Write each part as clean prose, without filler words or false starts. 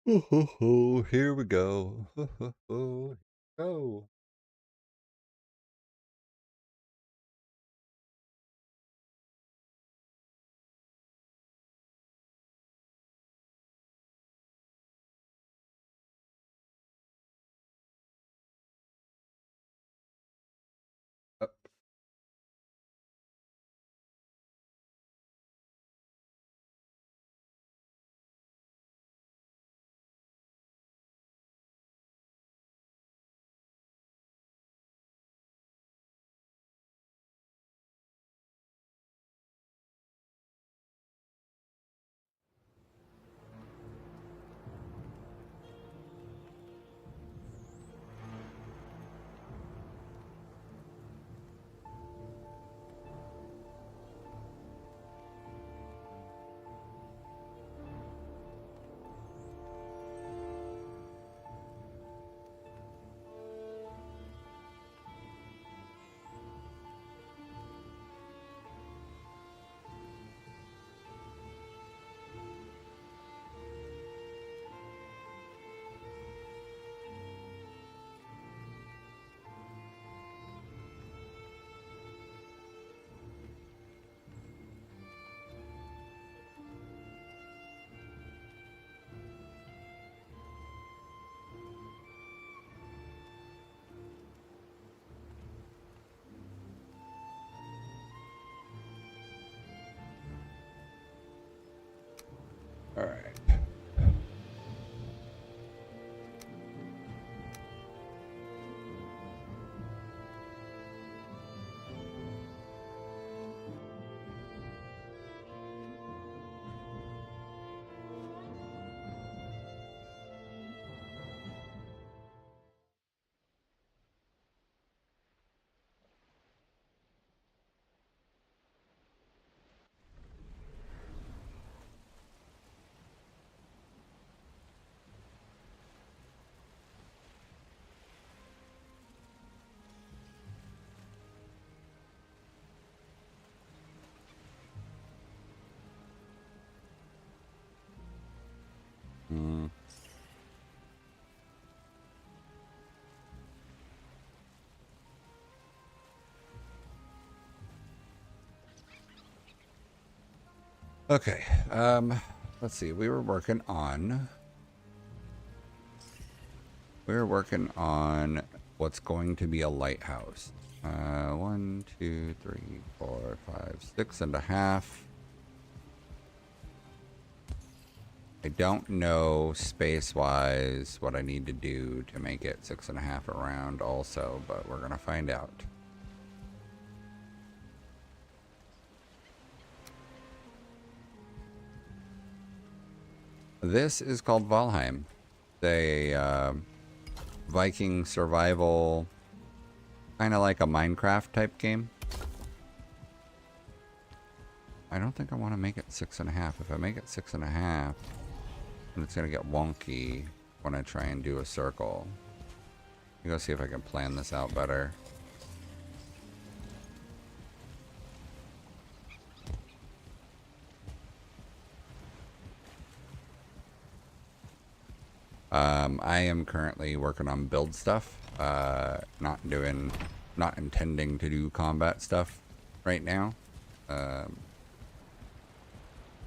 Ho, ho, ho, here we go. Ho, ho, ho. Oh. Uh, all right. Mm, okay. Let's see. We were working on what's going to be a lighthouse. 1, 2, 3, 4, 5, 6.5. I don't know space-wise what I need to do to make it 6.5 around also, but we're gonna find out. This is called Valheim. They Viking survival, kind of like a Minecraft type game. I don't think I want to make it 6.5. If I make it 6.5, then it's gonna get wonky when I try and do a circle. You go see if I can plan this out better. I am currently working on build stuff. Not intending to do combat stuff right now. Um,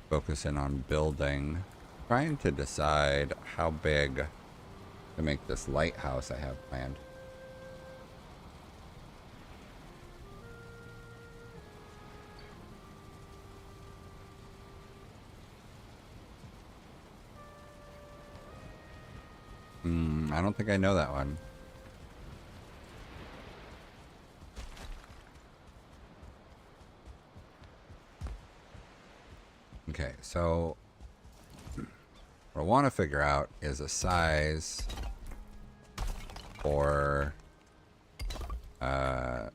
Focusing on building. Trying to decide how big to make this lighthouse I have planned. I don't think I know that one. Okay, so what I want to figure out is a size for the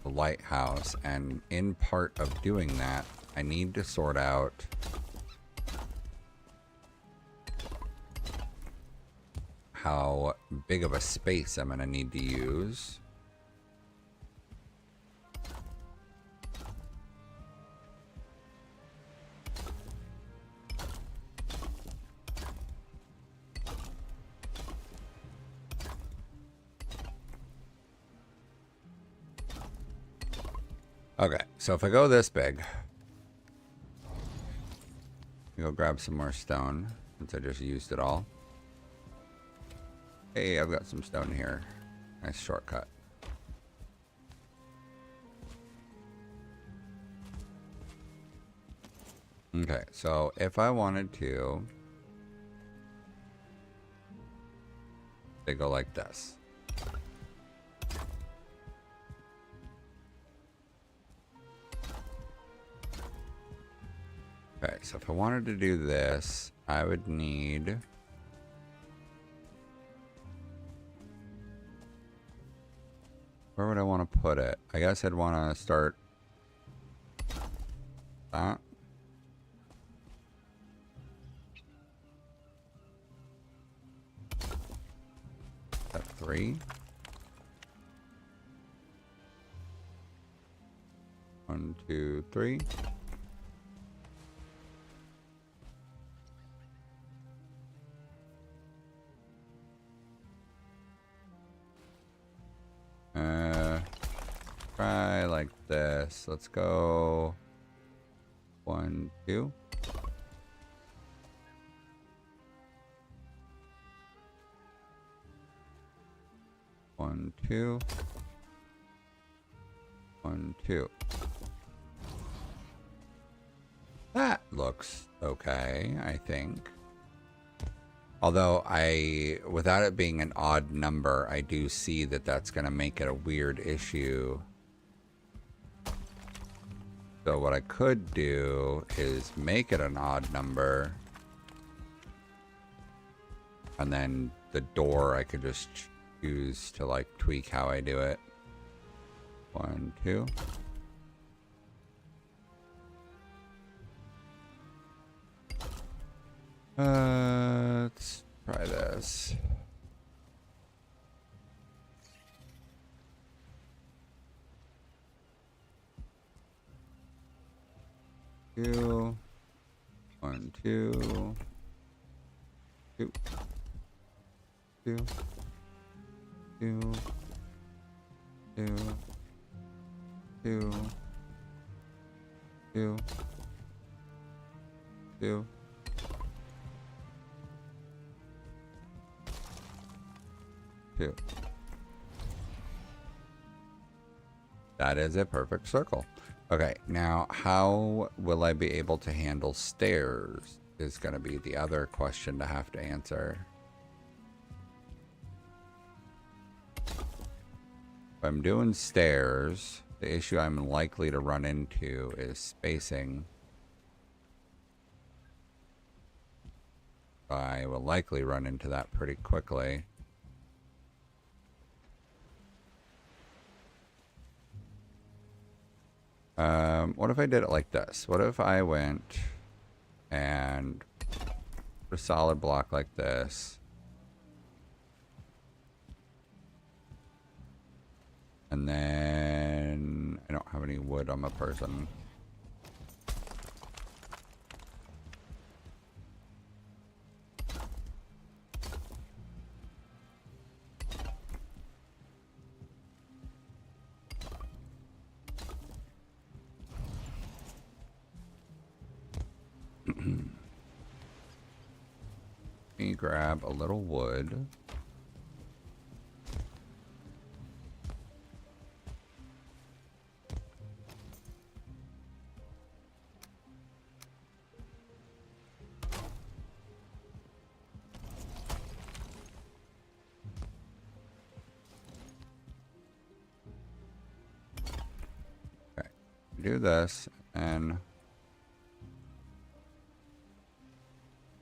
lighthouse, and in part of doing that, I need to sort out how big of a space I'm going to need to use. Okay, so if I go this big, go grab some more stone since I just used it all. Hey, I've got some stone here. Nice shortcut. Okay, so if I wanted to, they go like this. Okay, so if I wanted to do this, I would need... Where would I want to put it? I guess I'd want to start that. At 3. 1, 2, 3. Try like this. Let's go 1, 2. One, two. 1, 2. That looks okay, I think. Although without it being an odd number, I do see that that's going to make it a weird issue. So what I could do is make it an odd number. And then the door, I could just choose to like tweak how I do it. 1, 2. Let's try this. Two. 1, 2. 2. 2. 2. 2. 2. 2. 2. 2. That is a perfect circle. Okay, now how will I be able to handle stairs is going to be the other question to have to answer. If I'm doing stairs, the issue I'm likely to run into is spacing. I will likely run into that pretty quickly. What if I did it like this? What if I went and put a solid block like this? And then I don't have any wood on my person. Let me grab a little wood. Okay, do this, and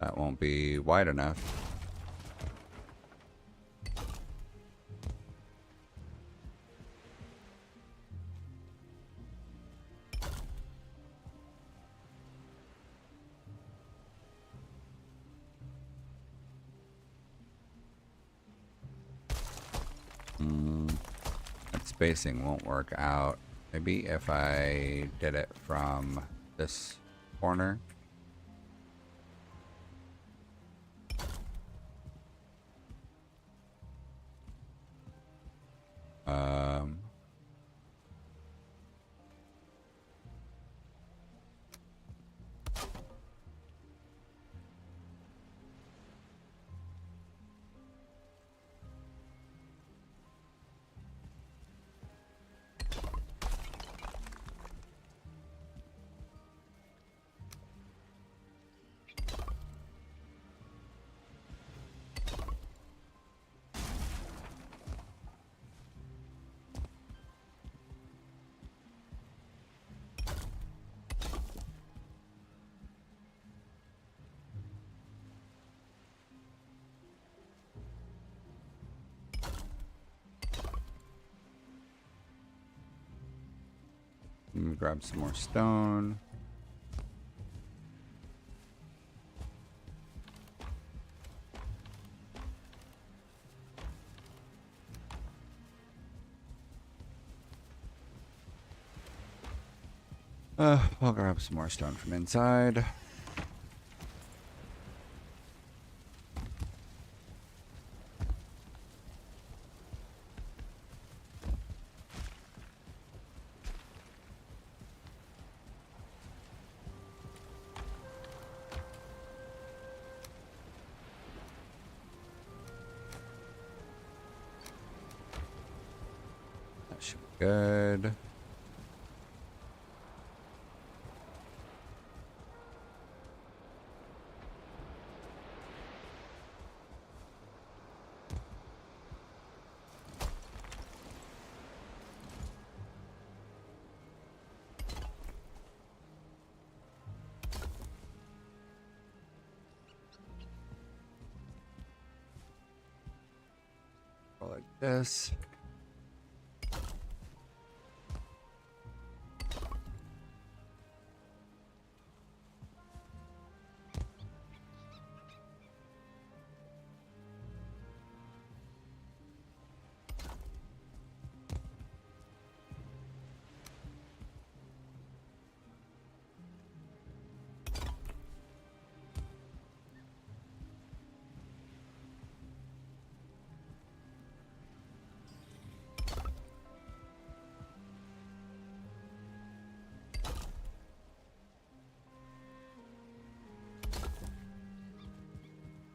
that won't be wide enough. That spacing won't work out. Maybe if I did it from this corner. Grab some more stone. I'll grab some more stone from inside. That should be good. Like this.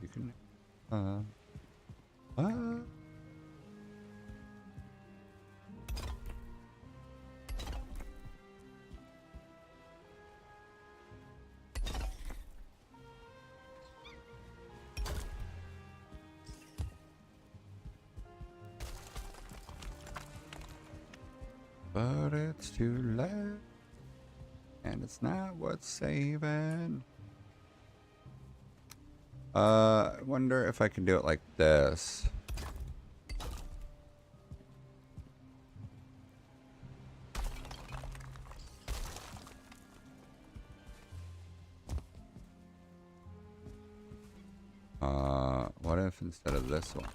You can, but it's too late, and it's not worth saving. I wonder if I can do it like this. What if instead of this one?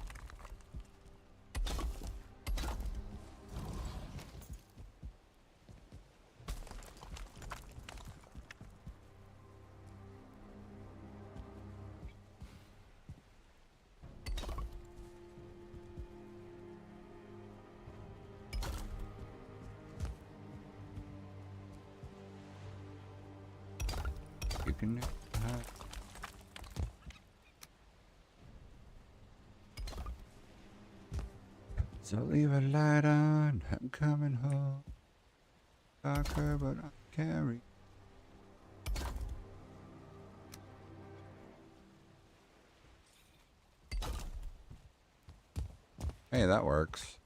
You can so leave a light on. I'm coming home. Darker, but I carry. Hey, that works.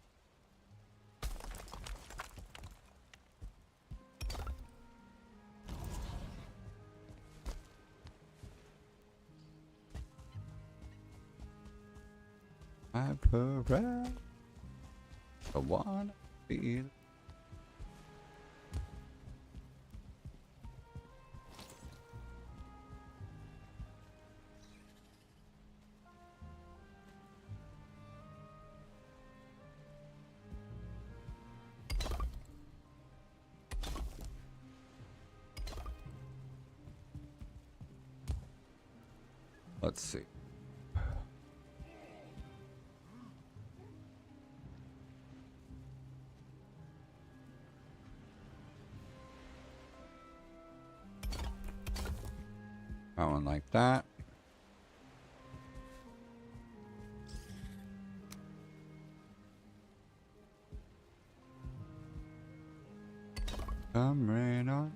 I parade. I wanna feel. Let's see. Going like that. Come rain on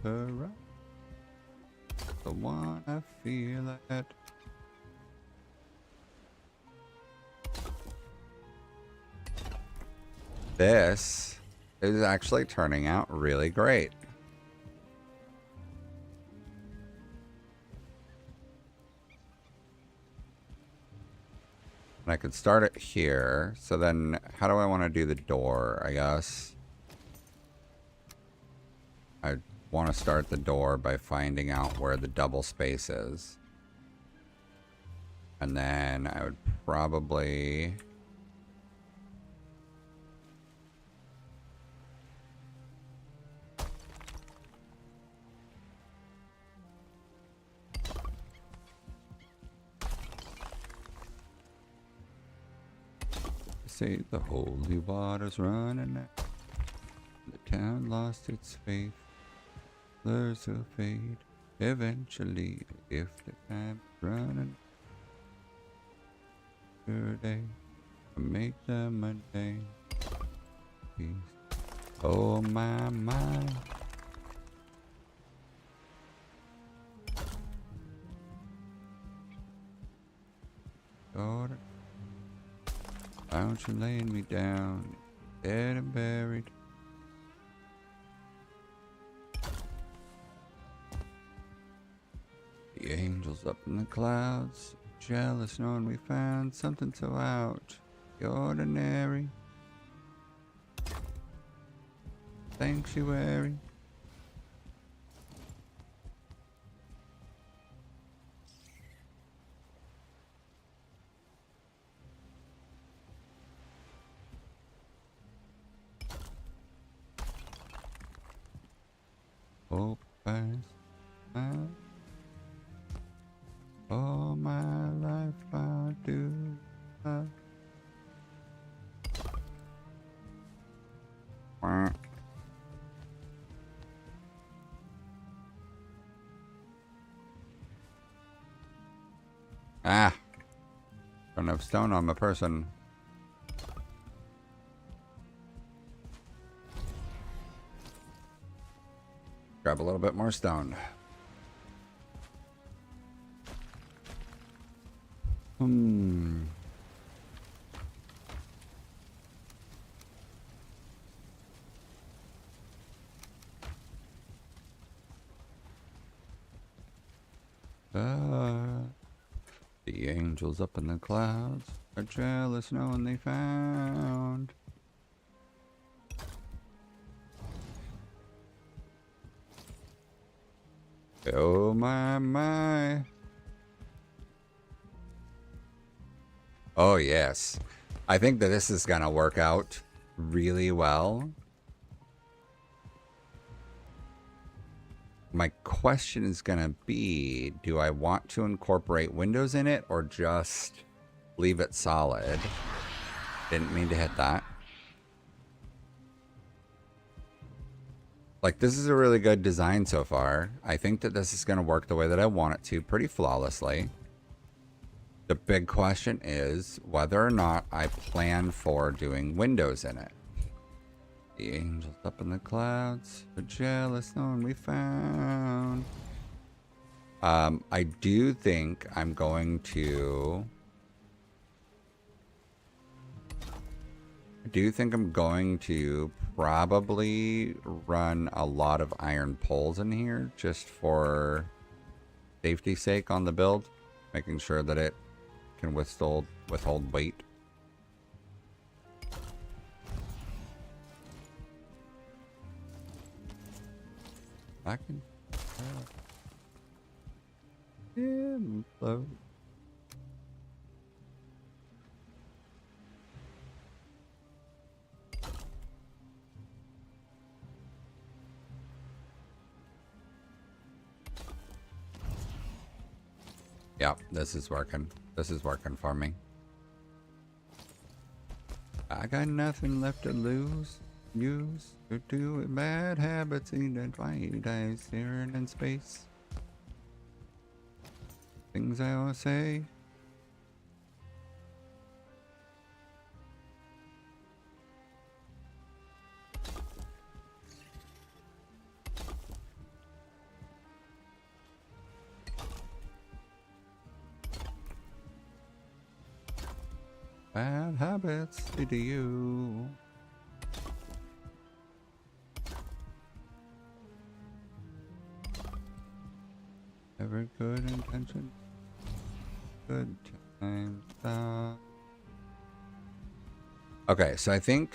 the road. The one I feel it. This is actually turning out really great. And I could start it here. So then how do I want to do the door, I guess? I want to start the door by finding out where the double space is. And then I would probably... say the holy water's running out. The town lost its faith. Blurs will fade eventually if the time's running. Your day make them a day. Peace. Oh my my. Daughter, found you laying me down, dead and buried. The angels up in the clouds, jealous knowing we found something so out the ordinary. Sanctuary. Hope I smile. All my life I do love. Ah! Don't have stone on my person. Grab a little bit more stone. The angels up in the clouds are jealous knowing they found. Oh my my. Oh yes. I think that this is gonna work out really well. My question is gonna be, do I want to incorporate windows in it or just leave it solid? Didn't mean to hit that. Like, this is a really good design so far. I think that this is gonna work the way that I want it to, pretty flawlessly. The big question is whether or not I plan for doing windows in it. The angels up in the clouds are jealous knowing we found. I do think I'm going to... probably run a lot of iron poles in here just for safety's sake on the build. Making sure that it can withhold weight. I can implode. Yeah, this is working. This is working for me. I got nothing left to lose. Use to do with bad habits in that white eyes staring in space. Things I always say. Bad habits to you. Ever good intention, good times. Okay, so I think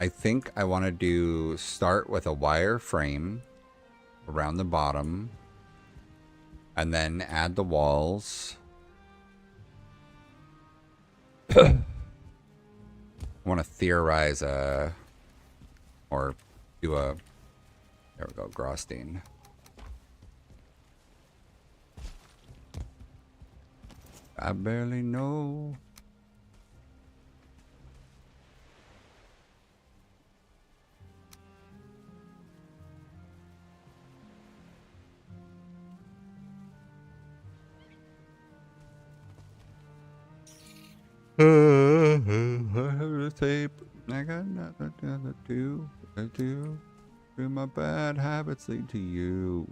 I think I want to start with a wire frame around the bottom and then add the walls. I want to theorize or do a, there we go, Grosstein. I barely know. I have the tape. I got nothing to do. I do my bad habits lead to you.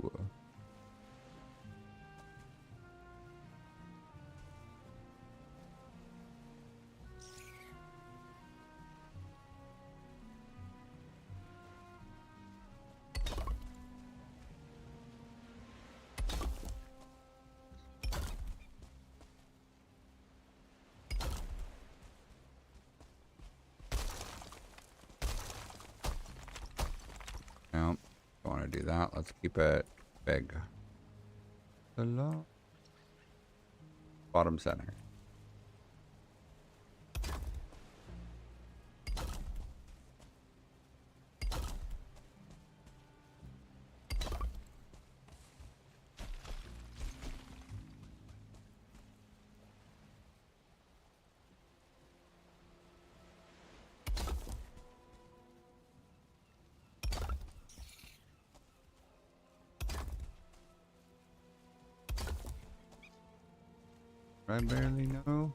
No, don't want to do that. Let's keep it big. Hello. Bottom center. I barely know.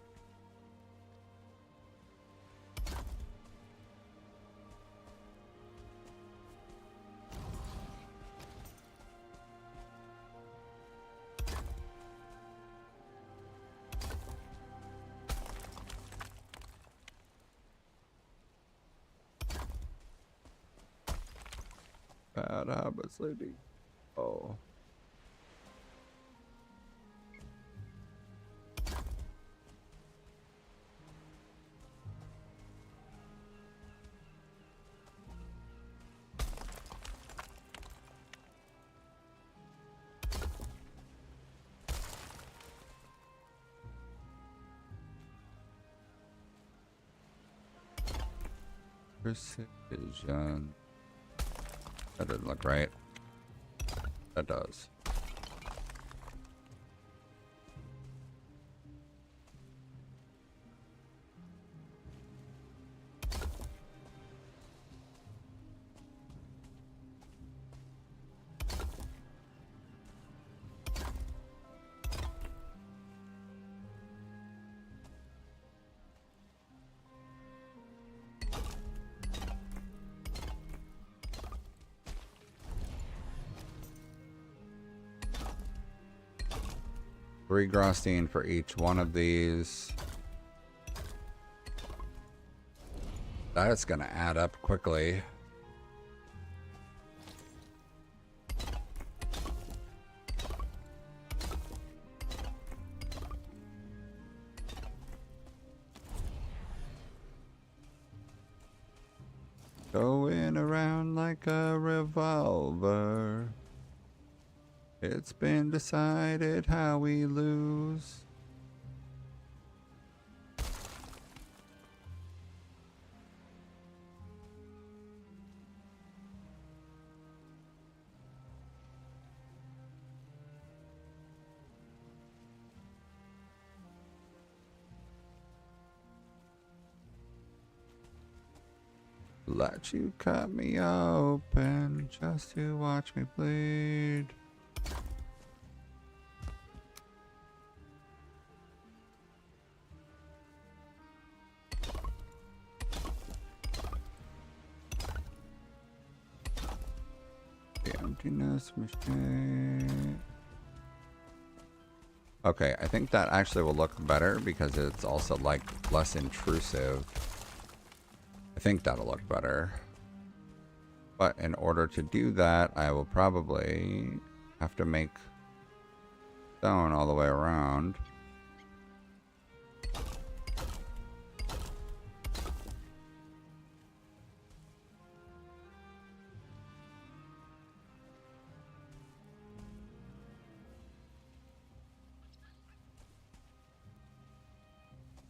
Bad habits, lady. Oh. Precision. That doesn't look right. That does. Three Grosstein for each one of these. That's gonna add up quickly. Going around like a revolver. It's been decided how we lose. Let you cut me open just to watch me bleed. The emptiness machine. Okay, I think that actually will look better because it's also like less intrusive. I think that'll look better. But in order to do that, I will probably have to make stone all the way around.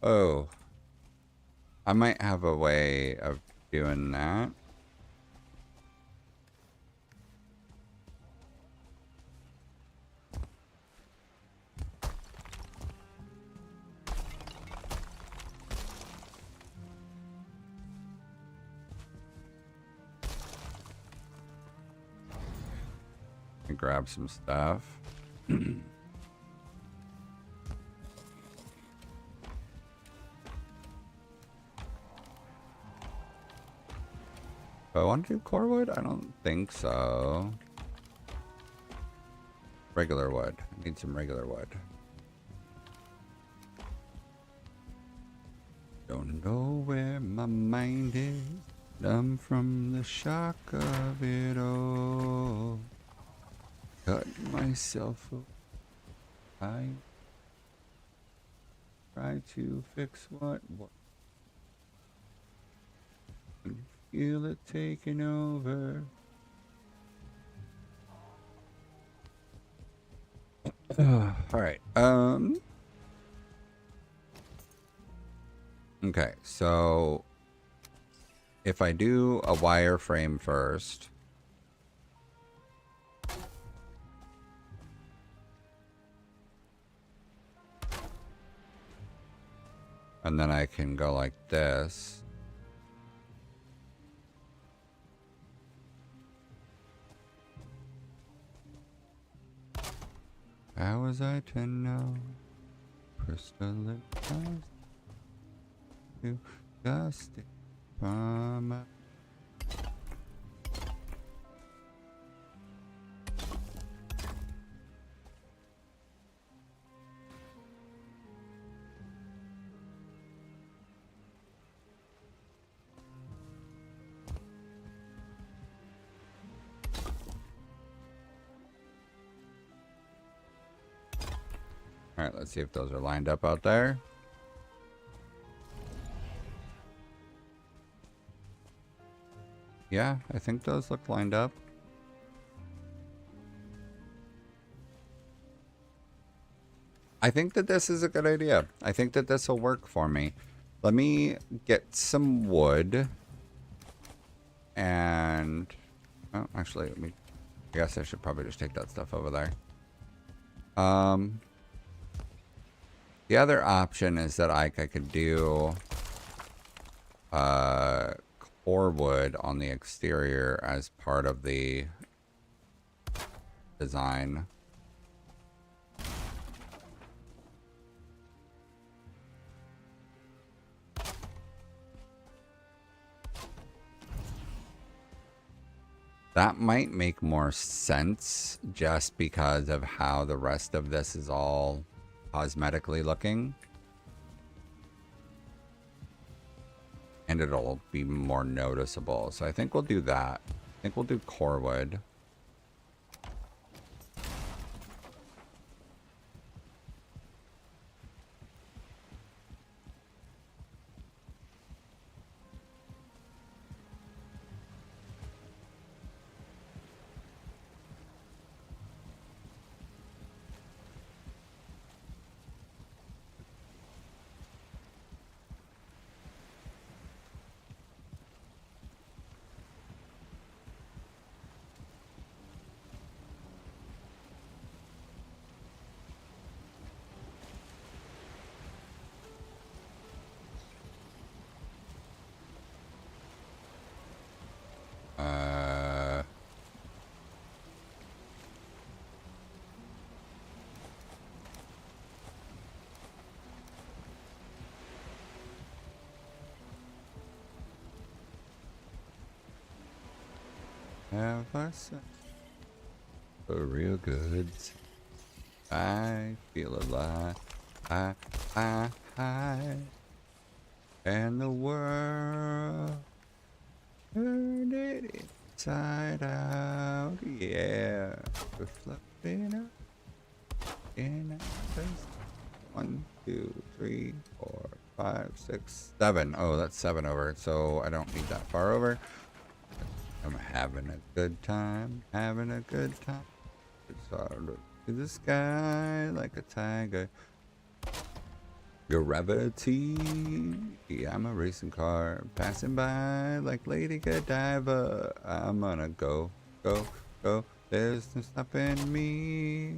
Oh, I might have a way of doing that. Grab some stuff. Do I want to do core wood? I don't think so. Regular wood. I need some regular wood. Don't know where my mind is. Numb from the shock of it all. Cut myself up. I try to fix what feel it taking over. All right. Okay, so if I do a wireframe first, and then I can go like this. How was I to know? Crystalline to dust from. All right, let's see if those are lined up out there. Yeah, I think those look lined up. I think that this is a good idea. I think that this will work for me. Let me get some wood. And... oh, actually, I guess I should probably just take that stuff over there. The other option is that I could do core wood on the exterior as part of the design. That might make more sense just because of how the rest of this is all cosmetically looking. And it'll be more noticeable. So I think we'll do that. I think we'll do core wood. Have us for real goods. I feel alive. I, and the world turned it inside out. Yeah, reflecting up in our face. 1, 2, 3, 4, 5, 6, 7. Oh, that's 7 over. So I don't need that far over. I'm having a good time, having a good time. So I look to the sky like a tiger. Gravity. I'm a racing car passing by like Lady Godiva. I'm gonna go, go, go. There's no stopping me.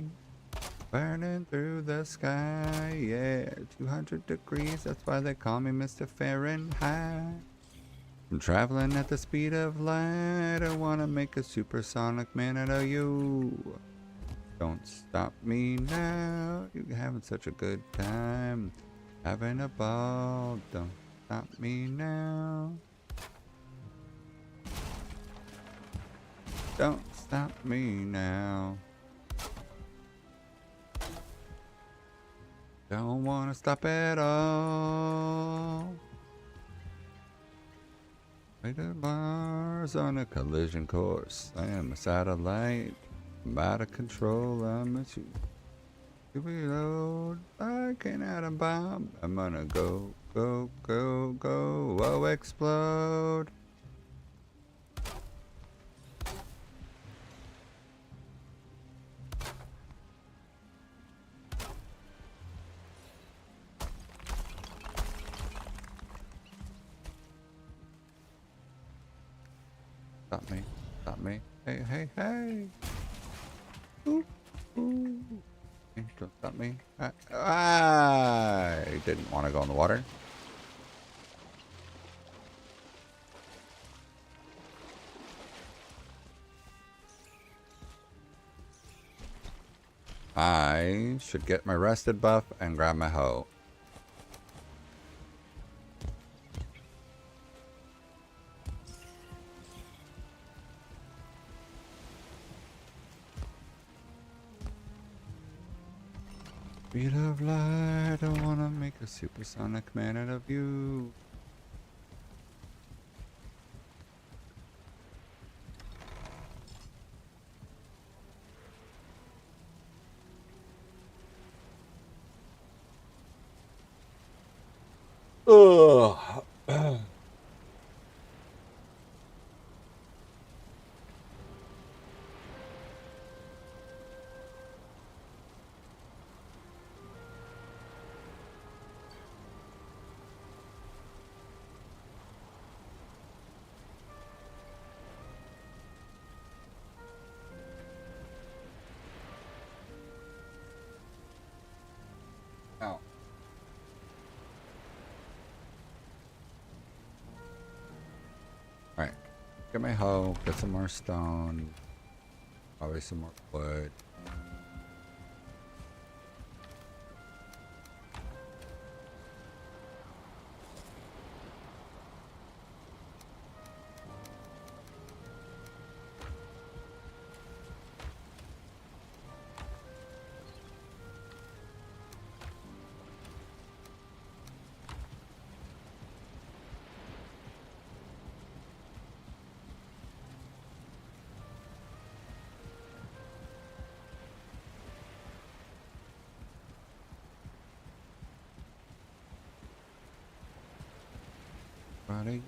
Burning through the sky, yeah. 200 degrees, that's why they call me Mr. Fahrenheit. I'm traveling at the speed of light. I wanna make a supersonic man out of you. Don't stop me now. You're having such a good time. Having a ball. Don't stop me now. Don't stop me now. Don't wanna stop at all. Rated Mars on a collision course. I am a satellite. I'm out of control. I'm a shoot. To reload like an atom bomb. I'm gonna go, go, go, go. Oh, explode. Stop me. Stop me. Hey, hey, hey. Ooh, ooh. Hey, don't stop me. I didn't want to go in the water. I should get my rested buff and grab my hoe. Speed of light, I wanna make a supersonic man out of you. Ugh. Ow. Alright. Get my hoe, get some more stone. Probably some more wood. Buddy.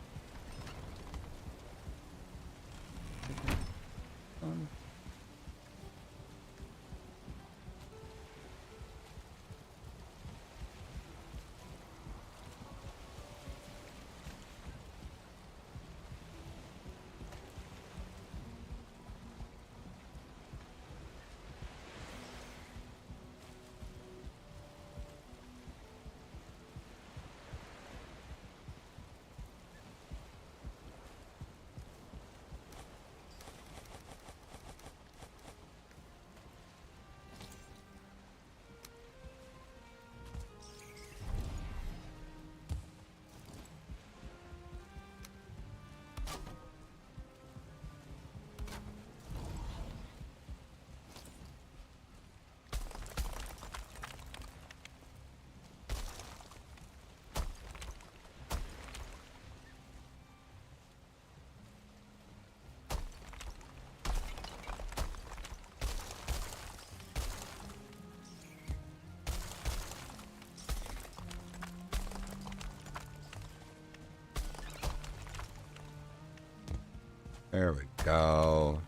There we go.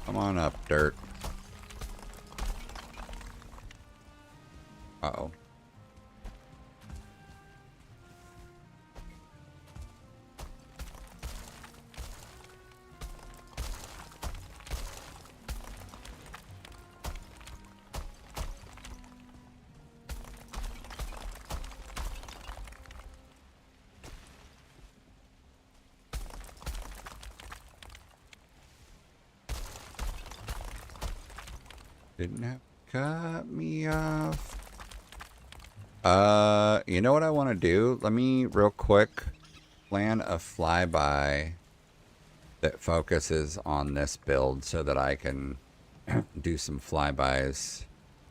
Come on up, dirt. Uh-oh. Didn't have to cut me off. You know what I want to do? Let me real quick plan a flyby that focuses on this build so that I can do some flybys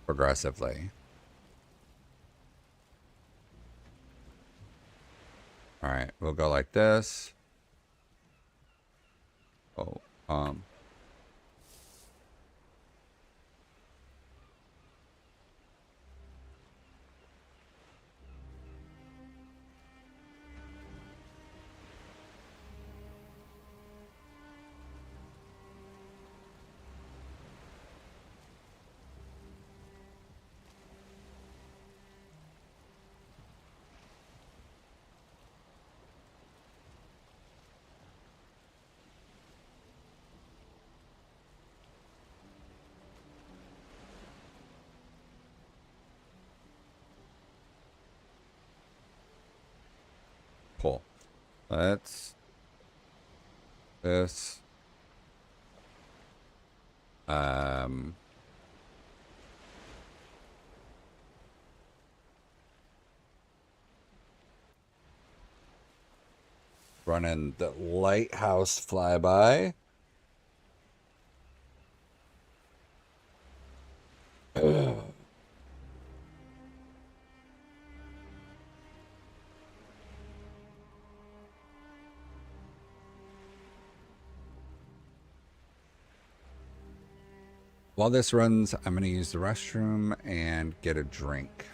progressively. All right, we'll go like this. Oh, cool. Let's this. Um, Running the lighthouse flyby. While this runs, I'm going to use the restroom and get a drink.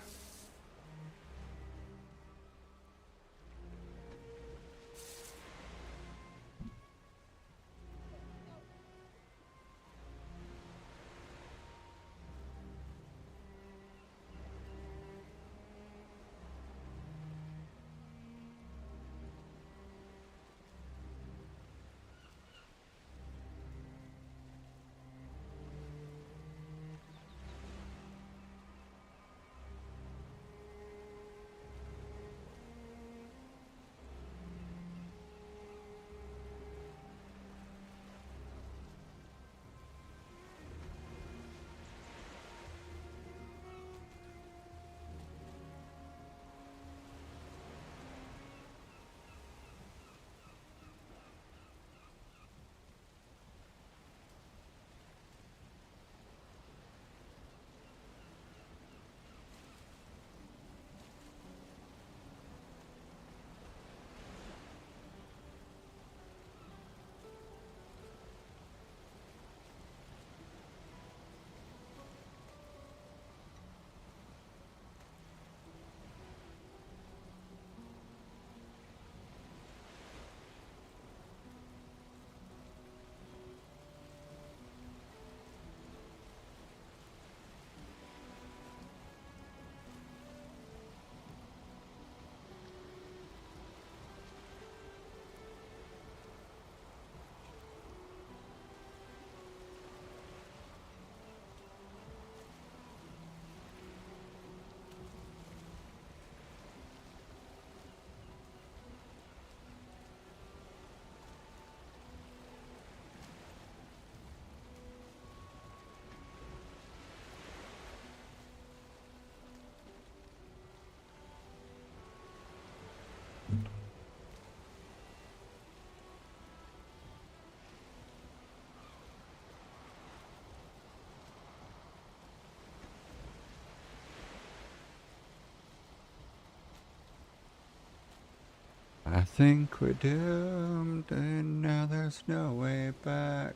I think we're doomed and now there's no way back.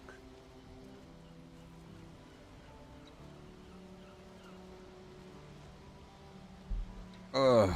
Ugh.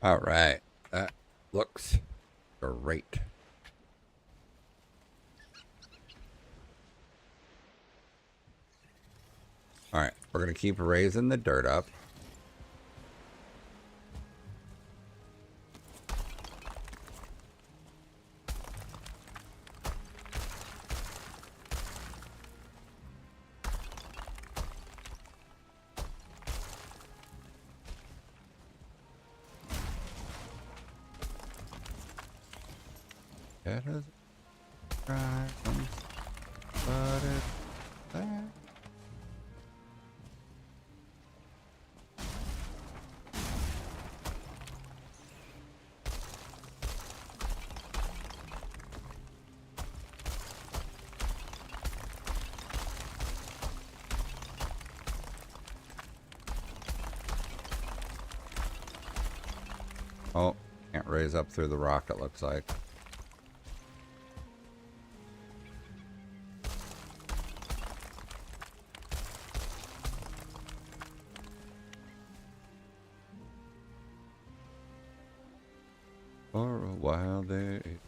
All right. That looks great. All right. We're going to keep raising the dirt up. It is right, but it's there. Oh, can't raise up through the rock, it looks like. For a while there it's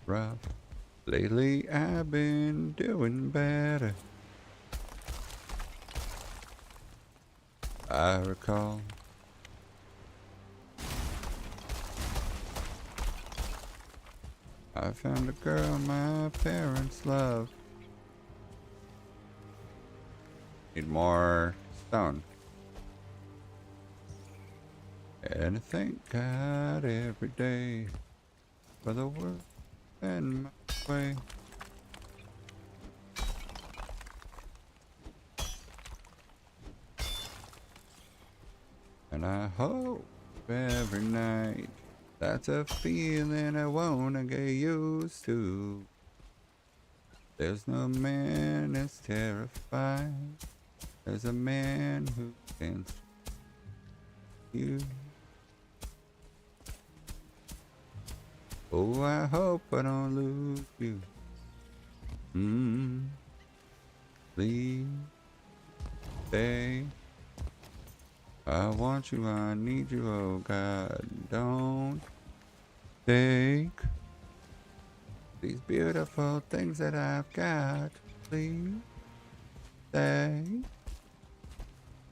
rough. Lately I've been doing better. I recall. I found a girl my parents love. Need more stone. And I thank God every day for the work and my way. And I hope every night that's a feeling I wanna get used to. There's no man as terrified as a man who can see you. Oh, I hope I don't lose you. Please stay. I want you, I need you, oh God. Don't take these beautiful things that I've got. Please stay.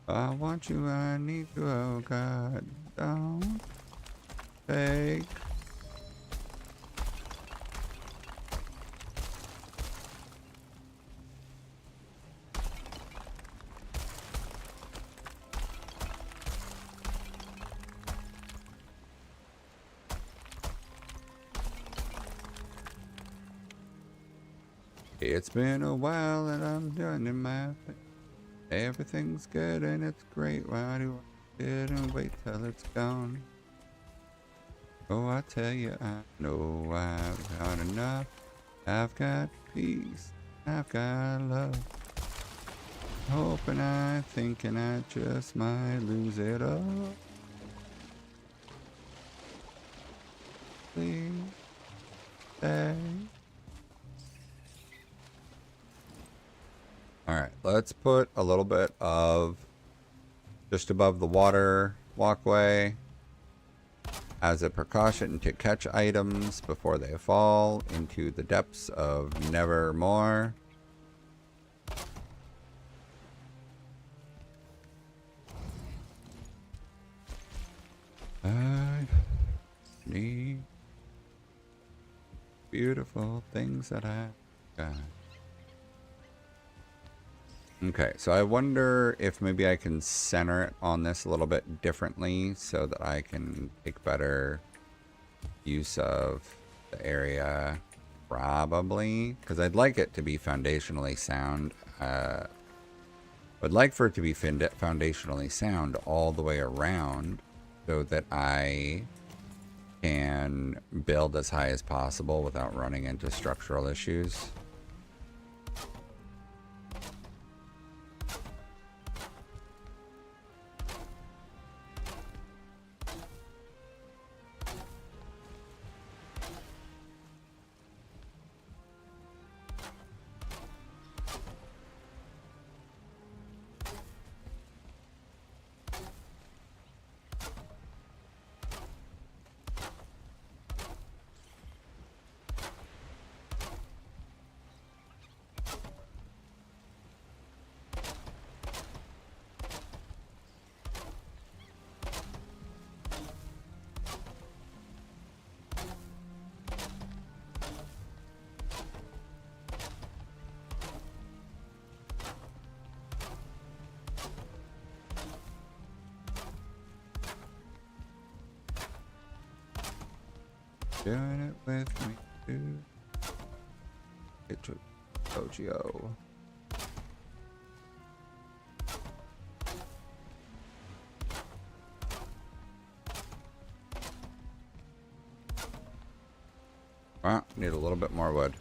I want you, I need you, oh God. Don't take. It's been a while and I'm doing my thing. Everything's good and it's great. Why do I sit and wait till it's gone? Oh, I tell you, I know I've got enough. I've got peace. I've got love. Hoping I thinking I just might lose it all. Please stay. Alright, let's put a little bit of just above the water walkway as a precaution to catch items before they fall into the depths of nevermore. I need beautiful things that I got. Okay, so I wonder if maybe I can center it on this a little bit differently so that I can take better use of the area, probably, because I'd like it to be foundationally sound. I'd like for it to be foundationally sound all the way around so that I can build as high as possible without running into structural issues. Doing it with me too. Get to Dojo. Well, need a little bit more wood.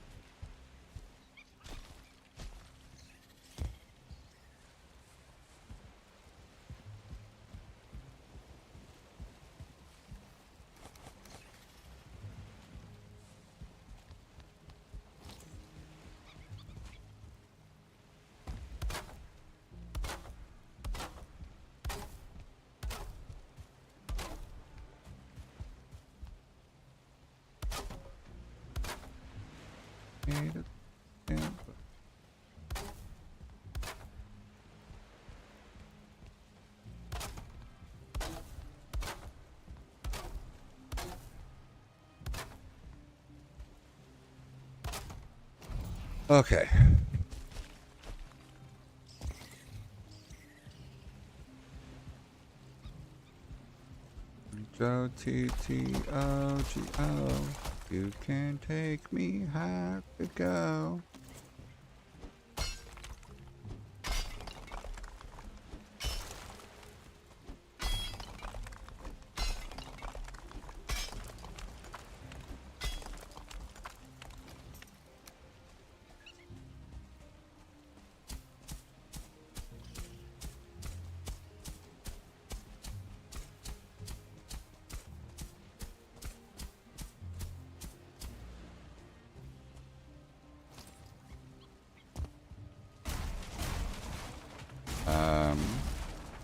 Need it. Okay. Go T T O G O. You can take me high to go.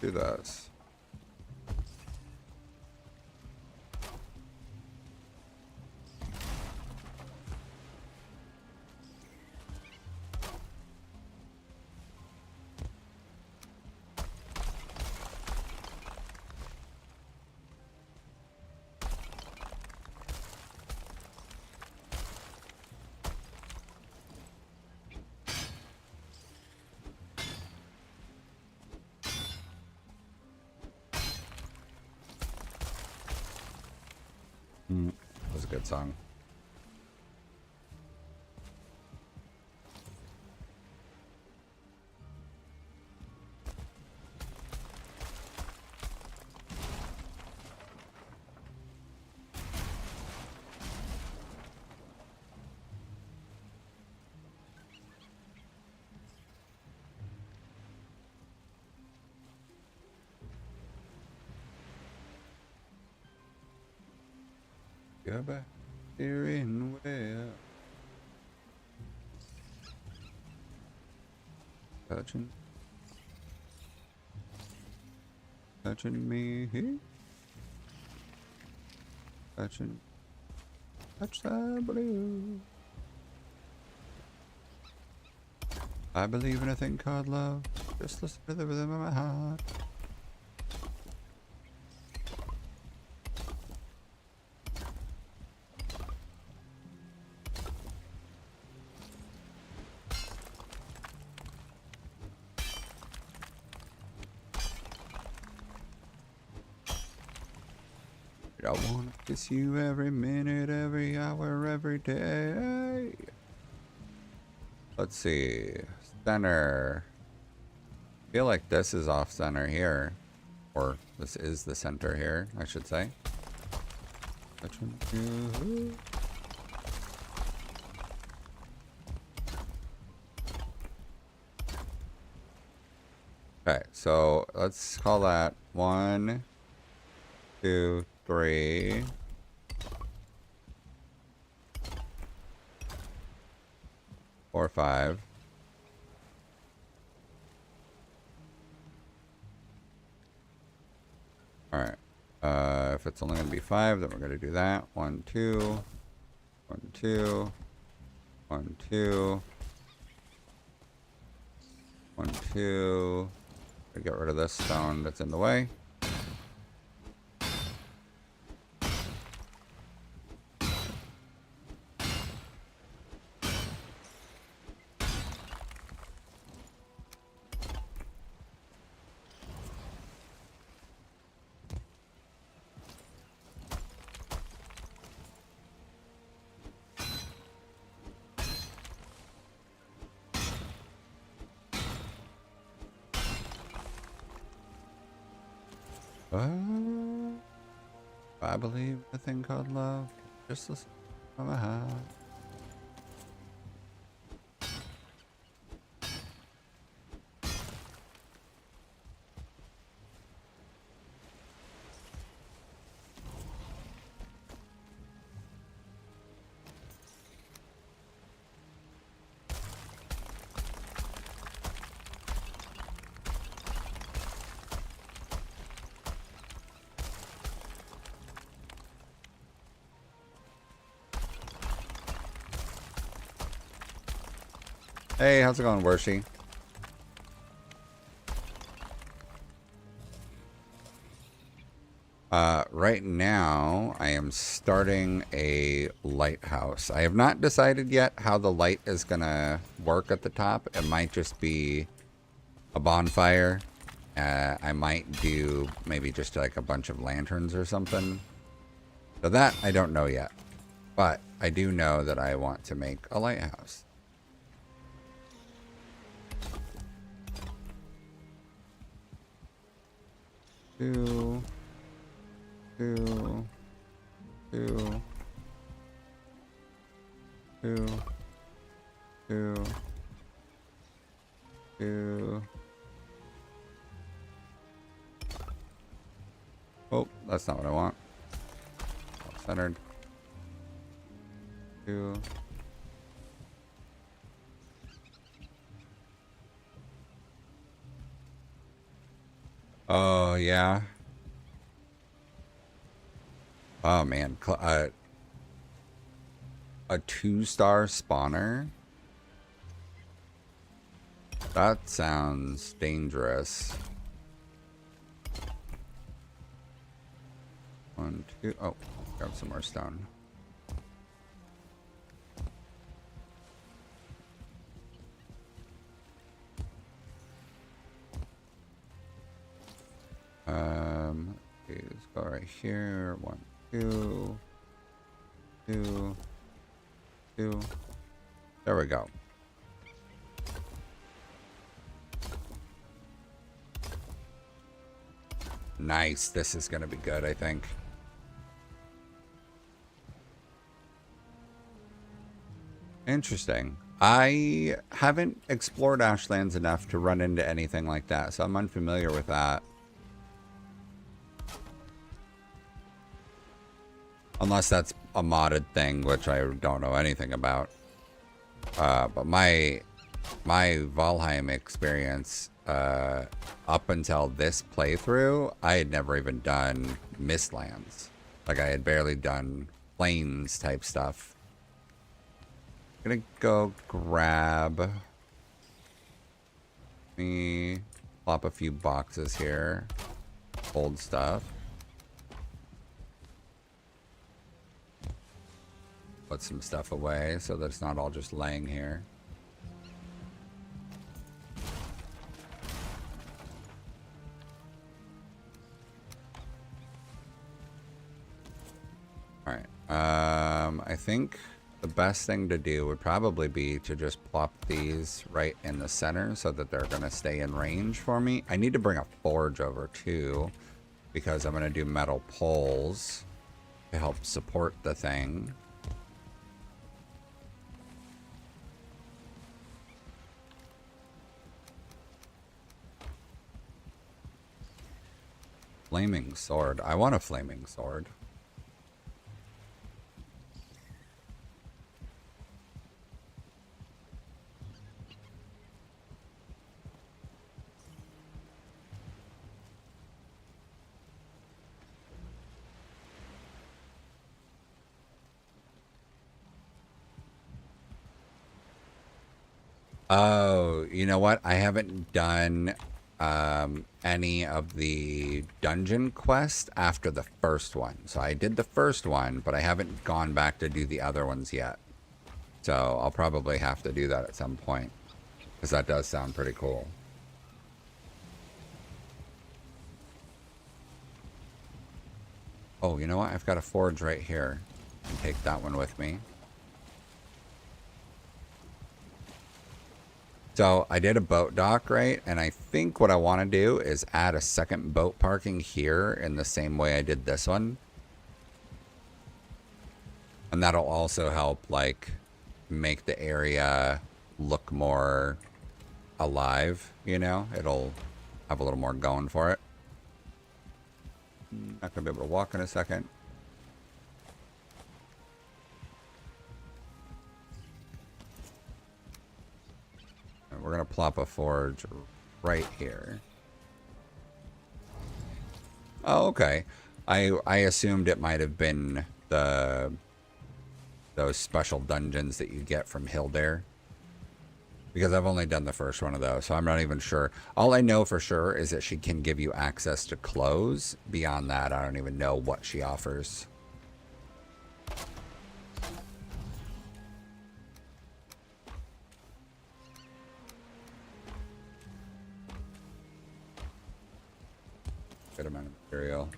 Do this. That was a good song. Go back here in where touching me, touch the blue. I believe in a thing called love. Just listen to the rhythm of my heart. I wanna kiss you every minute, every hour, every day. Let's see. Center. I feel like this is off center here. Or this is the center here, I should say. Okay, so let's call that 1, 2, 3. Or 5. Alright. If it's only going to be 5, then we're going to do that. 1, 2. 1, 2. 1, 2. 1, 2. Get rid of this stone that's in the way. Oh, I believe a thing called love. Just listen from my heart. Hey, how's it going, Worshie? Right now, I am starting a lighthouse. I have not decided yet how the light is gonna work at the top. It might just be a bonfire. I might do maybe just like a bunch of lanterns or something. So that, I don't know yet. But I do know that I want to make a lighthouse. Two, two, two, two, two, two. Oh, that's not what I want. Centered. Two. Oh, yeah. Oh, man. A 2-star spawner? That sounds dangerous. 1, 2. Oh, grab some more stone. Okay, let's go right here. 1, 2, 2, 2. There we go. Nice. This is going to be good, I think. Interesting. I haven't explored Ashlands enough to run into anything like that, so I'm unfamiliar with that. Unless that's a modded thing, which I don't know anything about. But my Valheim experience, up until this playthrough, I had never even done Mistlands. Like, I had barely done Plains type stuff. I'm gonna go grab me, plop a few boxes here, old stuff. Put some stuff away so that it's not all just laying here. All right. I think the best thing to do would probably be to just plop these right in the center so that they're going to stay in range for me. I need to bring a forge over too, because I'm going to do metal poles to help support the thing. Flaming sword. I want a flaming sword. Oh, you know what? I haven't done any of the dungeon quests after the first one. So I did the first one, but I haven't gone back to do the other ones yet. So I'll probably have to do that at some point, because that does sound pretty cool. Oh, you know what? I've got a forge right here. I can take that one with me. So I did a boat dock, right? And I think what I want to do is add a second boat parking here in the same way I did this one. And that'll also help, like, make the area look more alive, you know? It'll have a little more going for it. Not gonna be able to walk in a second. And we're gonna plop a forge right here. Oh, okay. I assumed it might have been those special dungeons that you get from Hildair. Because I've only done the first one of those, so I'm not even sure. All I know for sure is that she can give you access to clothes. Beyond that, I don't even know what she offers. Good amount of material.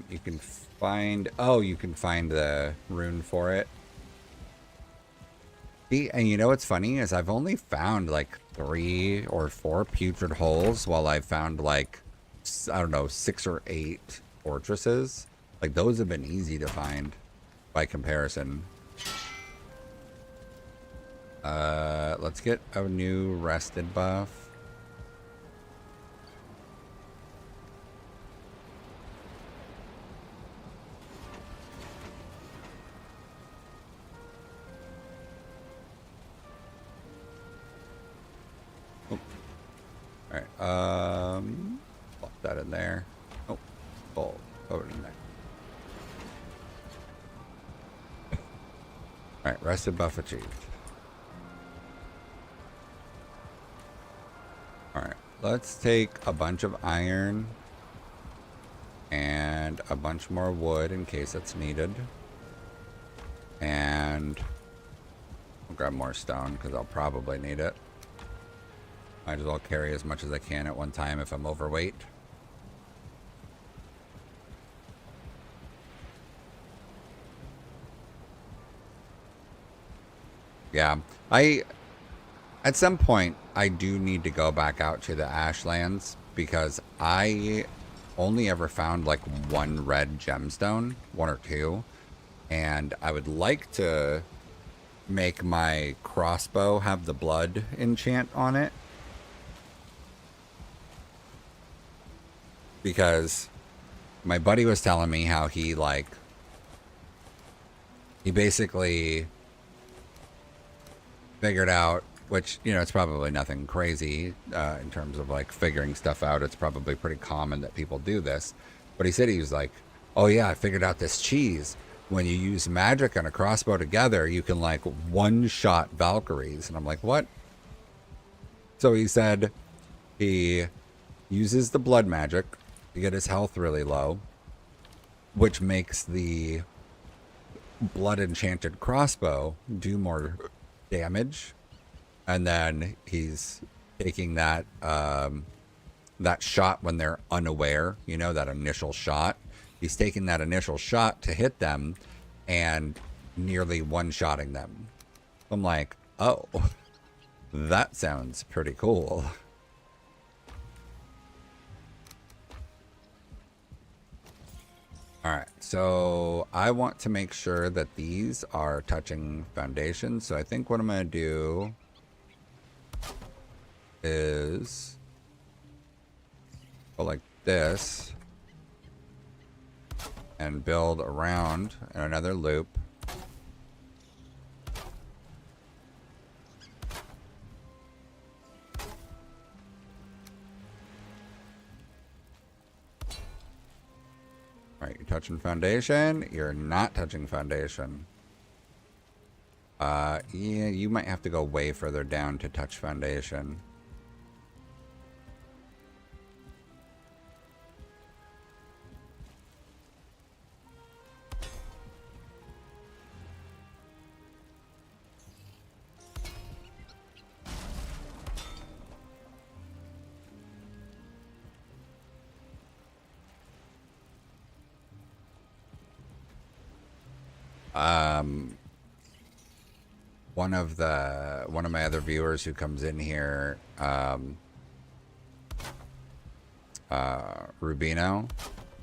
You can find... Oh, you can find the rune for it. See, and you know what's funny is I've only found like 3 or 4 putrid holes while I've found like, I don't know, 6 or 8 fortresses. Like those have been easy to find by comparison. Let's get a new rested buff. Alright, pop that in there. Oh, bolt over in there. Alright, rested buff achieved. Alright, let's take a bunch of iron and a bunch more wood in case it's needed. And I'll grab more stone because I'll probably need it. Might as well carry as much as I can at one time if I'm overweight. Yeah, at some point, I do need to go back out to the Ashlands because I only ever found like 1 red gemstone, 1 or 2. And I would like to make my crossbow have the blood enchant on it. Because my buddy was telling me how he basically figured out, which, you know, it's probably nothing crazy in terms of like figuring stuff out. It's probably pretty common that people do this. But he said he was like, oh yeah, I figured out this cheese. When you use magic and a crossbow together, you can like one-shot Valkyries. And I'm like, what? So he said he uses the blood magic to get his health really low, which makes the blood enchanted crossbow do more damage. And then he's taking that that shot when they're unaware, you know, that initial shot. He's taking that initial shot to hit them and nearly one-shotting them. I'm like, oh, that sounds pretty cool. Alright, so I want to make sure that these are touching foundation. So I think what I'm going to do is go like this and build around in another loop. All right, you're touching foundation. You're not touching foundation. Yeah, you might have to go way further down to touch foundation. one of my other viewers who comes in here, Rubino,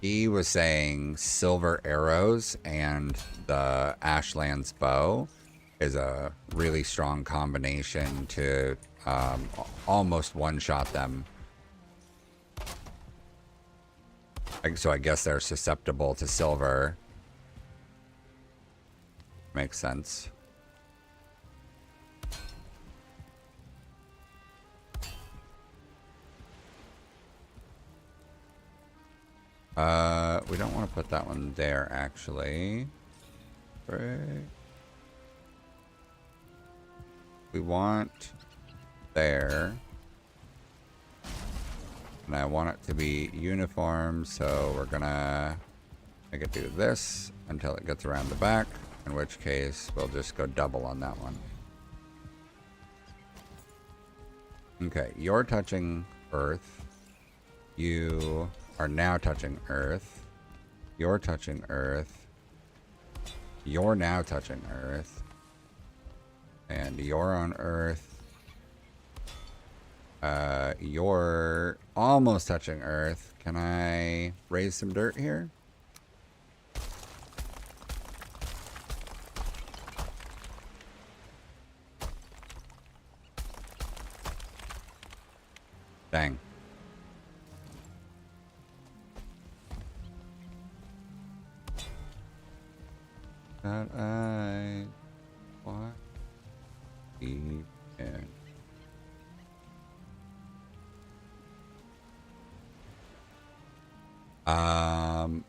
he was saying silver arrows and the Ashlands bow is a really strong combination to almost one-shot them. So I guess they're susceptible to silver. Makes sense. We don't want to put that one there, actually. Right. We want there. And I want it to be uniform, so we're gonna make it do this until it gets around the back, in which case we'll just go double on that one. Okay, you're touching Earth. You are now touching Earth. You're touching Earth. You're now touching Earth. And you're on Earth. You're almost touching Earth. Can I raise some dirt here? Dang. That I want in.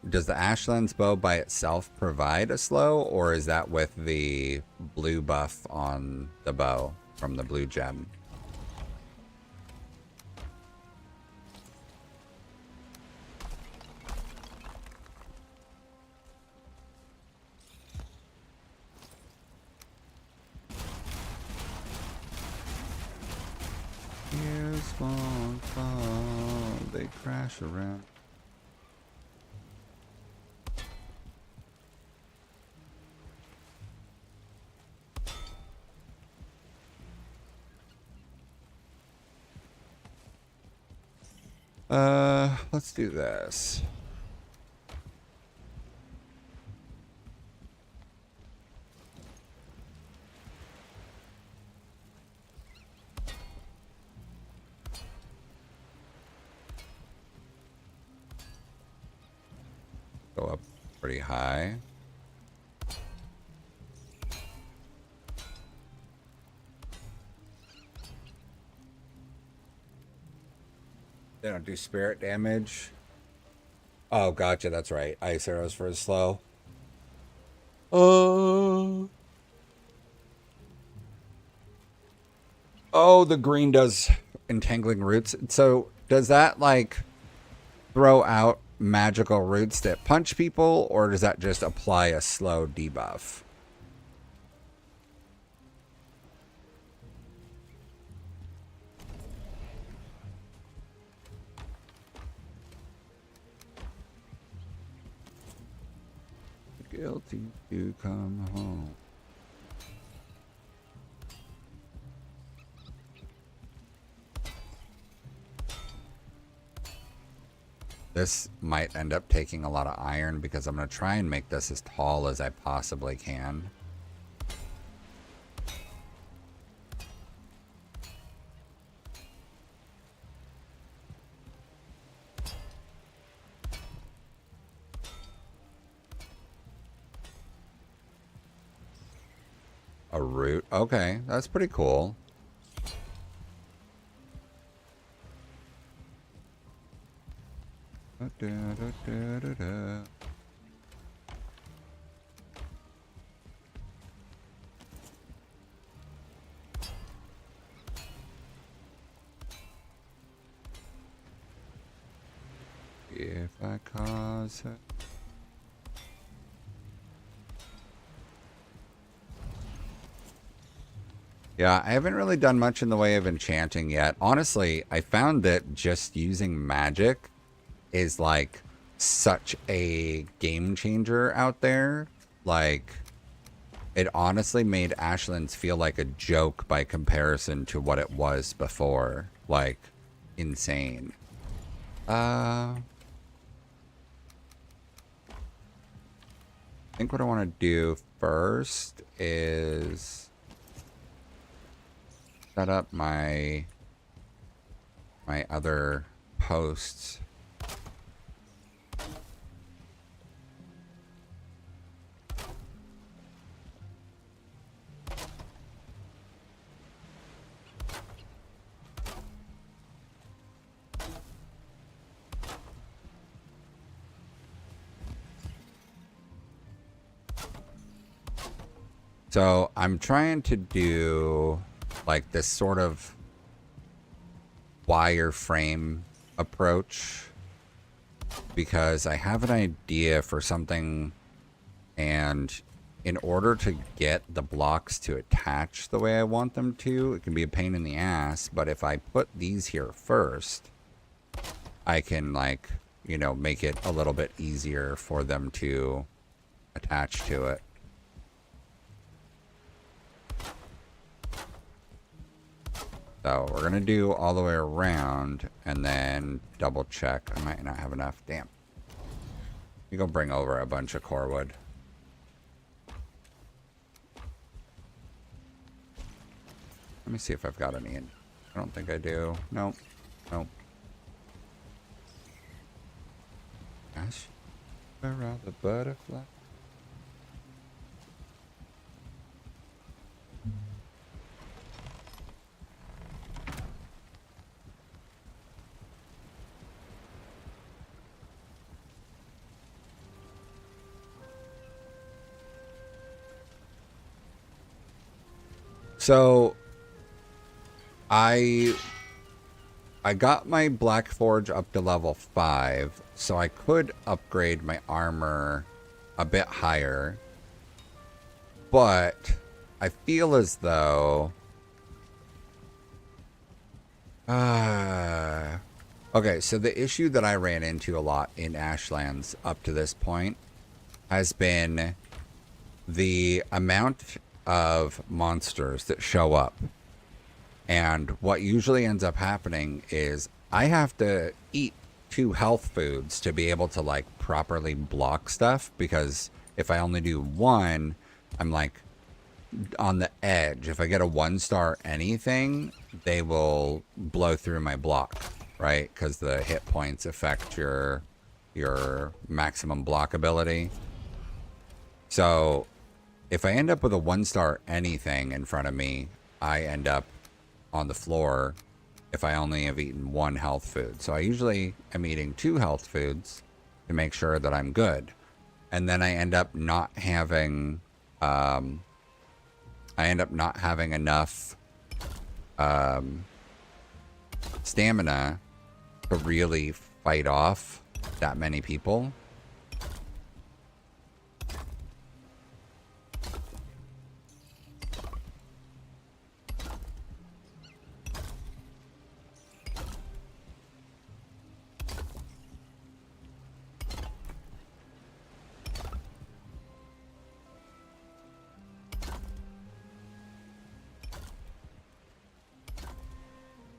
Does the Ashlands bow by itself provide a slow, or is that with the blue buff on the bow from the blue gem? Here's one fall, they crash around. Let's do this. Go up pretty high. They don't do spirit damage. Oh, gotcha. That's right. Ice arrows for his slow. Oh, the green does entangling roots. So does that like throw out magical roots that punch people, or does that just apply a slow debuff? Guilty to come home. This might end up taking a lot of iron because I'm going to try and make this as tall as I possibly can. A root. Okay, that's pretty cool. If I cause it. Yeah, I haven't really done much in the way of enchanting yet. Honestly, I found that just using magic is like such a game changer out there. Like, it honestly made Ashlands feel like a joke by comparison to what it was before. Like, insane. I think what I want to do first is set up my other posts. So I'm trying to do like this sort of wireframe approach because I have an idea for something, and in order to get the blocks to attach the way I want them to, it can be a pain in the ass, but if I put these here first, I can, like, you know, make it a little bit easier for them to attach to it. So we're going to do all the way around and then double check. I might not have enough. Damn. You go bring over a bunch of core wood. Let me see if I've got any in. I don't think I do. Nope. Nope. Gosh. Where are the butterflies? So I got my Black Forge up to level 5, so I could upgrade my armor a bit higher. But I feel as though okay, so the issue that I ran into a lot in Ashlands up to this point has been the amount of monsters that show up. And what usually ends up happening is I have to eat 2 health foods to be able to, like, properly block stuff, because if I only do 1, I'm like on the edge. If I get a 1-star anything, they will blow through my block, right? Because the hit points affect your maximum block ability. So if I end up with a 1-star anything in front of me, I end up on the floor if I only have eaten 1 health food. So I usually am eating 2 health foods to make sure that I'm good. And then I end up not having enough stamina to really fight off that many people.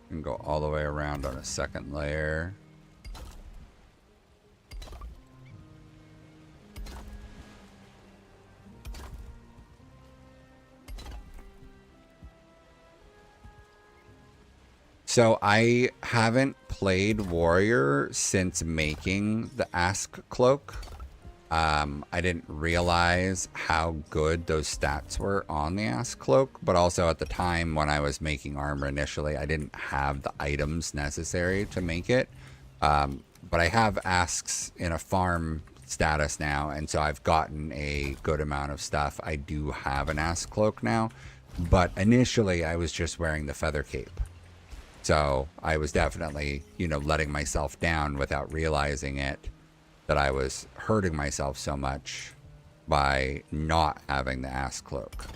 And go all the way around on a second layer. So I haven't played Warrior since making the Ask Cloak. I didn't realize how good those stats were on the Ask Cloak, but also at the time when I was making armor initially, I didn't have the items necessary to make it. But I have Asks in a farm status now, and so I've gotten a good amount of stuff. I do have an Ask Cloak now, but initially I was just wearing the feather cape. So I was definitely, you know, letting myself down without realizing it, that I was hurting myself so much by not having the Ask Cloak.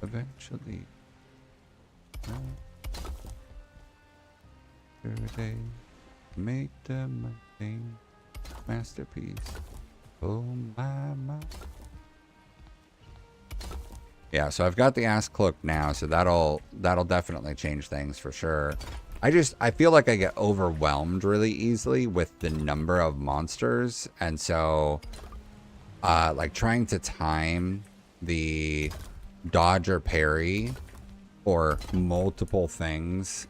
Eventually. Every day, make them a thing. Masterpiece. Oh my. Yeah, so I've got the ass cloak now, so that'll definitely change things for sure. I feel like I get overwhelmed really easily with the number of monsters, and so like trying to time the dodge or parry or multiple things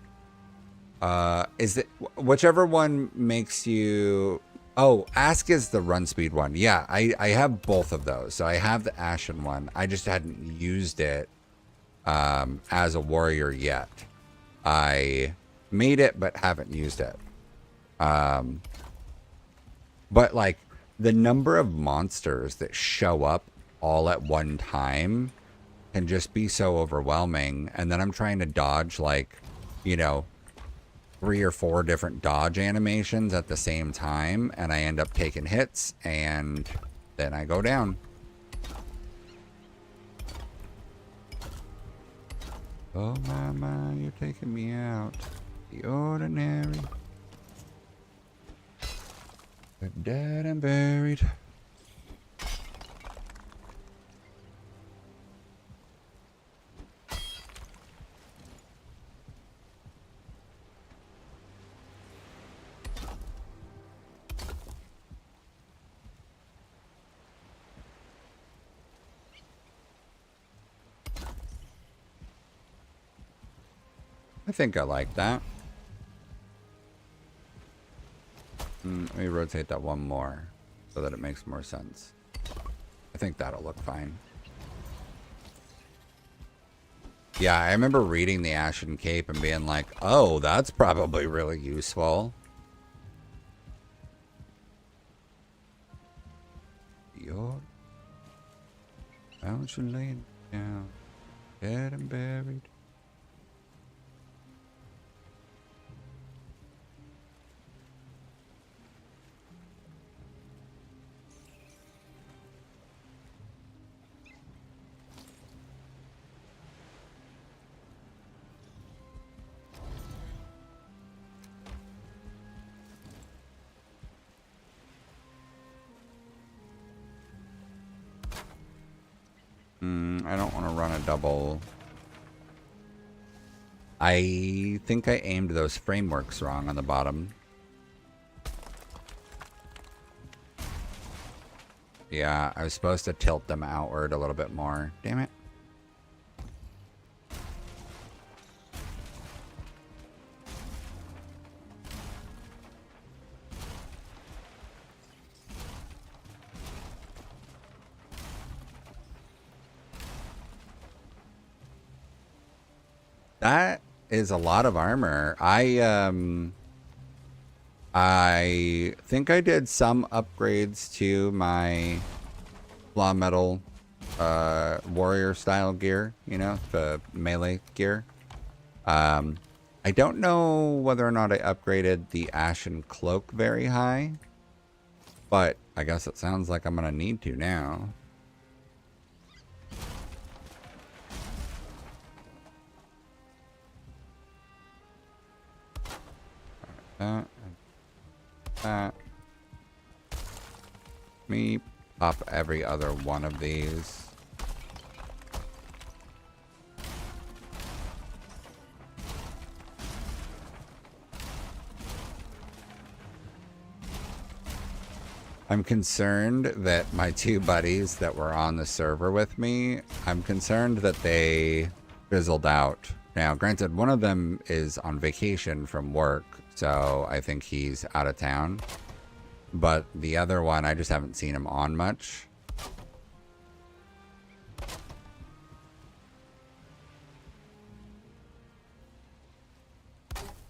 is it whichever one makes you. Oh, Ask is the run speed one. Yeah, I have both of those. So I have the Ashen one. I just hadn't used it as a warrior yet. I made it, but haven't used it. But like the number of monsters that show up all at one time can just be so overwhelming. And then I'm trying to dodge like, you know, 3 or 4 different dodge animations at the same time, and I end up taking hits, and then I go down. Oh my, you're taking me out. The ordinary. They're dead and buried. I think I like that. Let me rotate that one more so that it makes more sense. I think that'll look fine. Yeah, I remember reading the Ashen Cape and being like, oh, that's probably really useful. You're out and laying down, dead and buried. I don't want to run a double. I think I aimed those frameworks wrong on the bottom. Yeah, I was supposed to tilt them outward a little bit more. Damn it. That is a lot of armor. I think I did some upgrades to my flaw metal warrior style gear, you know, the melee gear. I don't know whether or not I upgraded the Ashen Cloak very high, but I guess it sounds like I'm gonna need to now. Let me pop every other one of these. I'm concerned that my 2 buddies that were on the server with me, I'm concerned that they fizzled out. Now, granted, one of them is on vacation from work, so I think he's out of town. But the other one, I just haven't seen him on much.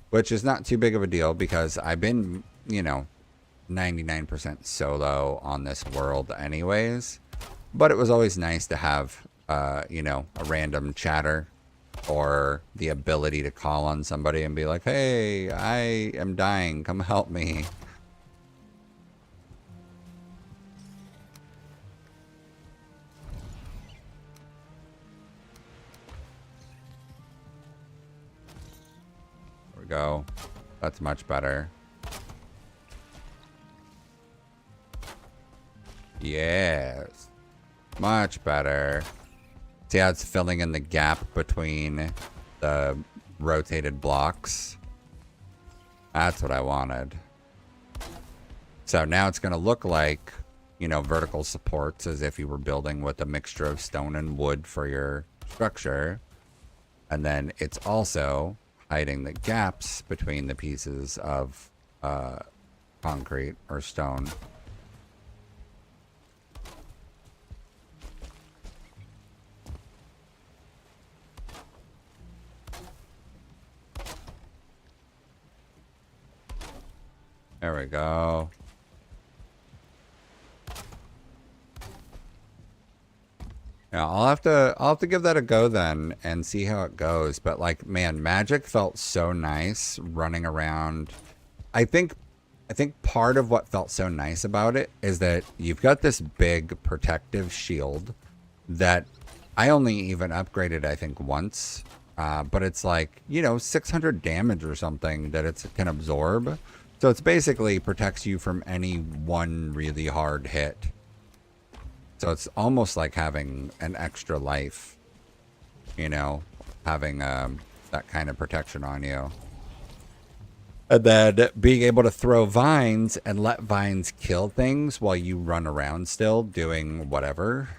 Which is not too big of a deal because I've been, you know, 99% solo on this world anyways. But it was always nice to have, you know, a random chatter or the ability to call on somebody and be like, hey, I am dying, come help me. There we go. That's much better. Yes. Much better. See how it's filling in the gap between the rotated blocks? That's what I wanted. So now it's going to look like, you know, vertical supports as if you were building with a mixture of stone and wood for your structure. And then it's also hiding the gaps between the pieces of concrete or stone. There we go. Yeah, I'll have to give that a go then and see how it goes. But like, man, magic felt so nice running around. I think part of what felt so nice about it is that you've got this big protective shield that I only even upgraded, I think, once. But it's like, you know, 600 damage or something that it can absorb. So it's basically protects you from any one really hard hit. So it's almost like having an extra life, you know, having that kind of protection on you. And then being able to throw vines and let vines kill things while you run around still doing whatever.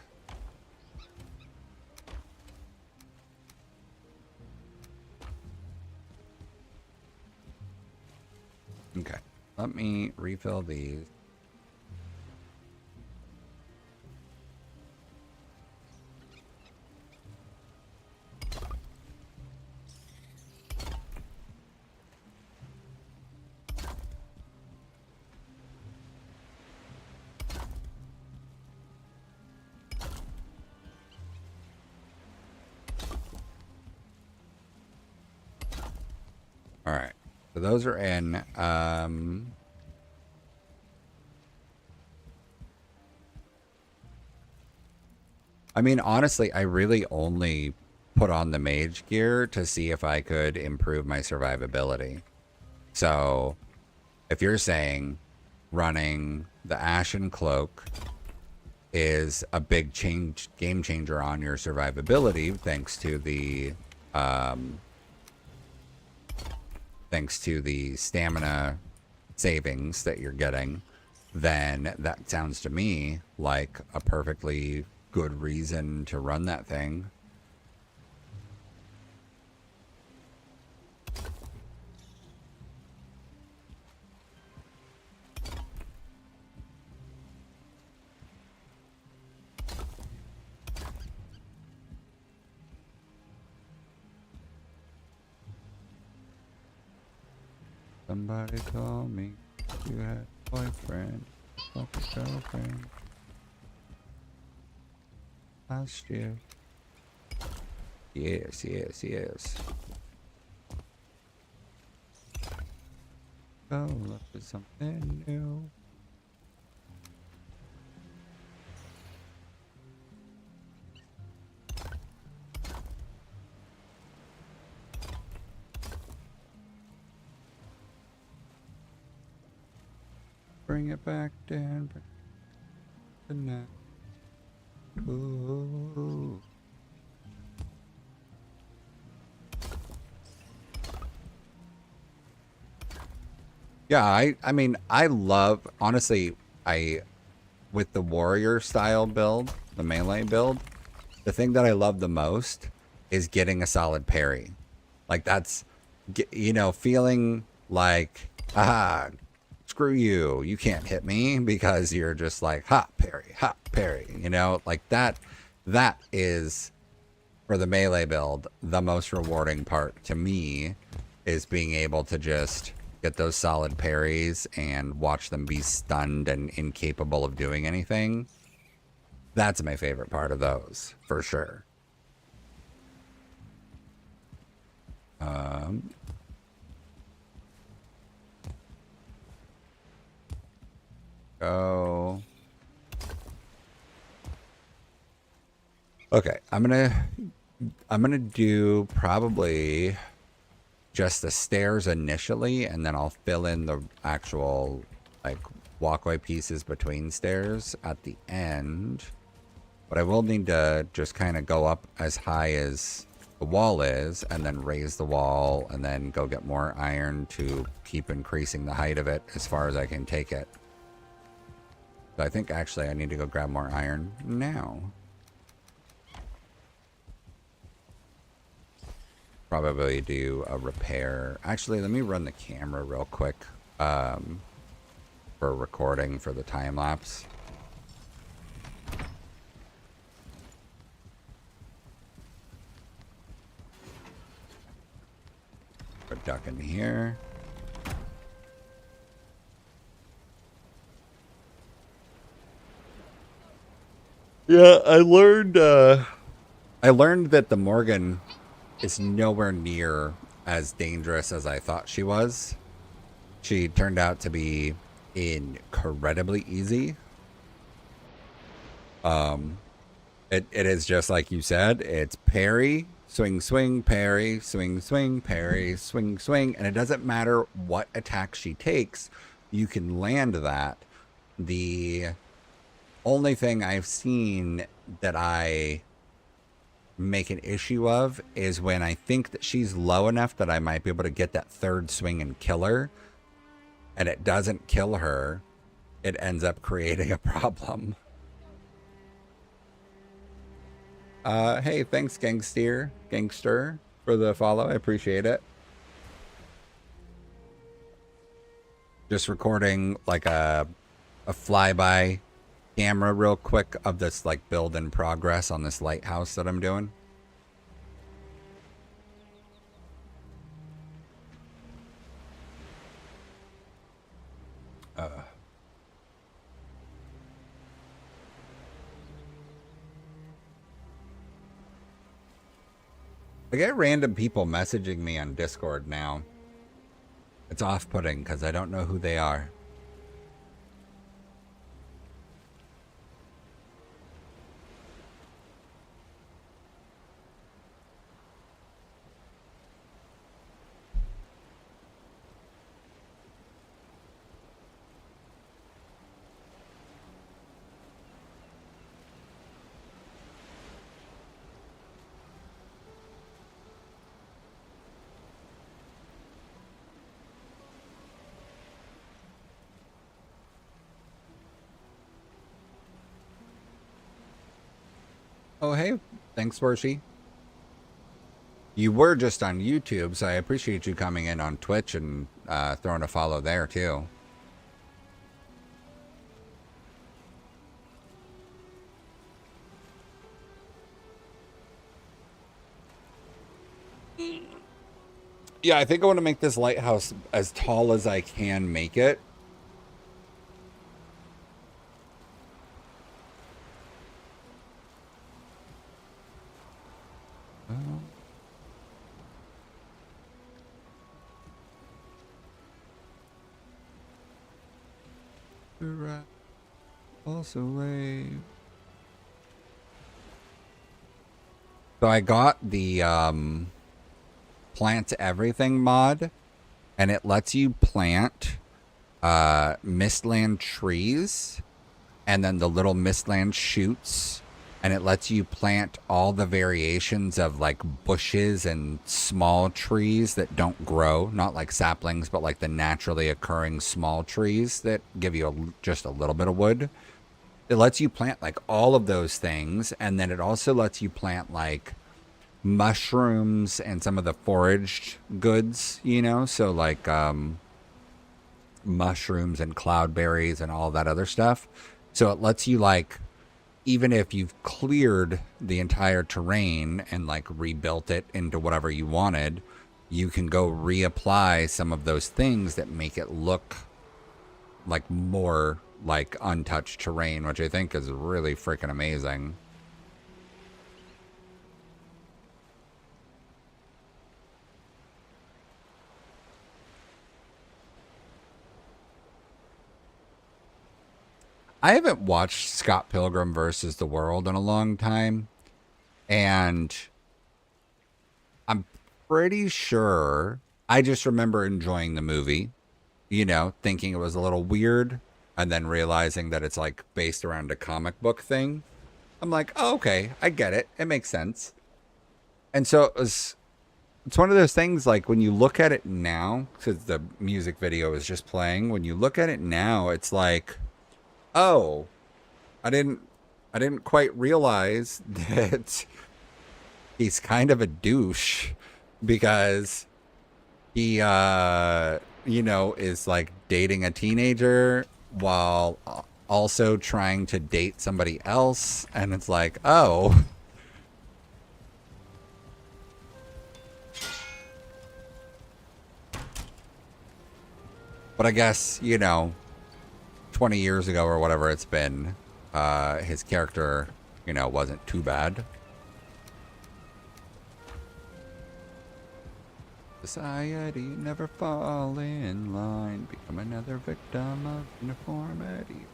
Okay, let me refill these. All right, so those are in. I mean, honestly, I really only put on the mage gear to see if I could improve my survivability. So, if you're saying running the Ashen Cloak is a big game changer on your survivability, thanks to the stamina savings that you're getting, then that sounds to me like a perfectly good reason to run that thing. Somebody told me you had a boyfriend, fucking girlfriend last year. Yes, yes, yes. Go look for something new. Bring it back down. Tonight. Ooh. Yeah, I mean, I love, honestly, with the warrior style build, the melee build, the thing that I love the most is getting a solid parry. Like that's, you know, feeling like, screw you, you can't hit me because you're just like, ha, parry, you know, like that is, for the melee build, the most rewarding part to me is being able to just get those solid parries and watch them be stunned and incapable of doing anything. That's my favorite part of those, for sure. Go. Okay, I'm gonna do probably just the stairs initially, and then I'll fill in the actual like walkway pieces between stairs at the end. But I will need to just kind of go up as high as the wall is and then raise the wall and then go get more iron to keep increasing the height of it as far as I can take it. So I think actually I need to go grab more iron now. Probably do a repair. Actually, let me run the camera real quick for recording for the time lapse. Put a duck in here. Yeah, I learned that the Morgan is nowhere near as dangerous as I thought she was. She turned out to be incredibly easy. It is just like you said. It's parry, swing, swing, parry, swing, swing, parry, swing, swing. And it doesn't matter what attack she takes. You can land that. The only thing I've seen that I make an issue of is when I think that she's low enough that I might be able to get that third swing and kill her, and it doesn't kill her, it ends up creating a problem. Hey, thanks gangster for the follow. I appreciate it. Just recording like a flyby camera real quick of this like build in progress on this lighthouse that I'm doing. I get random people messaging me on Discord now. It's off-putting because I don't know who they are. Oh, hey, thanks, Worshy. You were just on YouTube, so I appreciate you coming in on Twitch and throwing a follow there, too. Yeah, I think I want to make this lighthouse as tall as I can make it. Also wave. So I got the plant everything mod, and it lets you plant mistland trees and then the little mistland shoots, and it lets you plant all the variations of like bushes and small trees that don't grow, not like saplings, but like the naturally occurring small trees that give you just a little bit of wood. It lets you plant like all of those things, and then it also lets you plant like mushrooms and some of the foraged goods, you know, so like mushrooms and cloudberries and all that other stuff. So it lets you like, even if you've cleared the entire terrain and like rebuilt it into whatever you wanted, you can go reapply some of those things that make it look like more like untouched terrain, which I think is really freaking amazing. I haven't watched Scott Pilgrim versus the World in a long time, and I'm pretty sure I just remember enjoying the movie, you know, thinking it was a little weird, and then realizing that it's like based around a comic book thing, I'm like, oh, okay, I get it. It makes sense. And so it's one of those things like when you look at it now, because the music video is just playing, when you look at it now, it's like, oh, I didn't quite realize that he's kind of a douche because he is like dating a teenager while also trying to date somebody else, and it's like, oh. But I guess, 20 years ago or whatever it's been, his character, wasn't too bad. Society, never fall in line, become another victim of uniformity.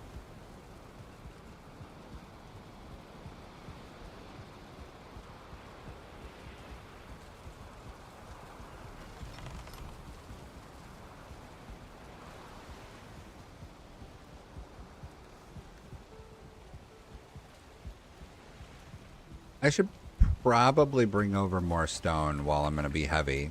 I should probably bring over more stone while I'm going to be heavy.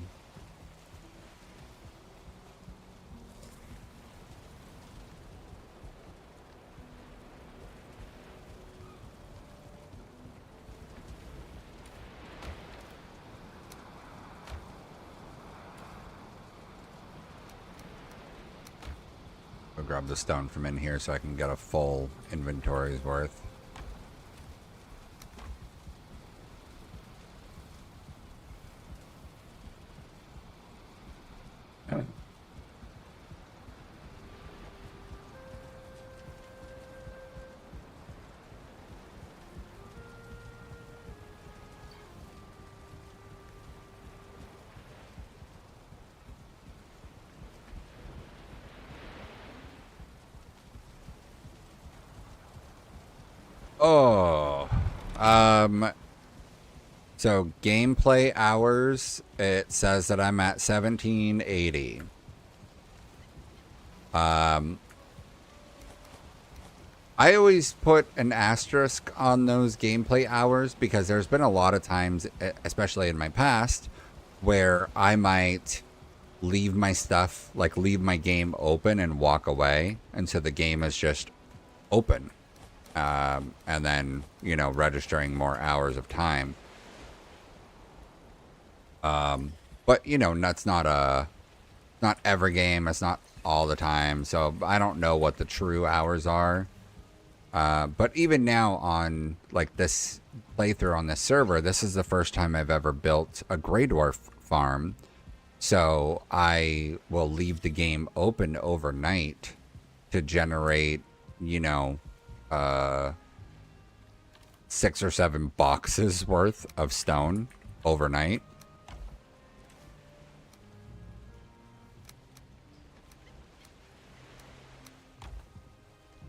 I'll grab the stone from in here so I can get a full inventory's worth. Oh, so gameplay hours, it says that I'm at 1780. I always put an asterisk on those gameplay hours because there's been a lot of times, especially in my past, where I might leave my stuff, like leave my game open and walk away. And so the game is just open. And then, registering more hours of time. But, that's not every game. It's not all the time. So I don't know what the true hours are. But even now on like this playthrough on this server, this is the first time I've ever built a Grey Dwarf farm. So I will leave the game open overnight to generate, 6 or 7 boxes worth of stone overnight.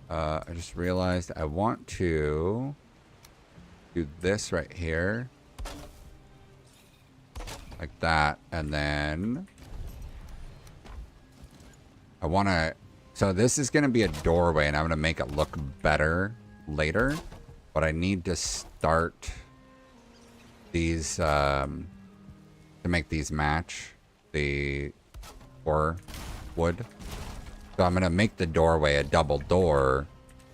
I just realized I want to do this right here. Like that. And then I want to... So this is going to be a doorway, and I'm going to make it look better later. But I need to start these... to make these match the core wood. So I'm going to make the doorway a double door,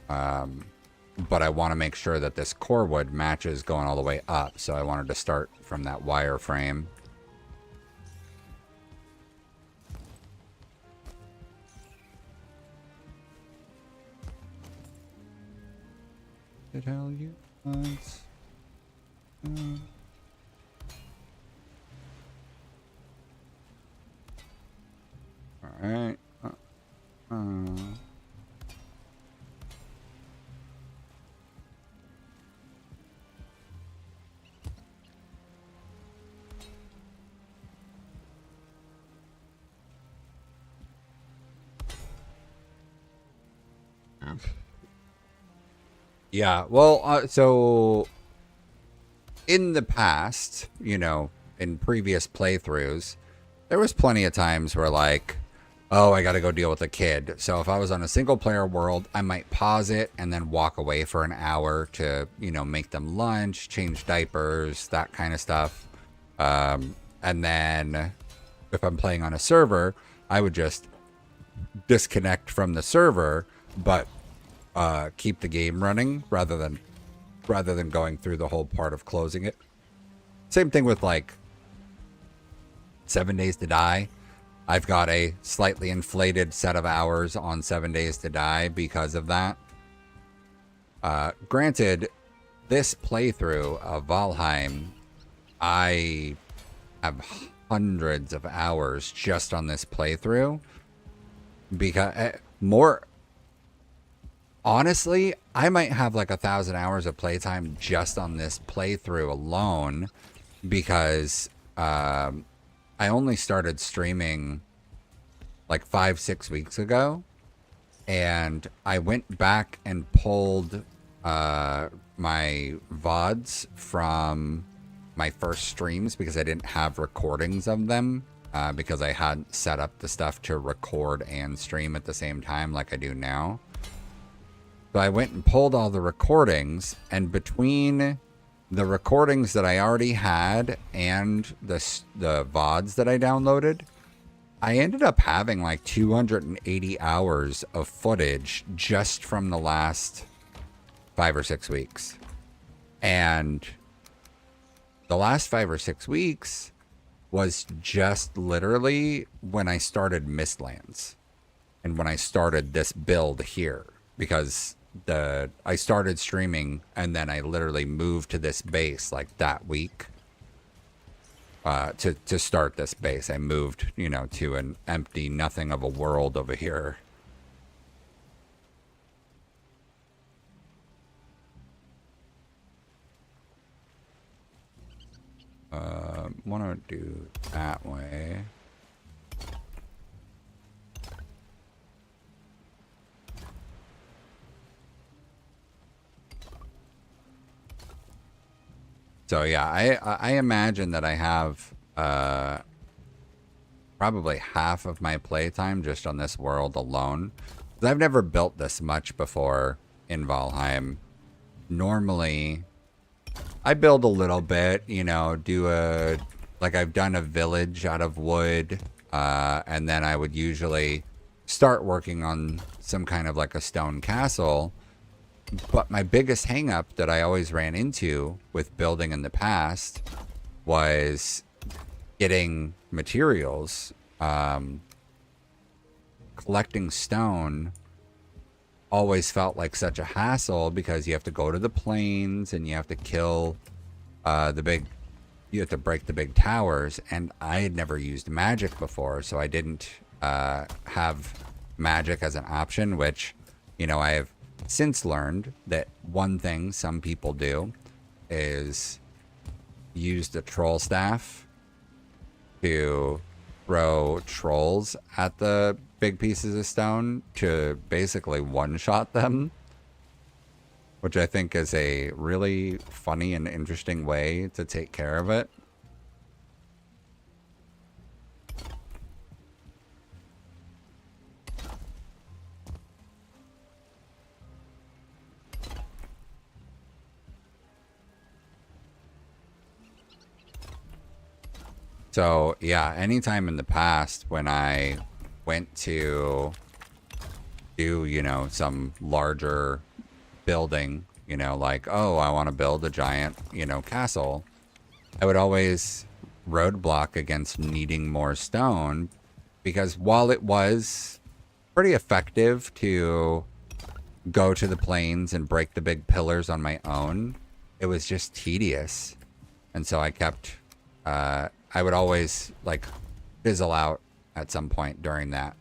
but I want to make sure that this core wood matches going all the way up. So I wanted to start from that wire frame. To tell you once. All right. Yeah, well, so in the past, in previous playthroughs, there was plenty of times where like, oh, I got to go deal with a kid. So if I was on a single player world, I might pause it and then walk away for an hour to, you know, make them lunch, change diapers, that kind of stuff. And then if I'm playing on a server, I would just disconnect from the server, but keep the game running rather than going through the whole part of closing it. Same thing with like 7 Days to Die. I've got a slightly inflated set of hours on 7 Days to Die because of that. Granted, this playthrough of Valheim, I have hundreds of hours just on this playthrough. Because more honestly, I might have like 1,000 hours of playtime just on this playthrough alone, because I only started streaming like 5-6 weeks ago, and I went back and pulled my VODs from my first streams because I didn't have recordings of them, because I hadn't set up the stuff to record and stream at the same time like I do now. So I went and pulled all the recordings, and between the recordings that I already had and the VODs that I downloaded, I ended up having like 280 hours of footage just from the last 5 or 6 weeks. And the last 5 or 6 weeks was just literally when I started Mistlands and when I started this build here, because I started streaming and then I literally moved to this base like that week. To start this base, I moved, you know, to an empty nothing of a world over here. Want to do that way. So yeah, I imagine that I have probably half of my playtime just on this world alone. I've never built this much before in Valheim. Normally, I build a little bit, you know, like I've done a village out of wood, and then I would usually start working on some kind of like a stone castle. But my biggest hang up that I always ran into with building in the past was getting materials. Collecting stone always felt like such a hassle because you have to go to the plains and you have to kill you have to break the big towers. And I had never used magic before, so I didn't have magic as an option, which, you know, I have since learned that one thing some people do is use the troll staff to throw trolls at the big pieces of stone to basically one-shot them, which I think is a really funny and interesting way to take care of it. So yeah, anytime in the past when I went to do, you know, some larger building, you know, like, oh, I want to build a giant, you know, castle, I would always roadblock against needing more stone, because while it was pretty effective to go to the plains and break the big pillars on my own, it was just tedious. And so I kept, I would always like fizzle out at some point during that.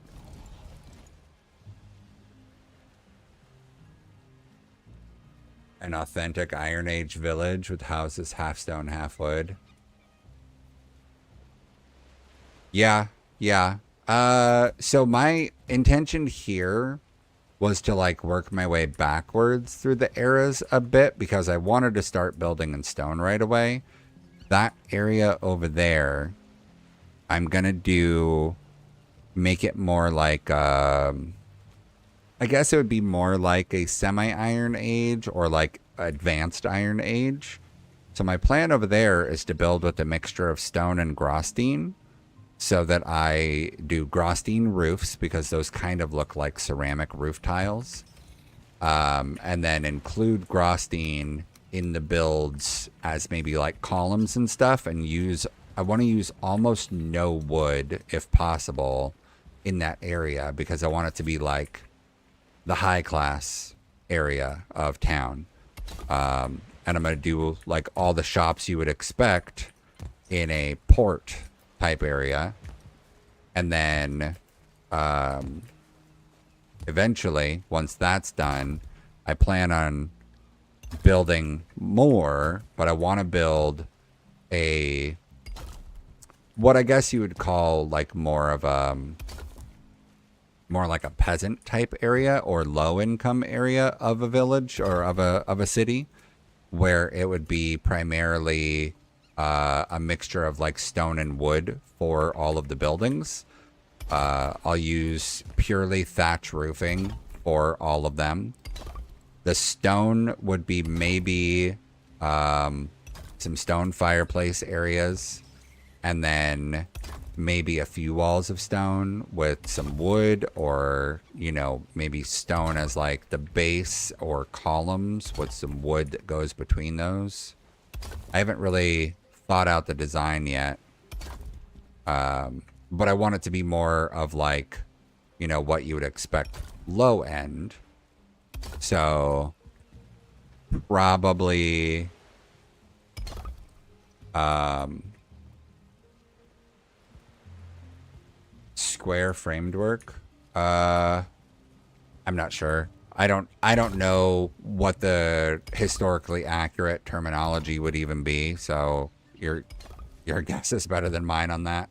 An authentic Iron Age village with houses half stone, half wood. Yeah, yeah. So my intention here was to like work my way backwards through the eras a bit, because I wanted to start building in stone right away. That area over there, I'm gonna do make it more like, I guess it would be more like a semi-Iron Age or like advanced Iron Age. So my plan over there is to build with a mixture of stone and Grostine, so that I do Grostine roofs because those kind of look like ceramic roof tiles. And then include Grostine in the builds as maybe like columns and stuff, and I want to use almost no wood if possible in that area because I want it to be like the high class area of town. And I'm going to do like all the shops you would expect in a port type area. And then eventually, once that's done, I plan on building more, but I want to build a, what I guess you would call like more like a peasant type area or low income area of a village or of a city, where it would be primarily a mixture of like stone and wood for all of the buildings. I'll use purely thatch roofing for all of them. The stone would be maybe some stone fireplace areas, and then maybe a few walls of stone with some wood, or, you know, maybe stone as like the base or columns with some wood that goes between those. I haven't really thought out the design yet. But I want it to be more of like, you know, what you would expect low end. So probably square framed work. I'm not sure. I don't know what the historically accurate terminology would even be, so your guess is better than mine on that.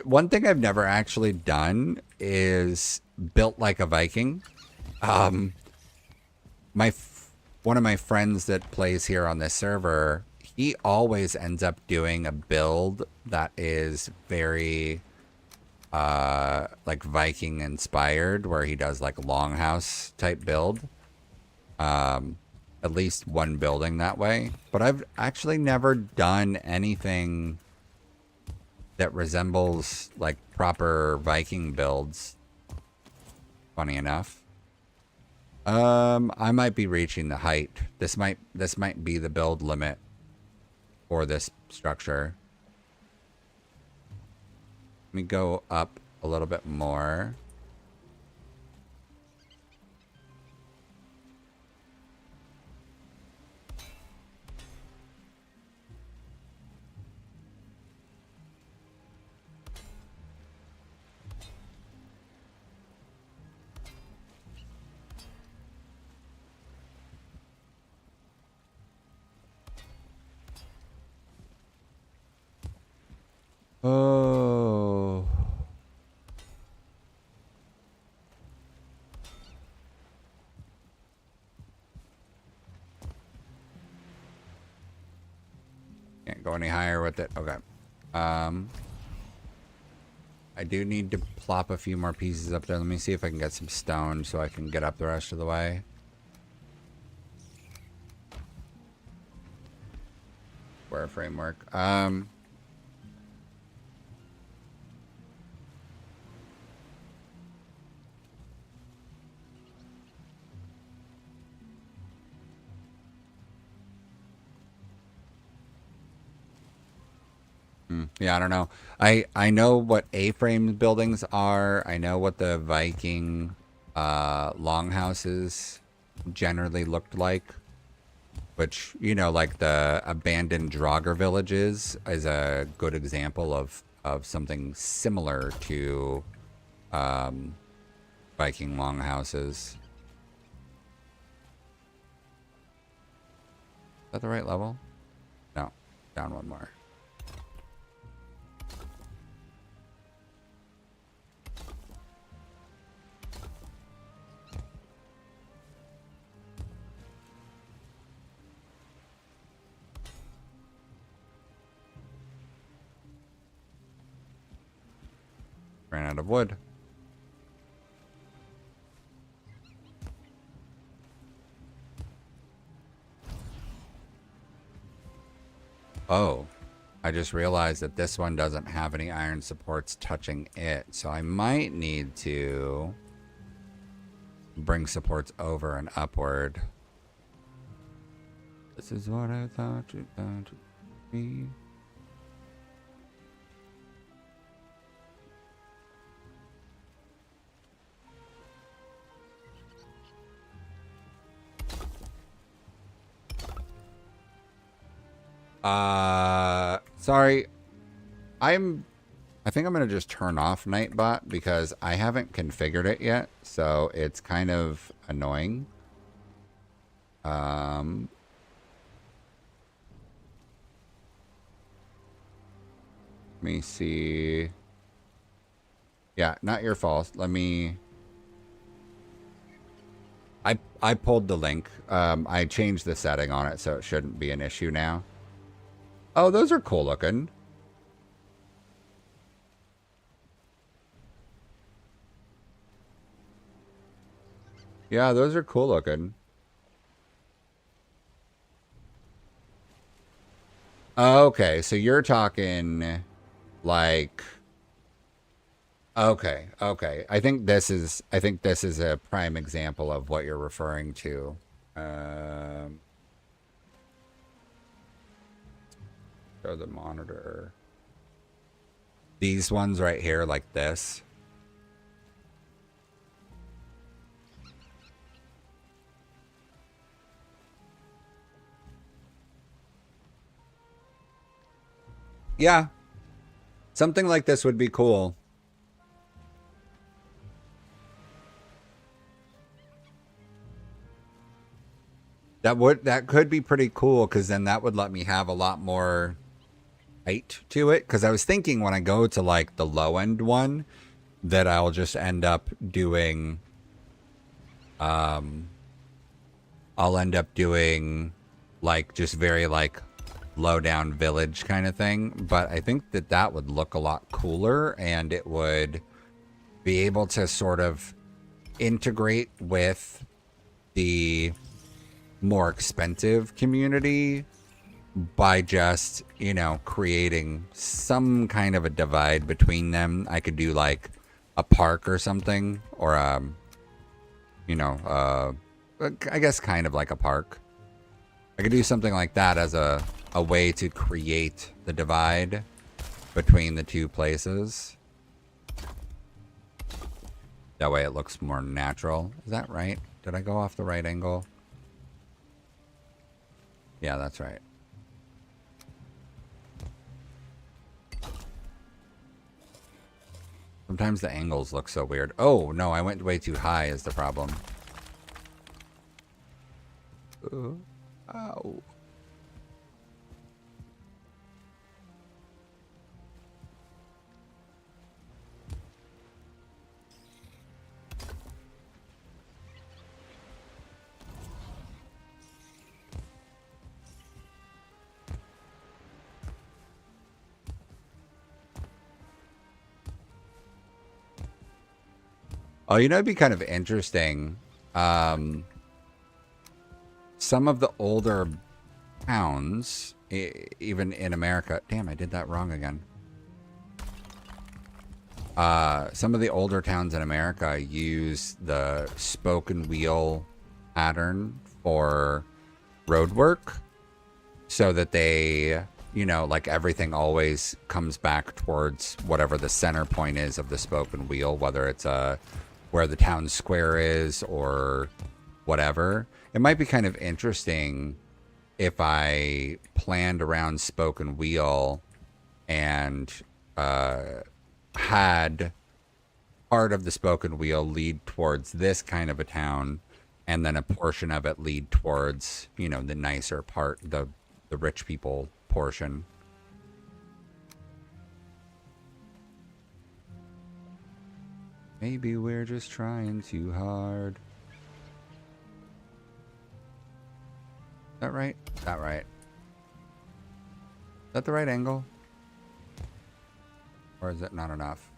One thing I've never actually done is built like a Viking. Um, one of my friends that plays here on this server, he always ends up doing a build that is very like Viking inspired, where he does like longhouse type build. At least one building that way. But I've actually never done anything that resembles like proper Viking builds. Funny enough. I might be reaching the height. This might be the build limit for this structure. Let me go up a little bit more. Oh. Can't go any higher with it. Okay. I do need to plop a few more pieces up there. Let me see if I can get some stone so I can get up the rest of the way. Square framework. Yeah, I don't know. I know what A-frame buildings are. I know what the Viking longhouses generally looked like. Which, you know, like the abandoned Draugr villages is a good example of something similar to Viking longhouses. Is that the right level? No, down one more. Ran out of wood. Oh, I just realized that this one doesn't have any iron supports touching it. So I might need to bring supports over and upward. This is what I thought you thought to be. Sorry. I think I'm going to just turn off Nightbot because I haven't configured it yet. So it's kind of annoying. Let me see. Yeah, not your fault. Let me... I pulled the link. I changed the setting on it, so it shouldn't be an issue now. Oh, those are cool looking. Yeah, those are cool looking. Okay, so you're talking like... Okay, okay. I think this is a prime example of what you're referring to. Show the monitor. These ones right here, like this. Yeah. Something like this would be cool. That could be pretty cool, because then that would let me have a lot more height to it. Because I was thinking when I go to like the low end one that I'll just end up doing I'll end up doing like just very like low down village kind of thing. But I think that that would look a lot cooler, and it would be able to sort of integrate with the more expensive community by just, you know, creating some kind of a divide between them. I could do like a park or something, or you know, I guess kind of like a park. I could do something like that as a way to create the divide between the two places. That way it looks more natural. Is that right? Did I go off the right angle? Yeah, that's right. Sometimes the angles look so weird. Oh, no, I went way too high is the problem. Ow. Oh, you know, it'd be kind of interesting. Some of the older towns, even in America. Damn, I did that wrong again. Some of the older towns in America use the spoke and wheel pattern for road work, so that they, you know, like everything always comes back towards whatever the center point is of the spoke and wheel, whether it's where the town square is or whatever. It might be kind of interesting if I planned around spoke and wheel and had part of the spoke and wheel lead towards this kind of a town, and then a portion of it lead towards, you know, the nicer part, the rich people portion. Maybe we're just trying too hard. Is that right? Is that right? Is that the right angle? Or is it not enough?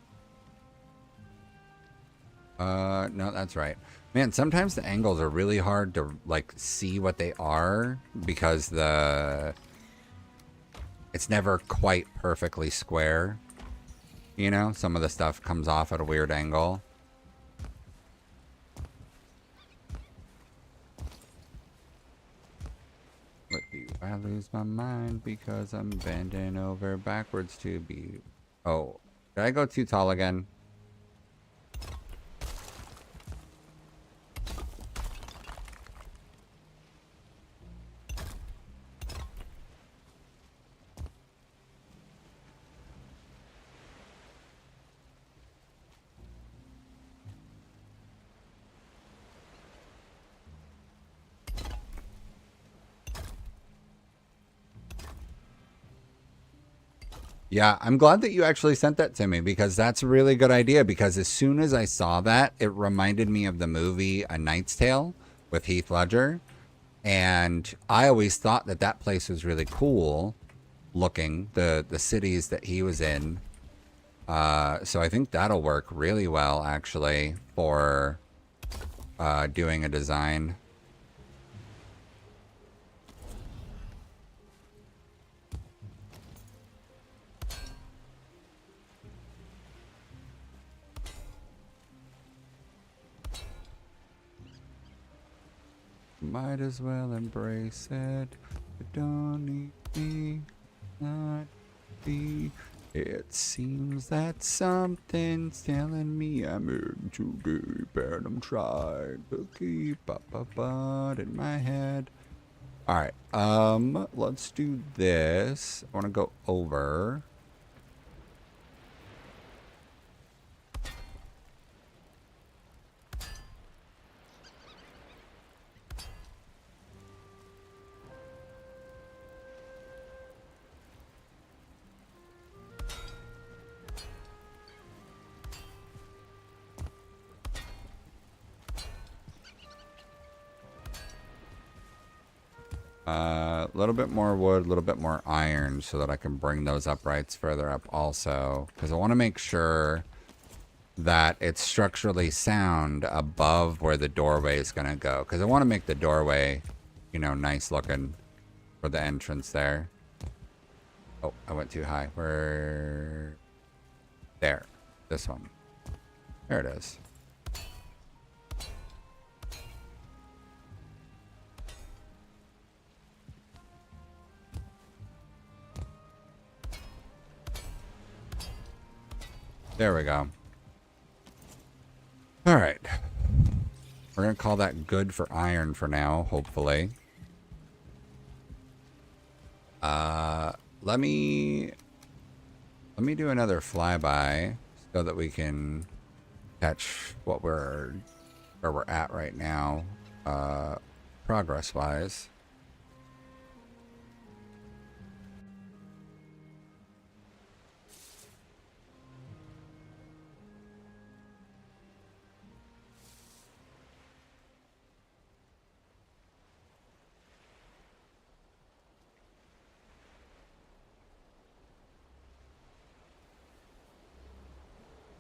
No, that's right. Man, sometimes the angles are really hard to, like, see what they are because it's never quite perfectly square. You know, some of the stuff comes off at a weird angle. What do I lose my mind because I'm bending over backwards to be... Oh, did I go too tall again? Yeah, I'm glad that you actually sent that to me because that's a really good idea. Because as soon as I saw that, it reminded me of the movie A Knight's Tale with Heath Ledger. And I always thought that that place was really cool looking, the cities that he was in. So I think that'll work really well, actually, for doing a design. Might as well embrace it. You don't need me, not be. It seems that something's telling me I'm in too deep and I'm trying to keep up a butt in my head. Alright, let's do this. I want to go over. A little bit more wood, a little bit more iron so that I can bring those uprights further up also. Because I want to make sure that it's structurally sound above where the doorway is going to go. Because I want to make the doorway, you know, nice looking for the entrance there. Oh, I went too high. Where? There. This one. There it is. There we go. All right. We're going to call that good for iron for now, hopefully. Let me do another flyby so that we can catch where we're at right now, progress-wise.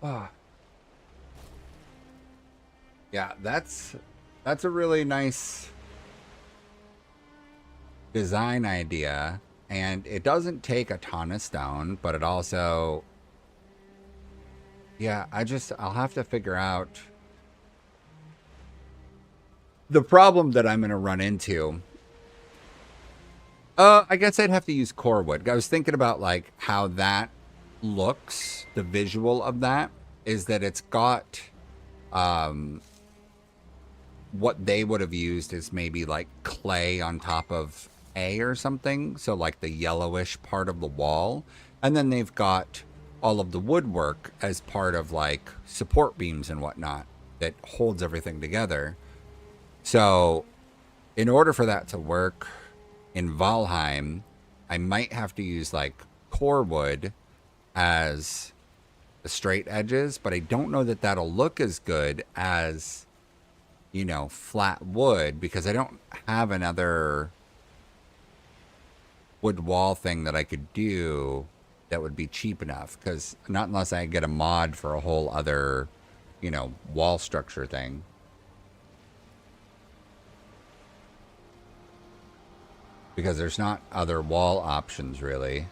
Ah. Yeah, that's a really nice design idea, and it doesn't take a ton of stone, but it also, yeah, I'll have to figure out the problem that I'm going to run into. I guess I'd have to use core wood. I was thinking about like how that looks, the visual of that is that it's got what they would have used is maybe like clay on top of A or something, so like the yellowish part of the wall, and then they've got all of the woodwork as part of like support beams and whatnot that holds everything together. So in order for that to work in Valheim, I might have to use like core wood as the straight edges, but I don't know that that'll look as good as, you know, flat wood because I don't have another wood wall thing that I could do that would be cheap enough, because not unless I get a mod for a whole other you know, wall structure thing. Because there's not other wall options, really.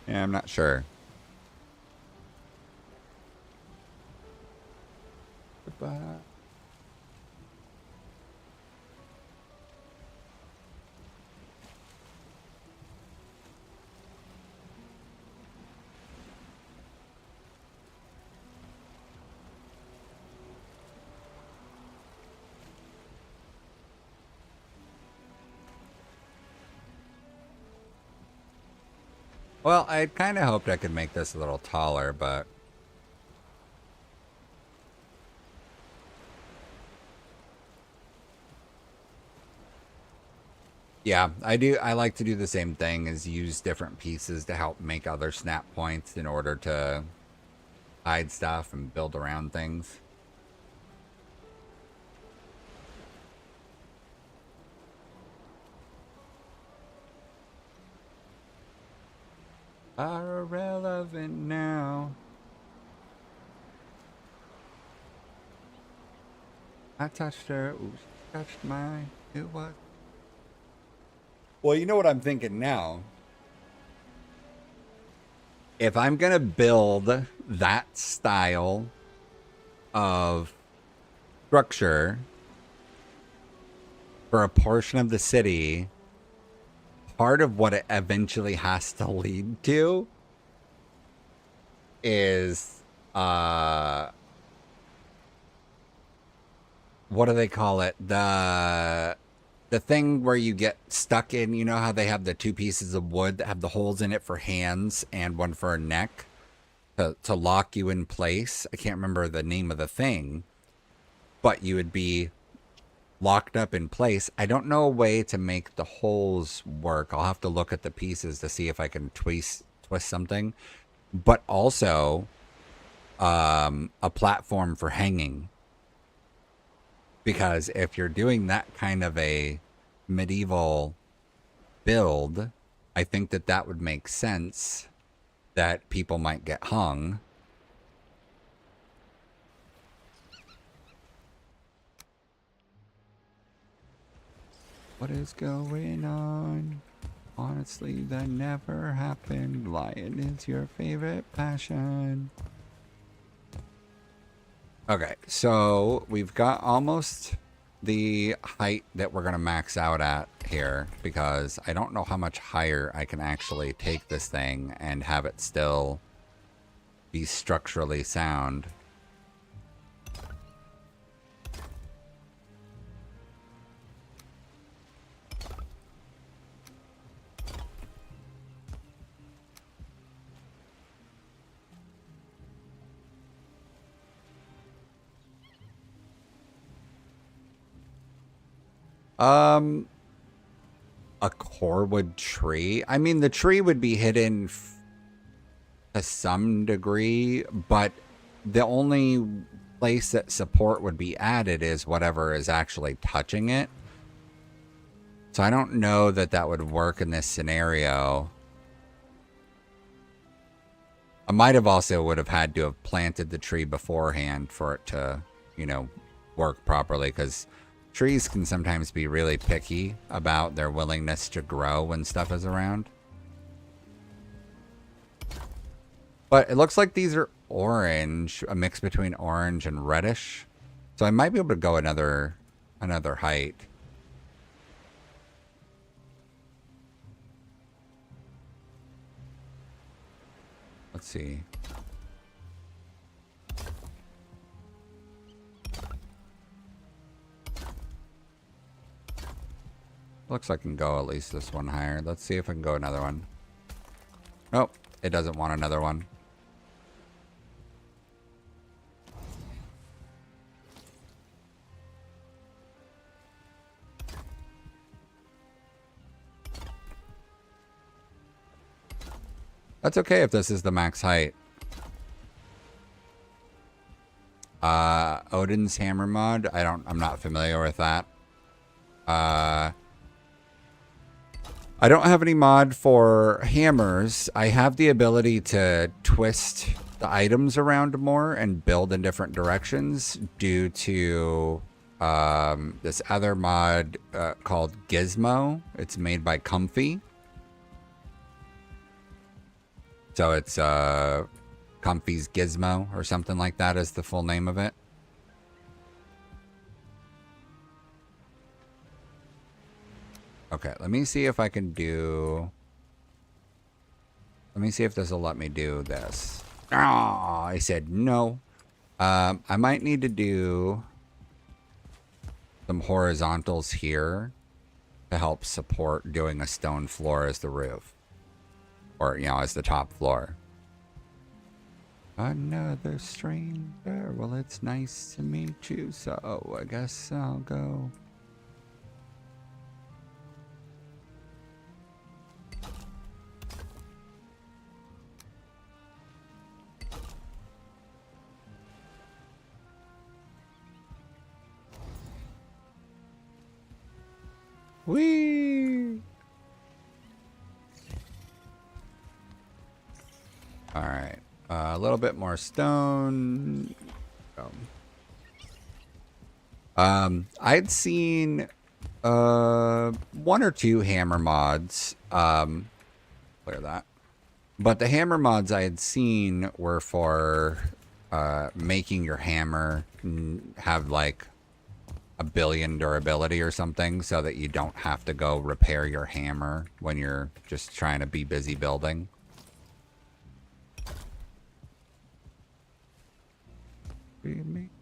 Yeah, I'm not sure. Goodbye. Well, I kind of hoped I could make this a little taller, but yeah, I do. I like to do the same thing, is use different pieces to help make other snap points in order to hide stuff and build around things. Are irrelevant now. I touched her. Ooh, she touched mine. It was. Well, you know what I'm thinking now? If I'm going to build that style of structure for a portion of the city, part of what it eventually has to lead to is what do they call it? The thing where you get stuck in, you know how they have the two pieces of wood that have the holes in it for hands and one for a neck to lock you in place. I can't remember the name of the thing, but you would be locked up in place. I don't know a way to make the holes work. I'll have to look at the pieces to see if I can twist something. But also a platform for hanging. Because if you're doing that kind of a medieval build, I think that that would make sense that people might get hung. What is going on? Honestly, that never happened. Lying is your favorite passion. Okay, so we've got almost the height that we're going to max out at here, because I don't know how much higher I can actually take this thing and have it still be structurally sound. A corewood tree. I mean, the tree would be hidden to some degree, but the only place that support would be added is whatever is actually touching it. So I don't know that that would work in this scenario. I might have also would have had to have planted the tree beforehand for it to, you know, work properly, because trees can sometimes be really picky about their willingness to grow when stuff is around. But it looks like these are orange, a mix between orange and reddish. So I might be able to go another height. Let's see. Looks like I can go at least this one higher. Let's see if I can go another one. Oh, it doesn't want another one. That's okay if this is the max height. Odin's hammer mod. I'm not familiar with that. I don't have any mod for hammers. I have the ability to twist the items around more and build in different directions due to this other mod called Gizmo. It's made by Comfy. So it's Comfy's Gizmo or something like that is the full name of it. Okay, let me see if I can do... Let me see if this will let me do this. Oh, I said no. I might need to do some horizontals here to help support doing a stone floor as the roof. Or, you know, as the top floor. Another stranger. Well, it's nice to meet you, so I guess I'll go. Whee! All right. A little bit more stone. I'd seen one or two hammer mods. Clear that. But the hammer mods I had seen were for making your hammer have like 1 billion durability or something, so that you don't have to go repair your hammer when you're just trying to be busy building.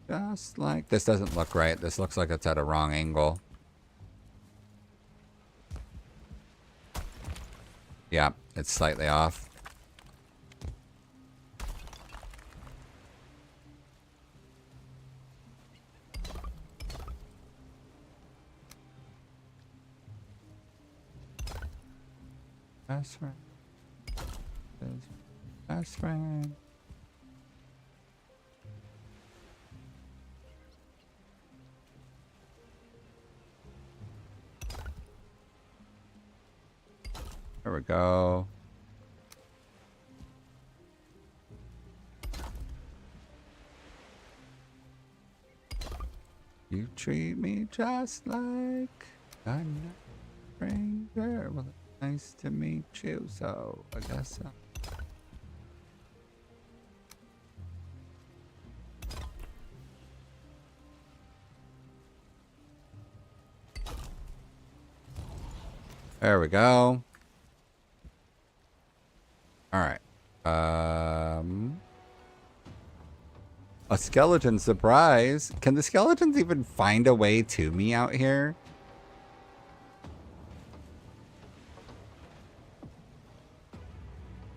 Just like this doesn't look right. This looks like it's at a wrong angle. Yeah, it's slightly off. Best friend. Best friend. There we go. You treat me just like a stranger. Well, it's nice to meet you, so I guess so. There we go. All right. A skeleton surprise. Can the skeletons even find a way to me out here?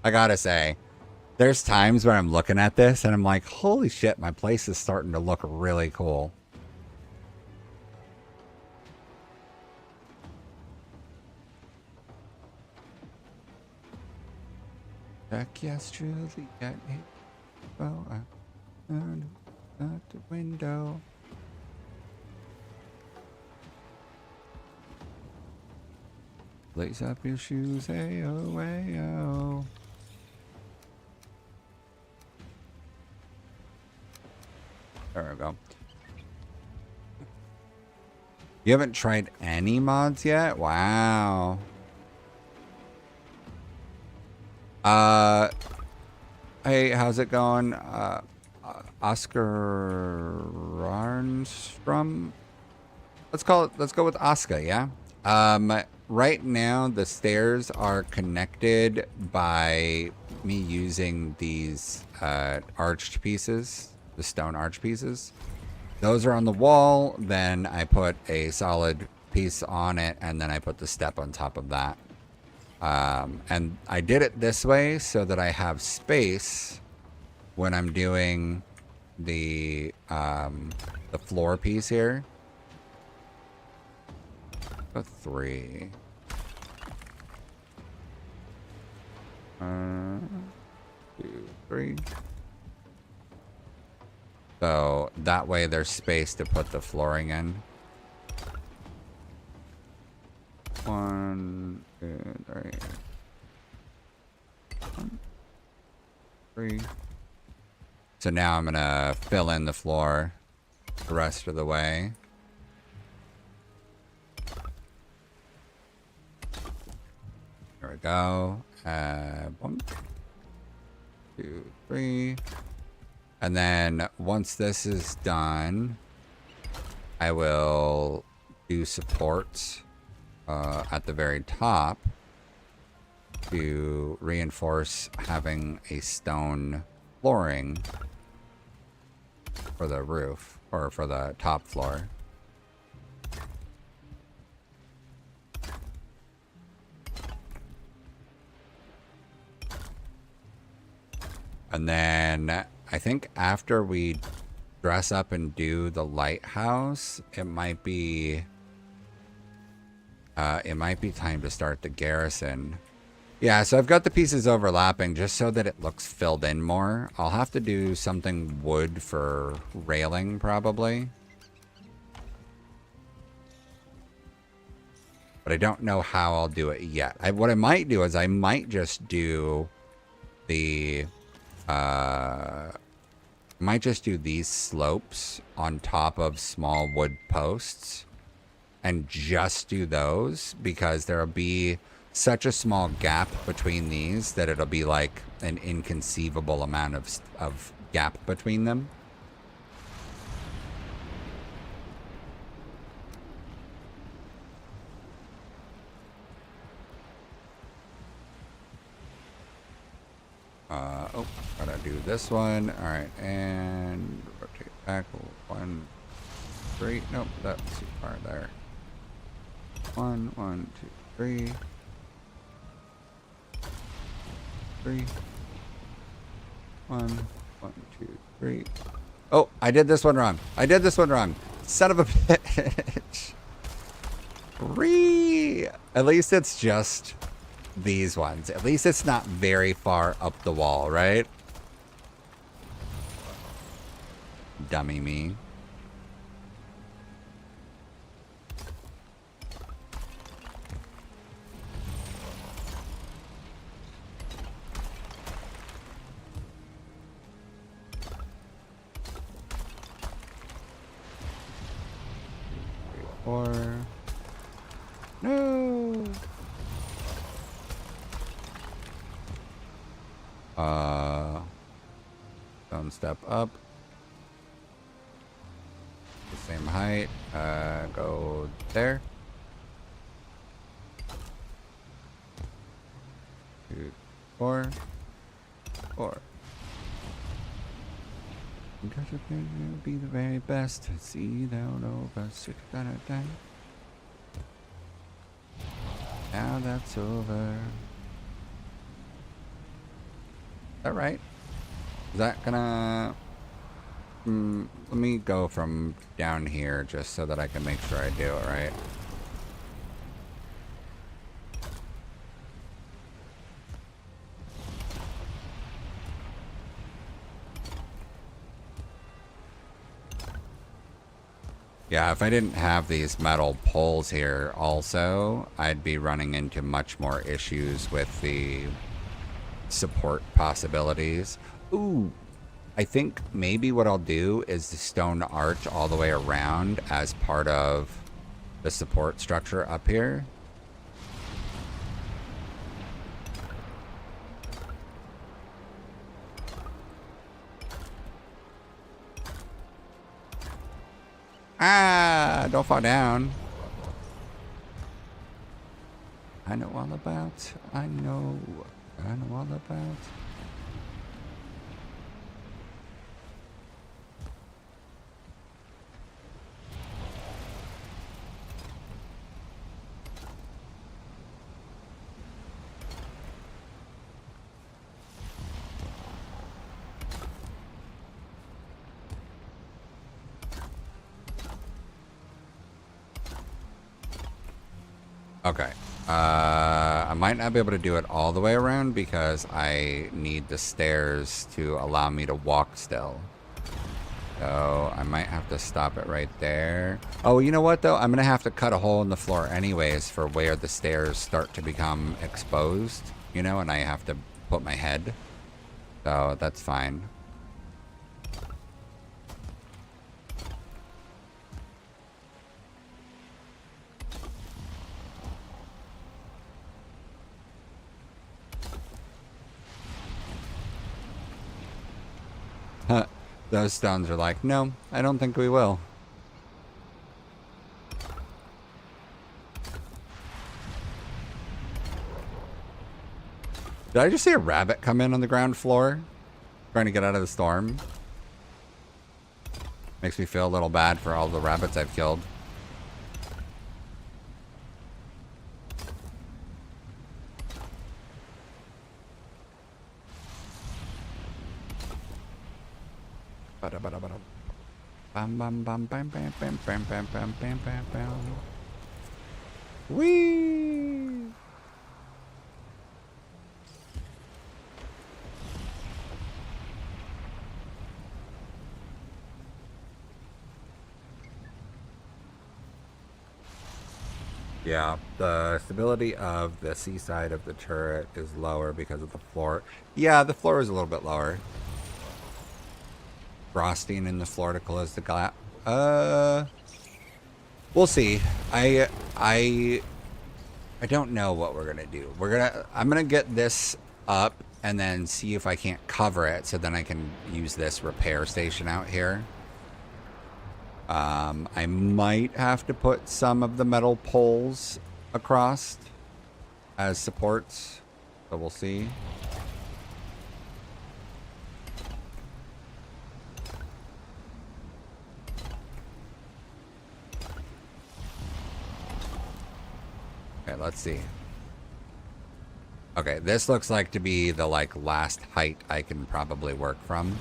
I gotta say, there's times where I'm looking at this and I'm like, holy shit, my place is starting to look really cool. Check yes, truly get it. Oh, I turned out the window. Lace up your shoes, ayo, ayo. There we go. You haven't tried any mods yet? Wow. Hey, how's it going? Oscar Arnstrom? Let's go with Oscar, yeah? Right now the stairs are connected by me using these arched pieces, the stone arch pieces. Those are on the wall, then I put a solid piece on it, and then I put the step on top of that. And I did it this way so that I have space when I'm doing the floor piece here. A 3. 2, 3. So that way there's space to put the flooring in. 1, 2, 3. 1, 3. So now I'm gonna fill in the floor the rest of the way. There we go. 1, 2, 3. And then once this is done, I will do supports at the very top to reinforce having a stone flooring for the roof, or for the top floor. And then I think after we dress up and do the lighthouse, it might be time to start the garrison. Yeah, so I've got the pieces overlapping just so that it looks filled in more. I'll have to do something wood for railing, probably. But I don't know how I'll do it yet. What I might do is I might just do the... might just do these slopes on top of small wood posts. And just do those, because there'll be such a small gap between these that it'll be like an inconceivable amount of gap between them. Oh, gotta do this one. All right, and rotate back 1, 3. Nope, that's too far there. 1, 1, 2, 3. 3. 1, 1, 2, 3. Oh, I did this one wrong. I did this one wrong. Son of a bitch. At least it's just these ones. At least it's not very far up the wall, right? Dummy me. No. Don't step up. The same height. Go there. 2, 4. 4. Because it will be the very best to see down over 6 out of 10. Now that's over. Is that right? Is that gonna... let me go from down here just so that I can make sure I do it right. Yeah, if I didn't have these metal poles here also, I'd be running into much more issues with the support possibilities. Ooh, I think maybe what I'll do is the stone arch all the way around as part of the support structure up here. Ah, don't fall down. I know all about. I know all about. Okay. I might not be able to do it all the way around because I need the stairs to allow me to walk still. So I might have to stop it right there. Oh, you know what though? I'm gonna have to cut a hole in the floor anyways for where the stairs start to become exposed, you know, and I have to put my head. So that's fine. Those stones are like, no, I don't think we will. Did I just see a rabbit come in on the ground floor? Trying to get out of the storm? Makes me feel a little bad for all the rabbits I've killed. Bam bam bam bam bam bam bam bam bam bam bam bam. Whee! Yeah, the stability of the seaside of the turret is lower because of the floor. Yeah, the floor is a little bit lower. Frosting in the floor to close the gap. We'll see. I don't know what we're gonna do. I'm gonna get this up and then see if I can't cover it, so then I can use this repair station out here. I might have to put some of the metal poles across as supports, so we'll see. Okay, let's see. Okay, this looks like to be the last height I can probably work from.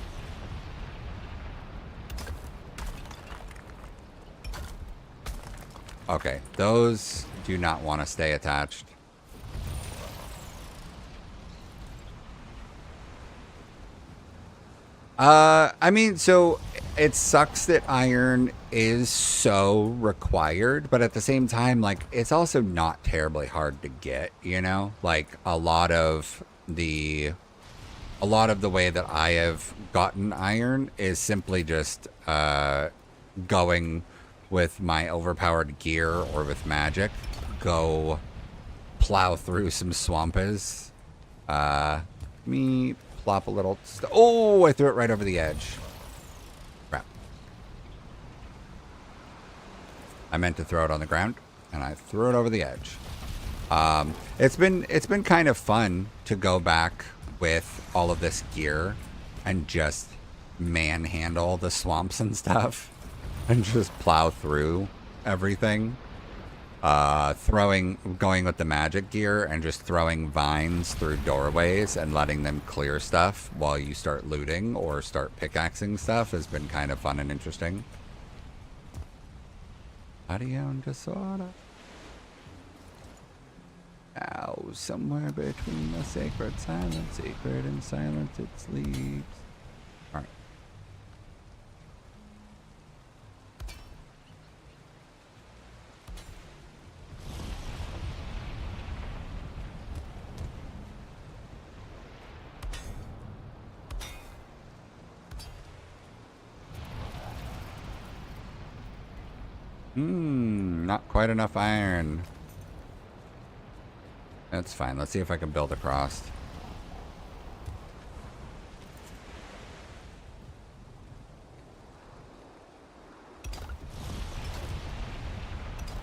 Okay, those do not want to stay attached. I mean, so it sucks that iron is so required, but at the same time, it's also not terribly hard to get, you know? A lot of the way that I have gotten iron is simply just going with my overpowered gear or with magic, go plow through some swampas. Me plop a little. Oh, I threw it right over the edge. Crap. I meant to throw it on the ground, and I threw it over the edge. It's been kind of fun to go back with all of this gear and just manhandle the swamps and stuff. And just plow through everything. Going with the magic gear and just throwing vines through doorways and letting them clear stuff while you start looting or start pickaxing stuff has been kind of fun and interesting. Audio and disorder. Now, somewhere between the sacred silence, sacred and silence it sleeps. Alright. Not quite enough iron. That's fine. Let's see if I can build across.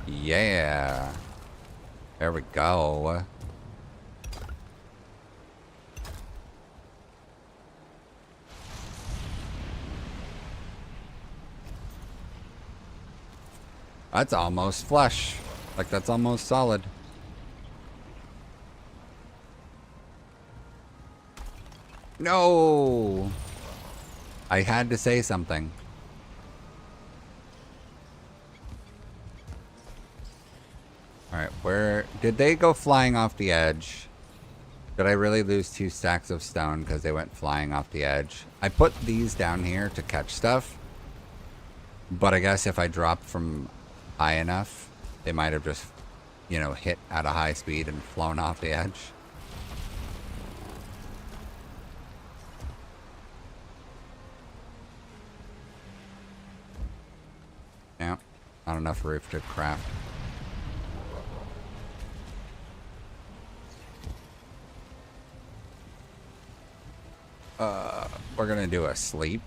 Yeah. There we go. That's almost flush. That's almost solid. No! I had to say something. Alright, where... Did they go flying off the edge? Did I really lose 2 stacks of stone because they went flying off the edge? I put these down here to catch stuff. But I guess if I dropped from high enough, they might have just, you know, hit at a high speed and flown off the edge. Yeah, not enough roof to craft. We're gonna do a sleep.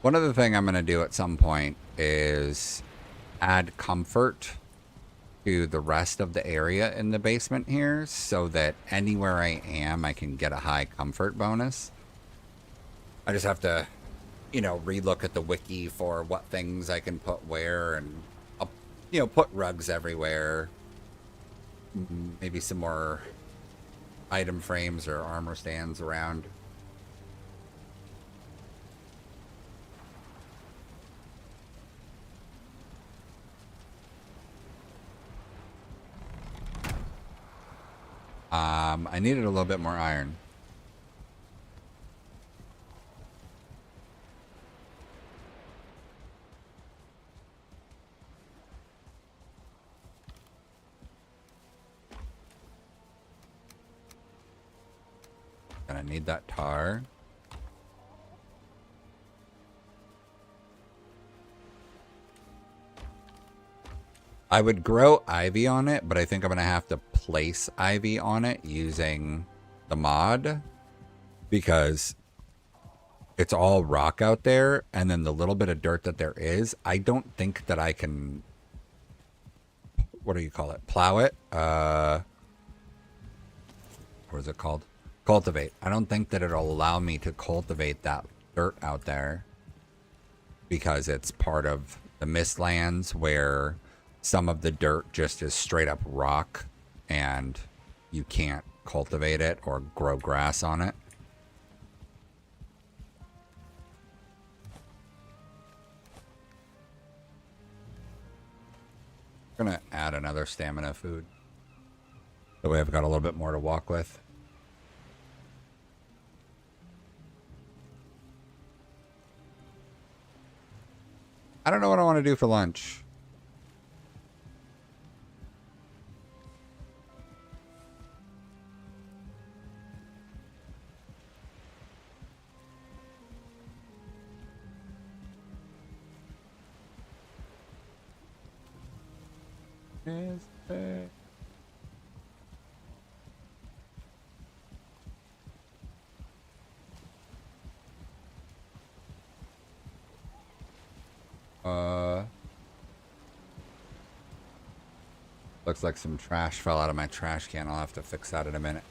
One other thing I'm gonna do at some point is add comfort to the rest of the area in the basement here so that anywhere I am, I can get a high comfort bonus. I just have to, you know, relook at the wiki for what things I can put where, and I'll, you know, put rugs everywhere. Maybe some more item frames or armor stands around. I needed a little bit more iron. And I need that tar. I would grow ivy on it, but I think I'm going to have to place ivy on it using the mod because it's all rock out there, and then the little bit of dirt that there is, I don't think that I can, what do you call it? Plow it? What is it called? Cultivate. I don't think that it'll allow me to cultivate that dirt out there because it's part of the Mistlands where some of the dirt just is straight up rock and you can't cultivate it or grow grass on it. I'm gonna add another stamina food. That way I've got a little bit more to walk with. I don't know what I want to do for lunch. Is there... Looks like some trash fell out of my trash can. I'll have to fix that in a minute.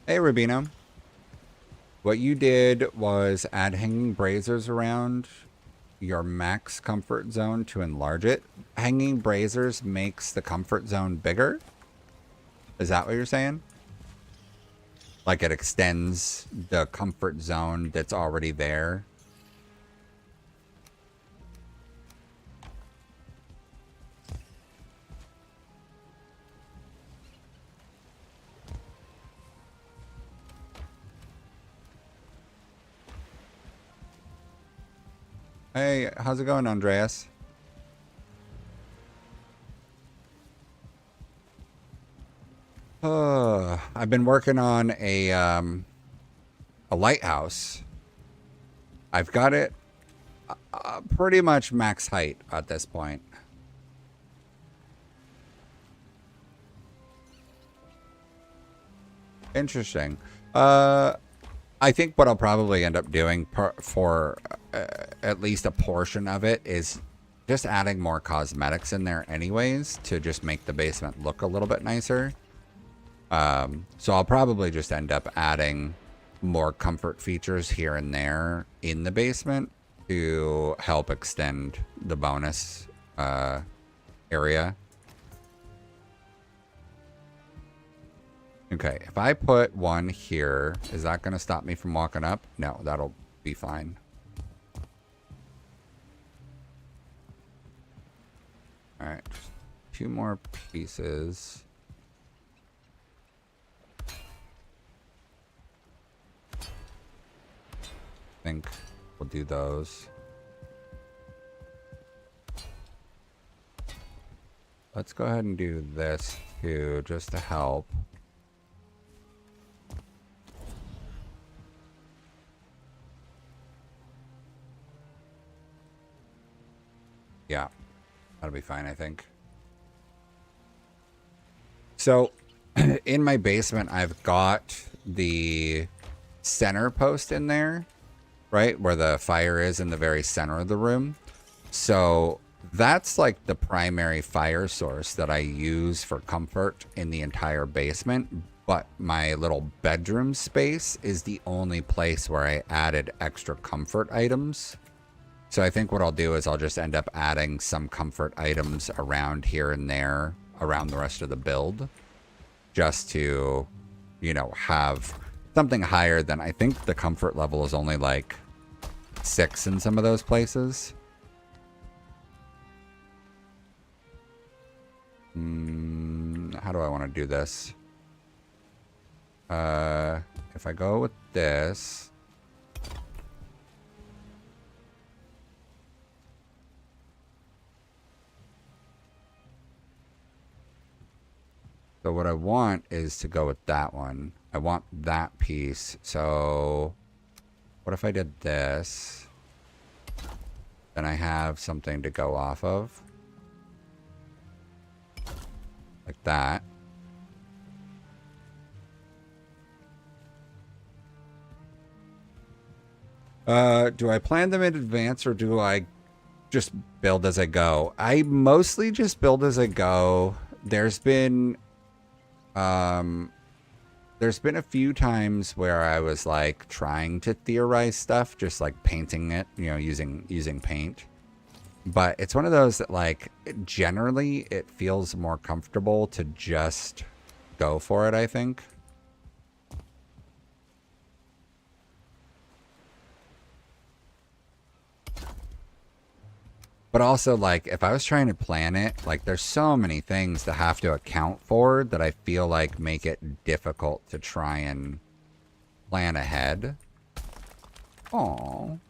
Hey, Rubino. What you did was add hanging braziers around your max comfort zone to enlarge it. Hanging braziers makes the comfort zone bigger? Is that what you're saying? Like it extends the comfort zone that's already there? Hey, how's it going, Andreas? I've been working on a lighthouse. I've got it pretty much max height at this point. Interesting. I think what I'll probably end up doing for at least a portion of it is just adding more cosmetics in there anyways to just make the basement look a little bit nicer. So I'll probably just end up adding more comfort features here and there in the basement to help extend the bonus area. Okay, if I put one here, is that going to stop me from walking up? No, that'll be fine. All right, just 2 more pieces. I think we'll do those. Let's go ahead and do this too, just to help. Yeah, that'll be fine, I think. So, in my basement, I've got the center post in there, right? Where the fire is in the very center of the room. So that's like the primary fire source that I use for comfort in the entire basement. But my little bedroom space is the only place where I added extra comfort items. So I think what I'll do is I'll just end up adding some comfort items around here and there around the rest of the build. Just to, you know, have something higher than, I think the comfort level is only like 6 in some of those places. How do I want to do this? If I go with this, so what I want is to go with that one. I want that piece. So what if I did this? Then I have something to go off of. Like that. Do I plan them in advance or do I just build as I go? I mostly just build as I go. There's been a few times where I was like trying to theorize stuff, just like painting it, you know, using paint. But it's one of those that like generally it feels more comfortable to just go for it, I think. But also, like, if I was trying to plan it, like, there's so many things to have to account for that I feel like make it difficult to try and plan ahead. Oh,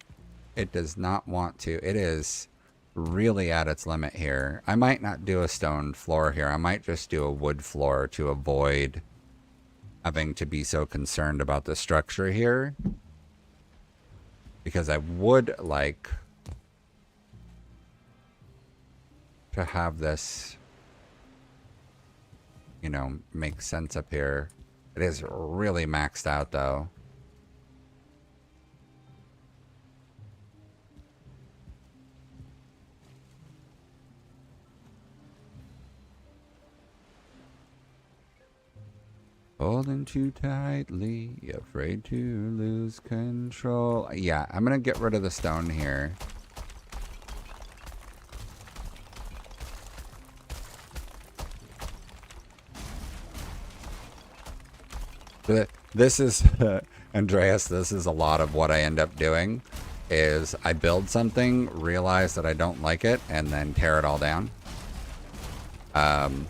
it does not want to. It is really at its limit here. I might not do a stone floor here. I might just do a wood floor to avoid having to be so concerned about the structure here. Because I would like to have this, you know, make sense up here. It is really maxed out though. Holding too tightly, afraid to lose control. Yeah, I'm gonna get rid of the stone here. This is, Andreas, this is a lot of what I end up doing, is I build something, realize that I don't like it, and then tear it all down. I've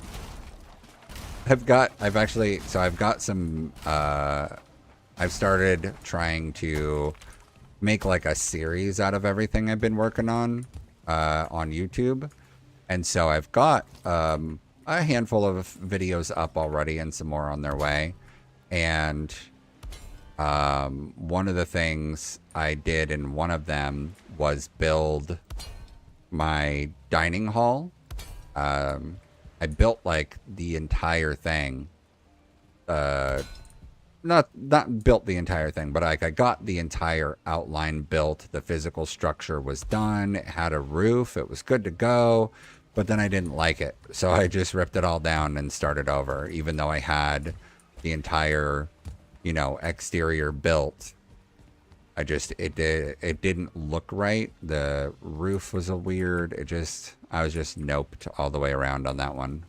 got some, I've started trying to make like a series out of everything I've been working on YouTube. And so I've got a handful of videos up already and some more on their way. And one of the things I did in one of them was build my dining hall. I built like the entire thing. Not built the entire thing, but like I got the entire outline built. The physical structure was done. It had a roof. It was good to go. But then I didn't like it. So I just ripped it all down and started over, even though I had the entire, you know, exterior built. It didn't look right. The roof was a weird, I was just noped all the way around on that one.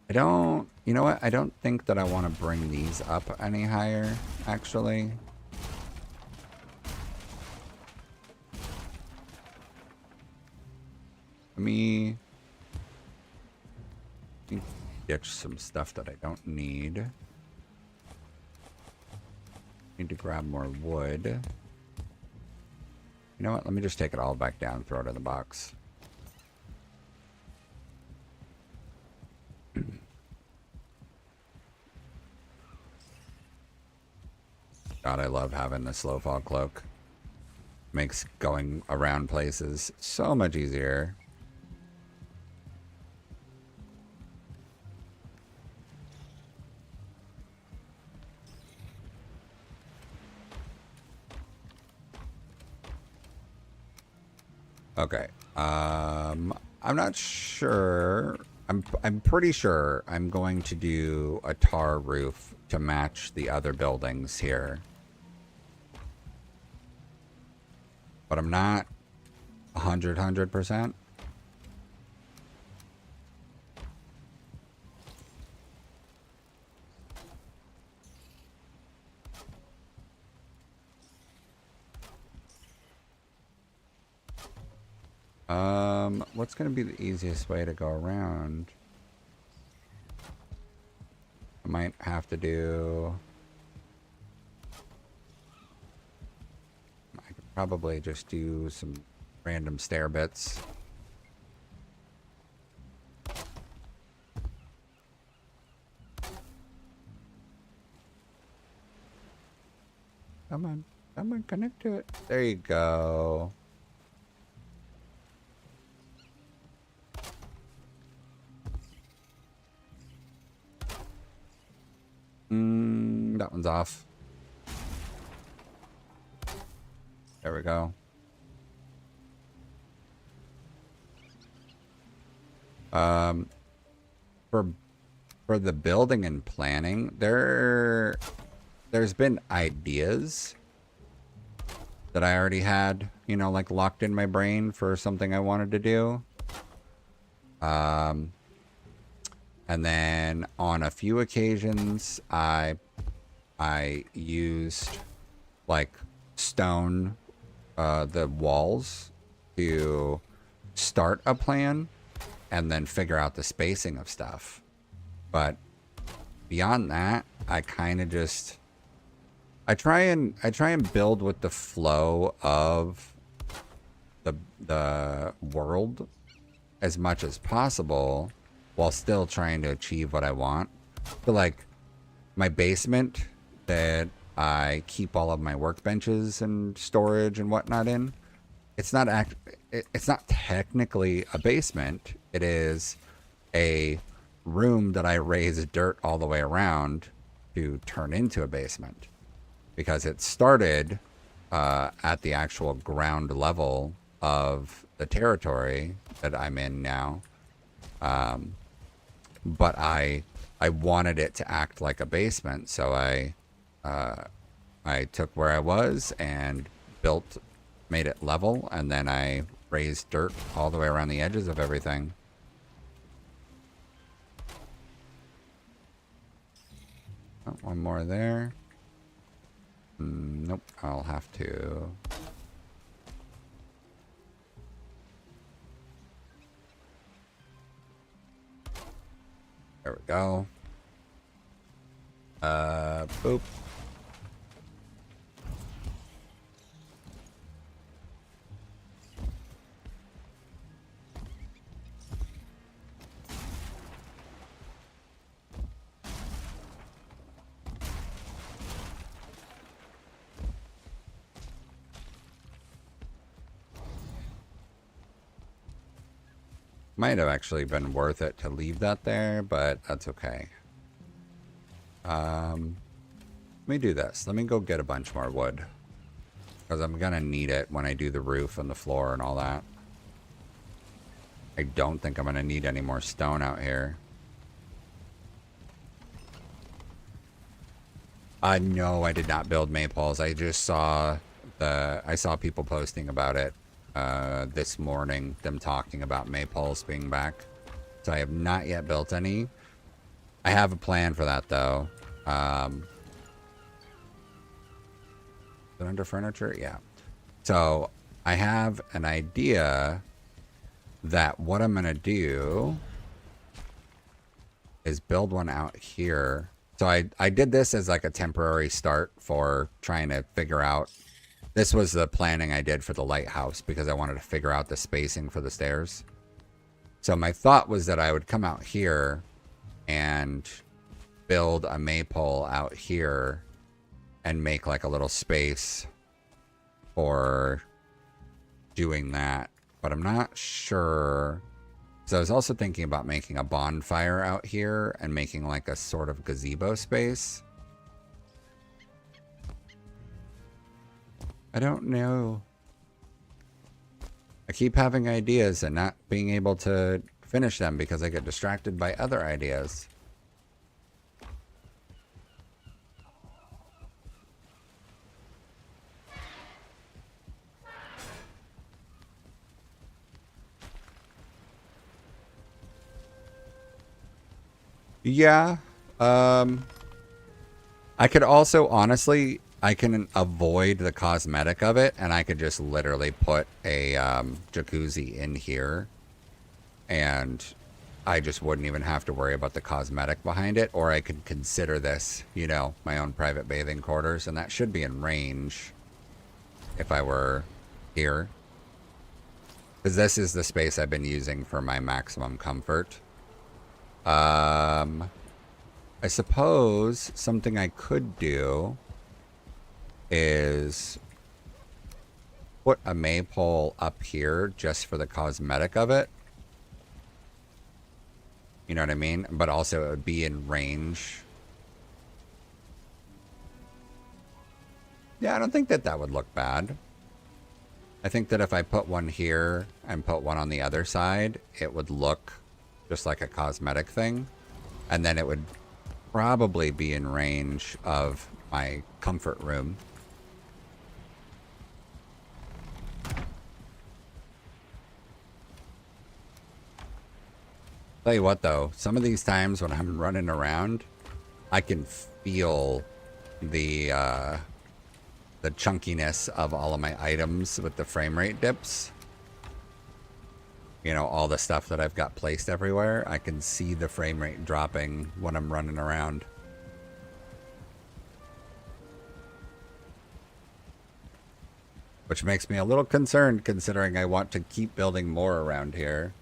I don't, you know what? I don't think that I want to bring these up any higher, actually. Let me ditch some stuff that I don't need. Need to grab more wood. You know what? Let me just take it all back down, throw it in the box. God, I love having the slow fog cloak. Makes going around places so much easier. Okay. I'm not sure. I'm pretty sure I'm going to do a tar roof to match the other buildings here. But I'm not 100%. What's going to be the easiest way to go around? I might have to do... I could probably just do some random stair bits. Come on. Someone connect to it. There you go. That one's off. There we go. For the building and planning, there's been ideas that I already had, you know, like locked in my brain for something I wanted to do. And then on a few occasions, I used like stone, the walls to start a plan and then figure out the spacing of stuff. But beyond that, I kind of just, I try and build with the flow of the world as much as possible while still trying to achieve what I want. But like my basement that I keep all of my workbenches and storage and whatnot in, it's not technically a basement. It is a room that I raise dirt all the way around to turn into a basement, because it started at the actual ground level of the territory that I'm in now. But I wanted it to act like a basement, so I took where I was and made it level, and then I raised dirt all the way around the edges of everything. Oh, one more there. Nope, I'll have to... There we go. Boop. Might have actually been worth it to leave that there, but that's okay. Let me do this. Let me go get a bunch more wood, because I'm gonna need it when I do the roof and the floor and all that. I don't think I'm gonna need any more stone out here. No, I did not build maypoles. I just saw I saw people posting about it this morning, them talking about maypoles being back. So I have not yet built any. I have a plan for that, though. Is it under furniture? Yeah. So I have an idea that what I'm going to do is build one out here. So I did this as like a temporary start for trying to figure out. This was the planning I did for the lighthouse because I wanted to figure out the spacing for the stairs. So my thought was that I would come out here and build a maypole out here and make like a little space for doing that. But I'm not sure. So I was also thinking about making a bonfire out here and making like a sort of gazebo space. I don't know. I keep having ideas and not being able to finish them because I get distracted by other ideas. Yeah. I could also, honestly, I can avoid the cosmetic of it, and I could just literally put a jacuzzi in here, and I just wouldn't even have to worry about the cosmetic behind it, or I could consider this, you know, my own private bathing quarters, and that should be in range if I were here. Because this is the space I've been using for my maximum comfort. I suppose something I could do is put a maypole up here just for the cosmetic of it. You know what I mean? But also it would be in range. Yeah, I don't think that that would look bad. I think that if I put one here and put one on the other side, it would look just like a cosmetic thing. And then it would probably be in range of my comfort room. Tell you what though, some of these times when I'm running around, I can feel the chunkiness of all of my items with the frame rate dips. You know, all the stuff that I've got placed everywhere, I can see the frame rate dropping when I'm running around. Which makes me a little concerned considering I want to keep building more around here.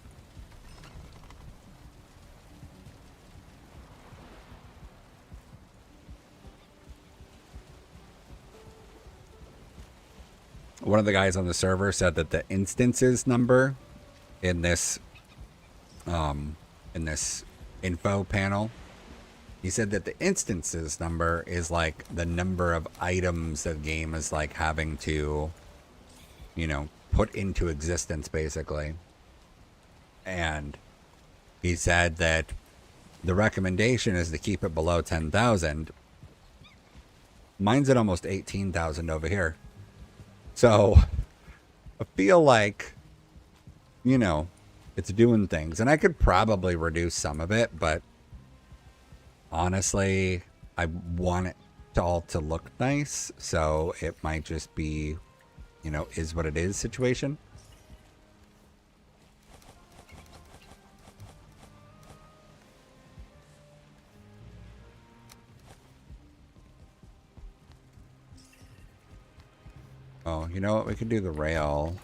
One of the guys on the server said that the instances number in this info panel, he said that the instances number is like the number of items the game is like having to, you know, put into existence basically. And he said that the recommendation is to keep it below 10,000. Mine's at almost 18,000 over here. So I feel like, you know, it's doing things. And I could probably reduce some of it, but honestly, I want it all to look nice. So it might just be, you know, is what it is situation. Oh, you know what? We could do the rail.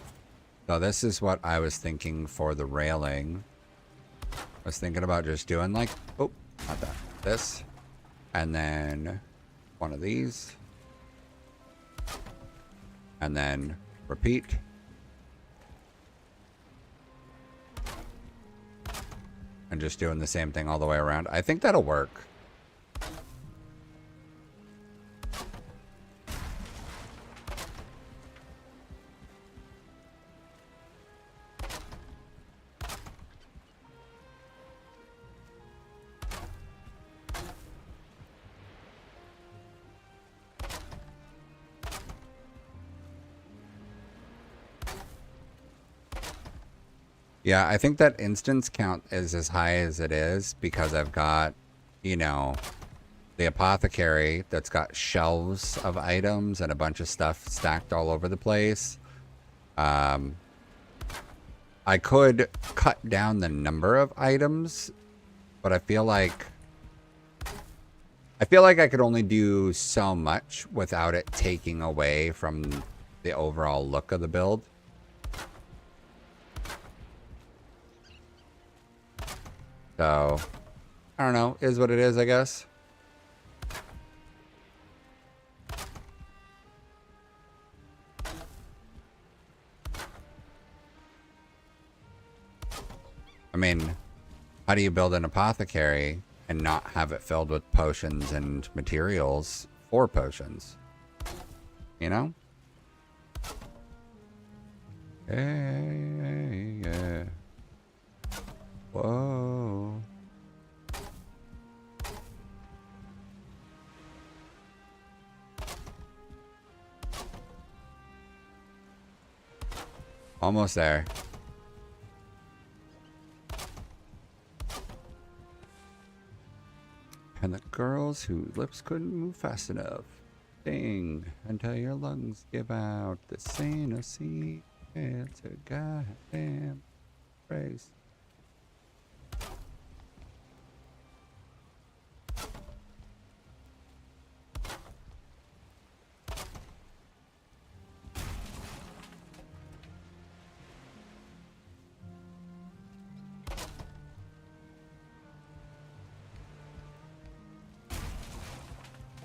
So this is what I was thinking for the railing. I was thinking about just doing like, oh, not that. This. And then one of these. And then repeat. And just doing the same thing all the way around. I think that'll work. Yeah, I think that instance count is as high as it is because I've got you know, the apothecary that's got shelves of items and a bunch of stuff stacked all over the place. I could cut down the number of items, but I feel like I could only do so much without it taking away from the overall look of the build. So, I don't know. Is what it is, I guess. I mean, how do you build an apothecary and not have it filled with potions and materials for potions? You know? Hey, yeah. Whoa. Almost there. And the girls whose lips couldn't move fast enough. Sing until your lungs give out. This ain't a scene. It's a goddamn race.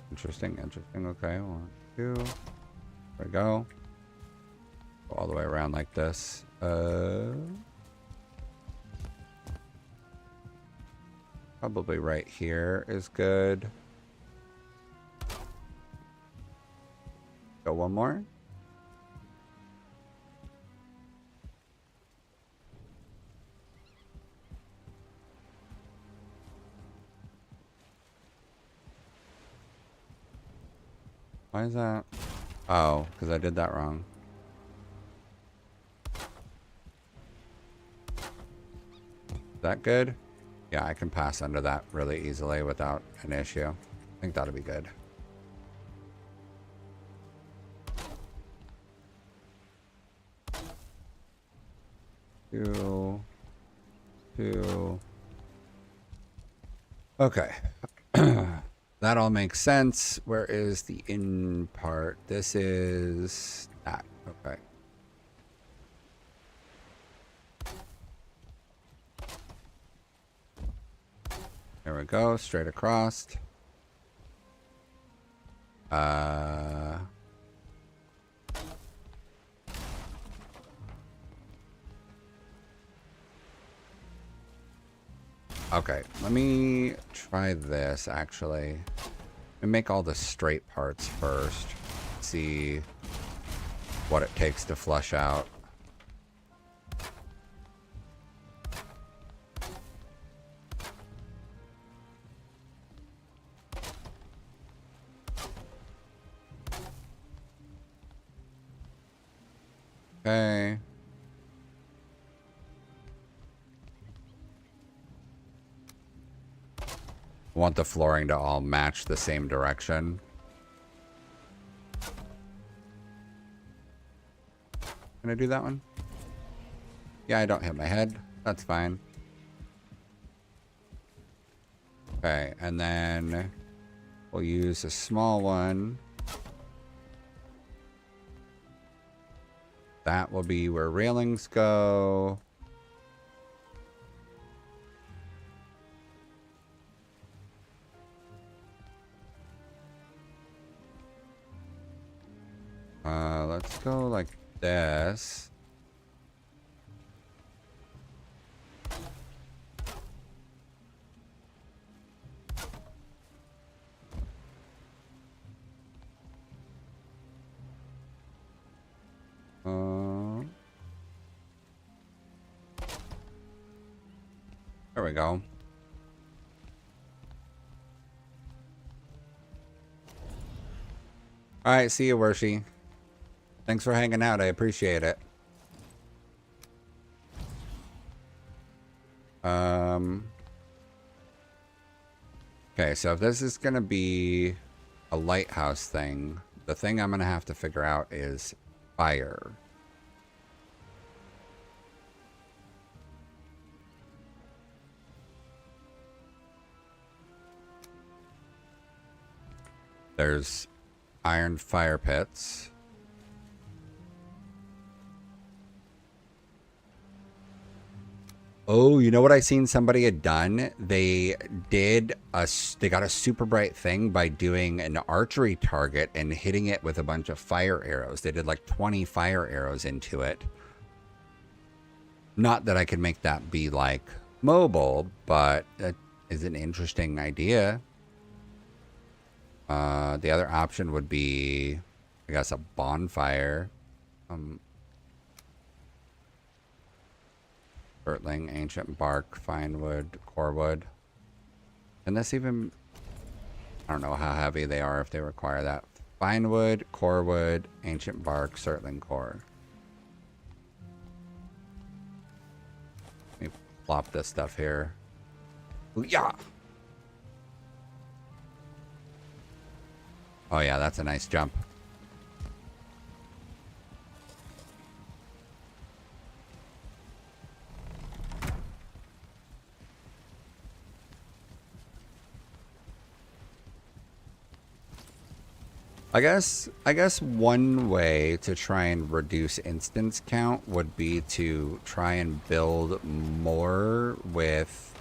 Interesting, interesting. Okay, 1, 2. There we go. Go all the way around like this. Probably right here is good. Go one more. Why is that? Oh, because I did that wrong. Is that good? Yeah, I can pass under that really easily without an issue. I think that'll be good. Two. Okay. That all makes sense. Where is the in part? This is that. Okay. There we go. Straight across. Okay, let me try this actually. Let me make all the straight parts first. See what it takes to flush out. Okay. Want the flooring to all match the same direction. Can I do that one? Yeah, I don't hit my head. That's fine. Okay, and then we'll use a small one. That will be where railings go. Let's go like this. There we go. All right, see you, Worshi. Thanks for hanging out. I appreciate it. Okay, so if this is going to be a lighthouse thing, the thing I'm going to have to figure out is fire. There's iron fire pits. Oh, you know what I seen somebody had done? They got a super bright thing by doing an archery target and hitting it with a bunch of fire arrows. They did like 20 fire arrows into it. Not that I could make that be like mobile, but that is an interesting idea. The other option would be, I guess, a bonfire. Birtling, ancient bark, fine wood, core wood. And this even, I don't know how heavy they are if they require that. Fine wood, core wood, ancient bark, Surtling core. Let me plop this stuff here. Yeah. Oh yeah, that's a nice jump. I guess one way to try and reduce instance count would be to try and build more with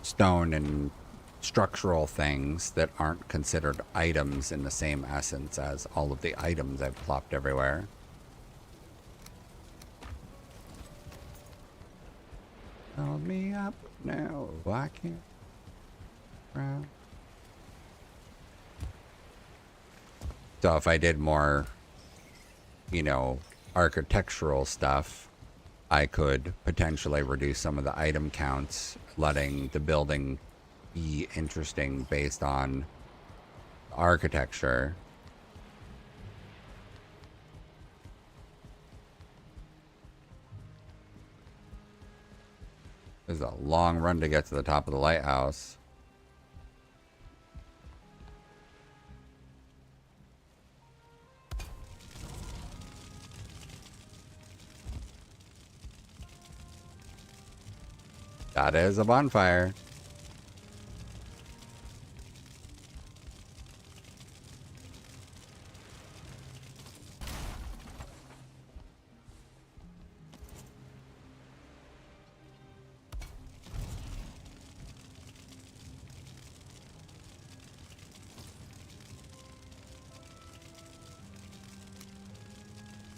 stone and structural things that aren't considered items in the same essence as all of the items I've plopped everywhere. Hold me up now, I can't. Round. So if I did more, you know, architectural stuff, I could potentially reduce some of the item counts, letting the building be interesting based on architecture. This is a long run to get to the top of the lighthouse. That is a bonfire.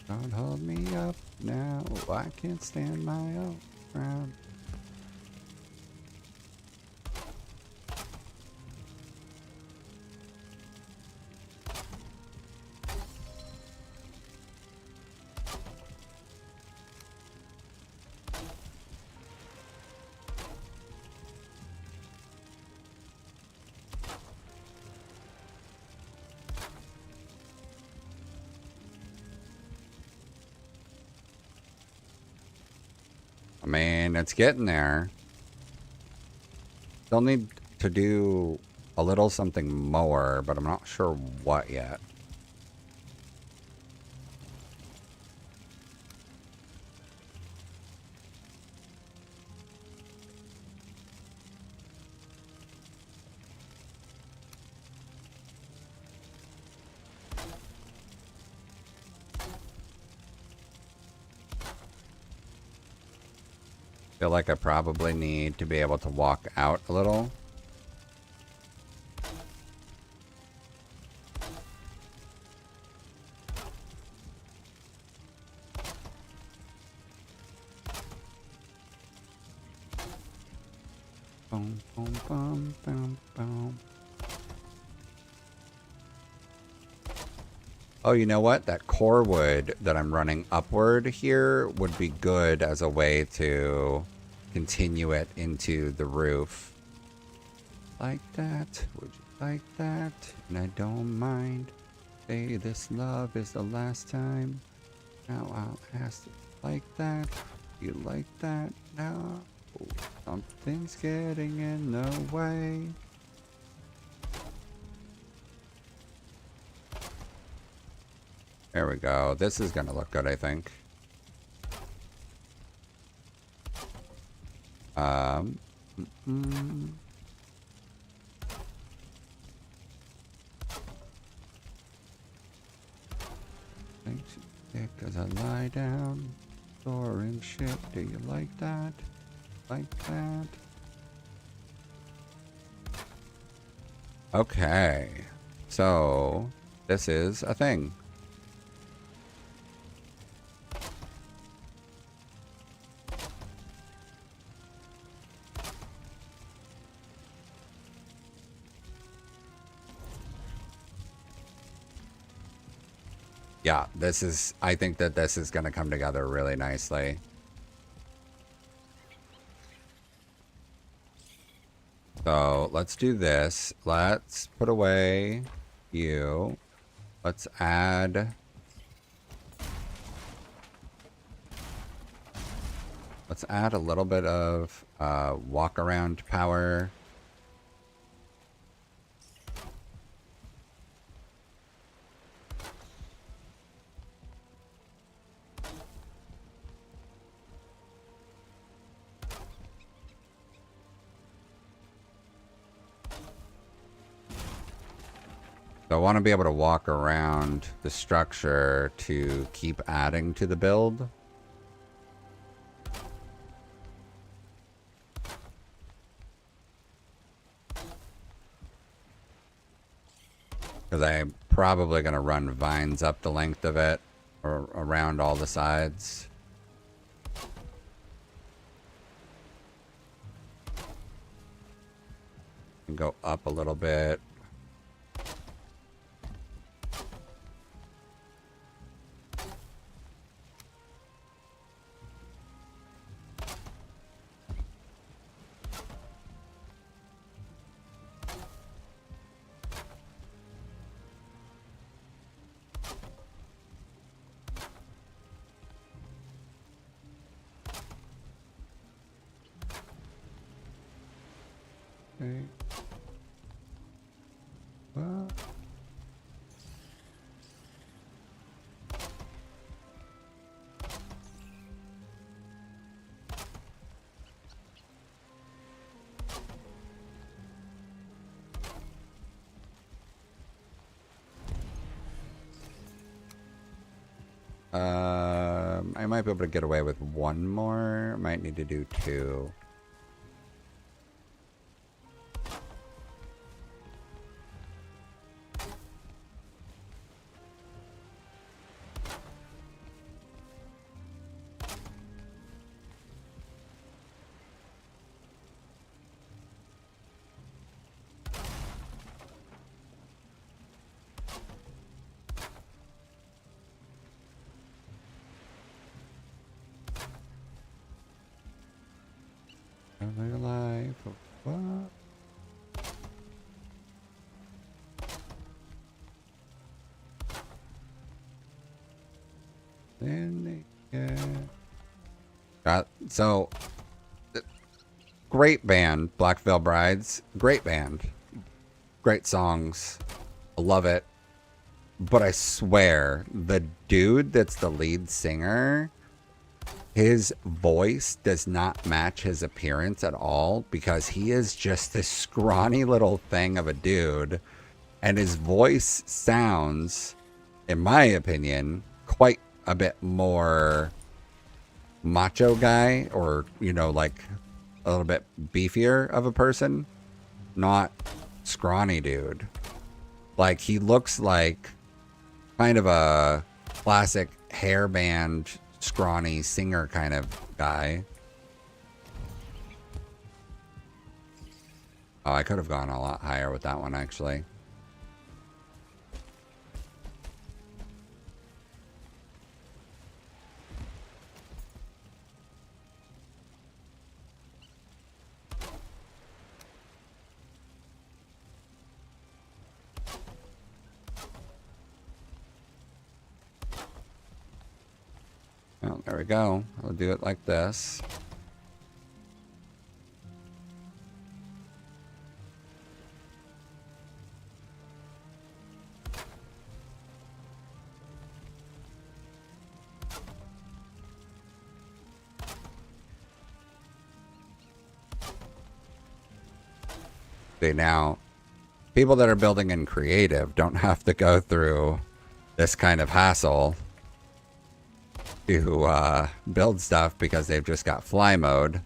Don't hold me up now. I can't stand my own ground. I mean, it's getting there. Still need to do a little something more, but I'm not sure what yet. Feel like I probably need to be able to walk out a little. Boom, boom, boom, boom, boom. Oh, you know what? That core wood that I'm running upward here would be good as a way to continue it into the roof. Like that? Would you like that? And I don't mind. Say this love is the last time. Now I'll ask you like that. You like that? No. Something's getting in the way. There we go. This is gonna look good, I think. Thanks, dick, as I lie down, storing shit. Do you like that? Like that? Okay. So, this is a thing. Yeah, this is, I think that this is going to come together really nicely. So let's do this. Let's put away you. Let's add. Let's add a little bit of walk around power. So I want to be able to walk around the structure to keep adding to the build. Because I'm probably going to run vines up the length of it or around all the sides. And go up a little bit. Okay. Well. I might be able to get away with one more. Might need to do two. Live life of what? Then they get... so, great band, Black Veil Brides. Great band. Great songs. I love it. But I swear, the dude that's the lead singer, his voice does not match his appearance at all, because he is just this scrawny little thing of a dude, and his voice sounds, in my opinion, quite a bit more macho guy, or, you know, like a little bit beefier of a person, not scrawny dude. Like, he looks like kind of a classic hairband scrawny singer kind of guy. Oh, I could have gone a lot higher with that one, actually. Well, there we go. I'll do it like this. See, now, people that are building in creative don't have to go through this kind of hassle to build stuff because they've just got fly mode.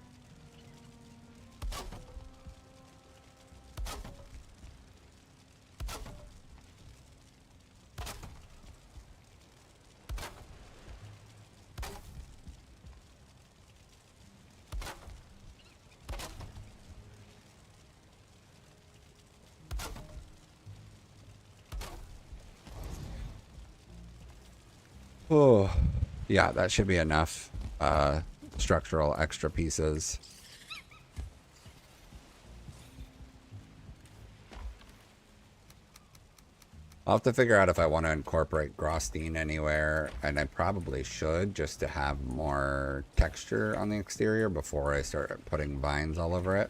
Oh, yeah, that should be enough structural extra pieces. I'll have to figure out if I want to incorporate Grostine anywhere, and I probably should just to have more texture on the exterior before I start putting vines all over it.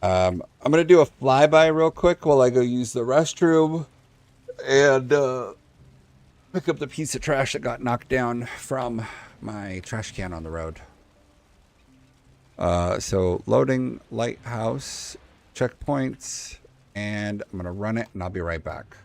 I'm going to do a flyby real quick while I go use the restroom and pick up the piece of trash that got knocked down from my trash can on the road. So loading lighthouse checkpoints, and I'm going to run it and I'll be right back.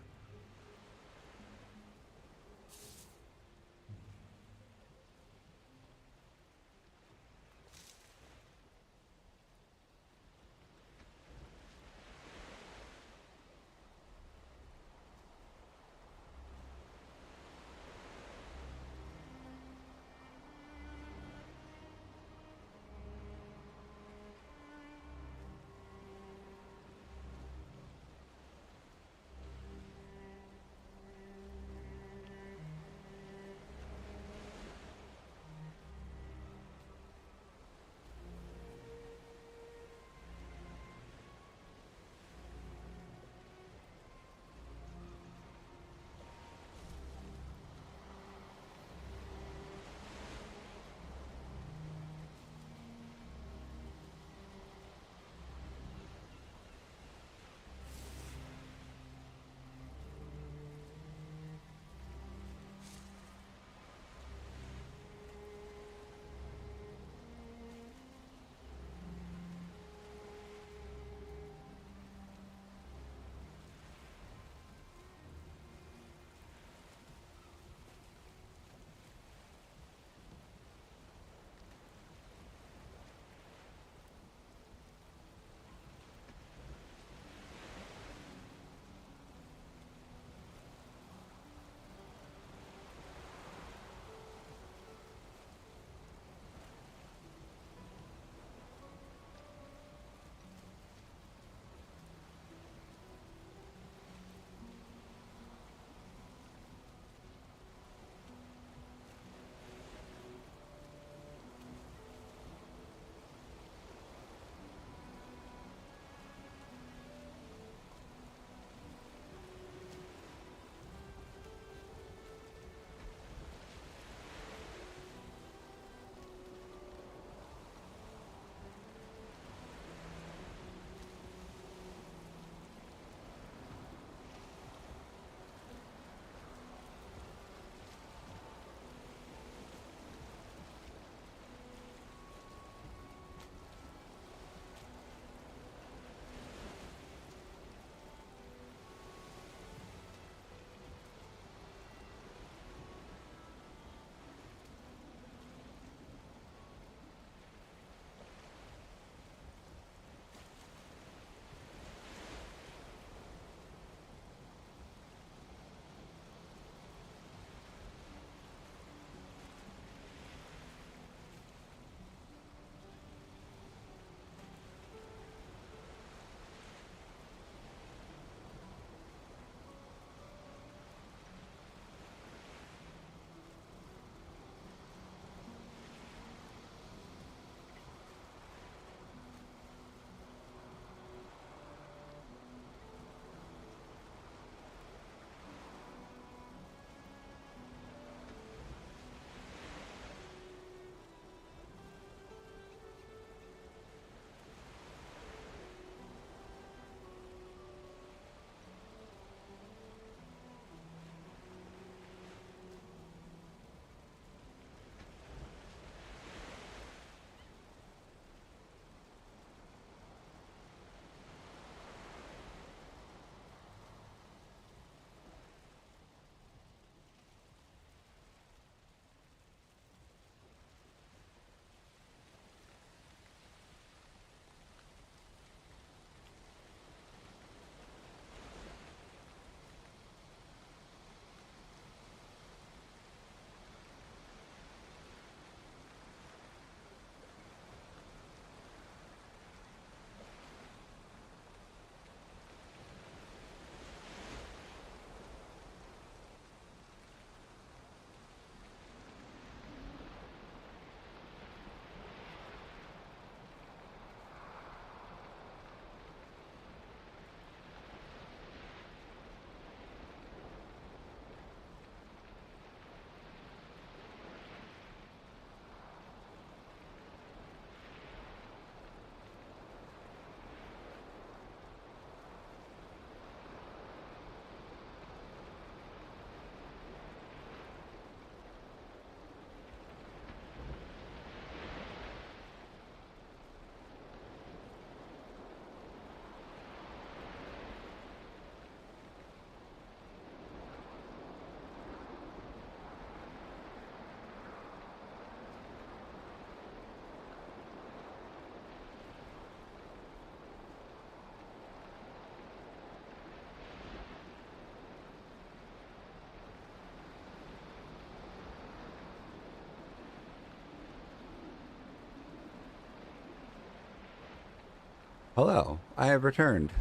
Hello, I have returned.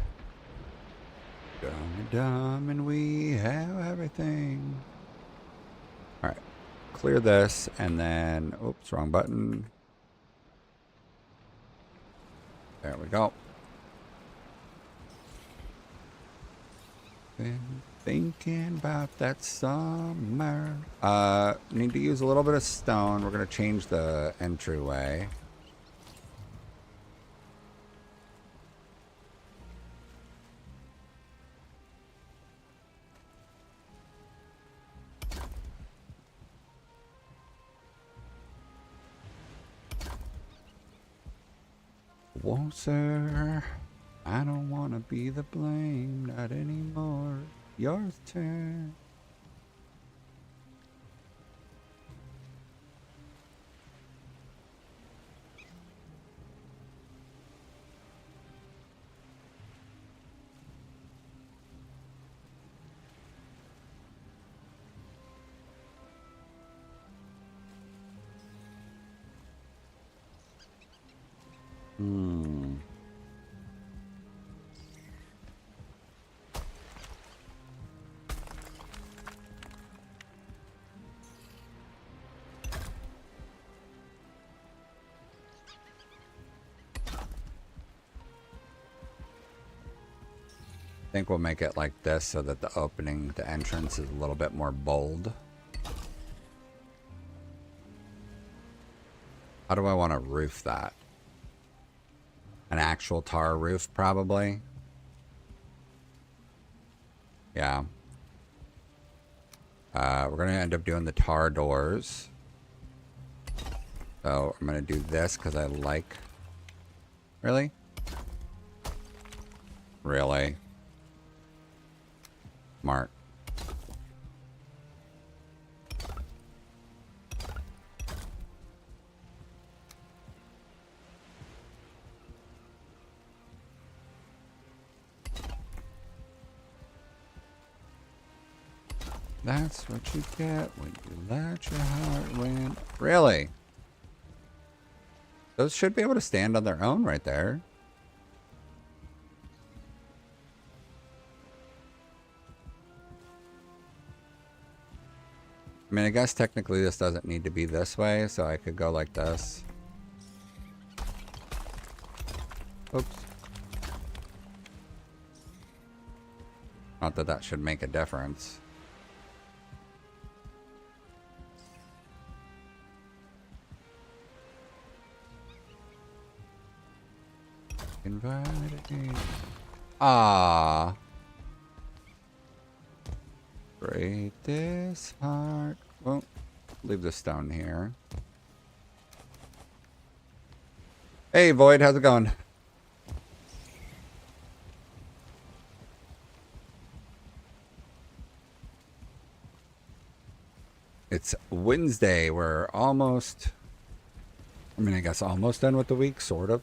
Dumb and dumb, and we have everything. All right, clear this, and then, oops, wrong button. There we go. Been thinking about that summer. Need to use a little bit of stone. We're gonna change the entryway. Whoa, sir. I don't want to be the blame, not anymore. Your turn. Hmm. I think we'll make it like this so that the opening, the entrance is a little bit more bold. How do I want to roof that? An actual tar roof, probably. Yeah. We're going to end up doing the tar doors. So I'm going to do this because I like... Really? Really? Smart. That's what you get when you let your heart win. Really? Those should be able to stand on their own right there. I mean, I guess technically this doesn't need to be this way, so I could go like this. Oops. Not that that should make a difference. Invited. Ah. Break this heart. Well, leave the stone here. Hey, Void, how's it going? It's Wednesday. We're almost... I mean, I guess almost done with the week, sort of.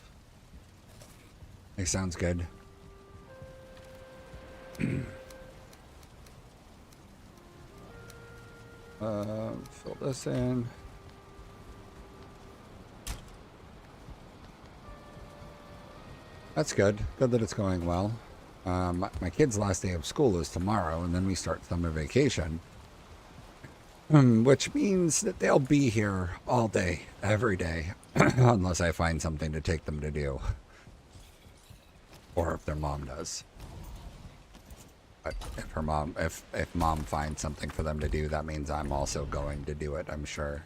It sounds good. Fill this in. That's good. Good that it's going well. My kid's last day of school is tomorrow, and then we start summer vacation. Which means that they'll be here all day, every day, unless I find something to take them to do. Or if their mom does. But if mom finds something for them to do, that means I'm also going to do it, I'm sure.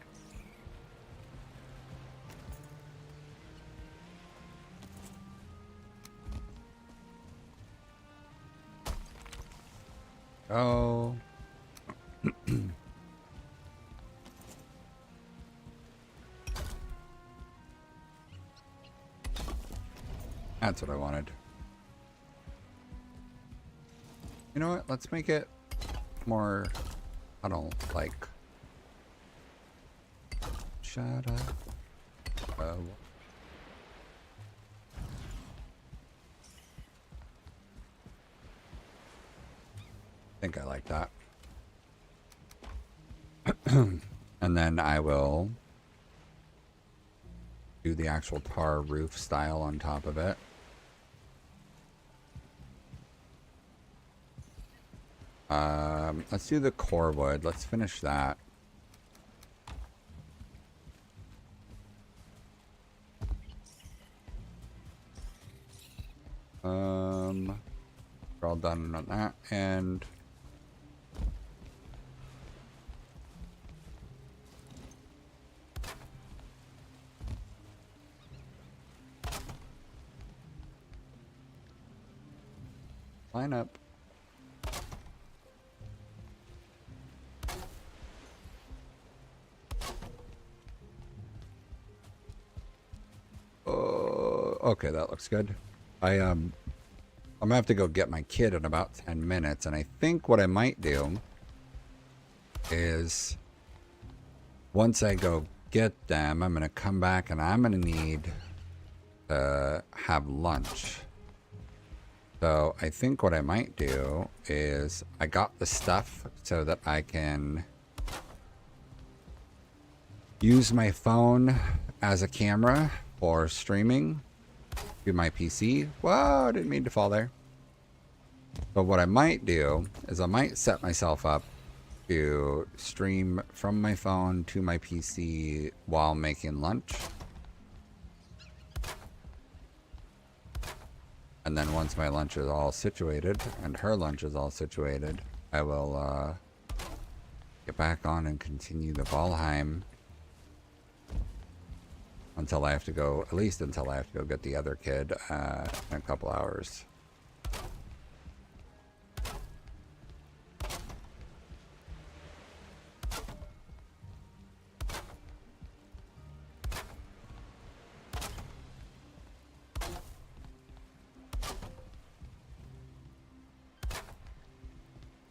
Oh. That's what I wanted. You know what? Let's make it more, I don't like. Shut up. I think I like that. And then I will do the actual tar roof style on top of it. Let's do the core wood. Let's finish that. We're all done on that, and line up. Okay, that looks good. I'm gonna have to go get my kid in about 10 minutes, and I think what I might do is once I go get them, I'm gonna come back and I'm gonna need to have lunch. So I think what I might do is I got the stuff so that I can use my phone as a camera for streaming to my PC. Whoa, I didn't mean to fall there. But what I might do is I might set myself up to stream from my phone to my PC while making lunch. And then once my lunch is all situated and her lunch is all situated, I will get back on and continue the Valheim until I have to go, at least until I have to go get the other kid in a couple hours.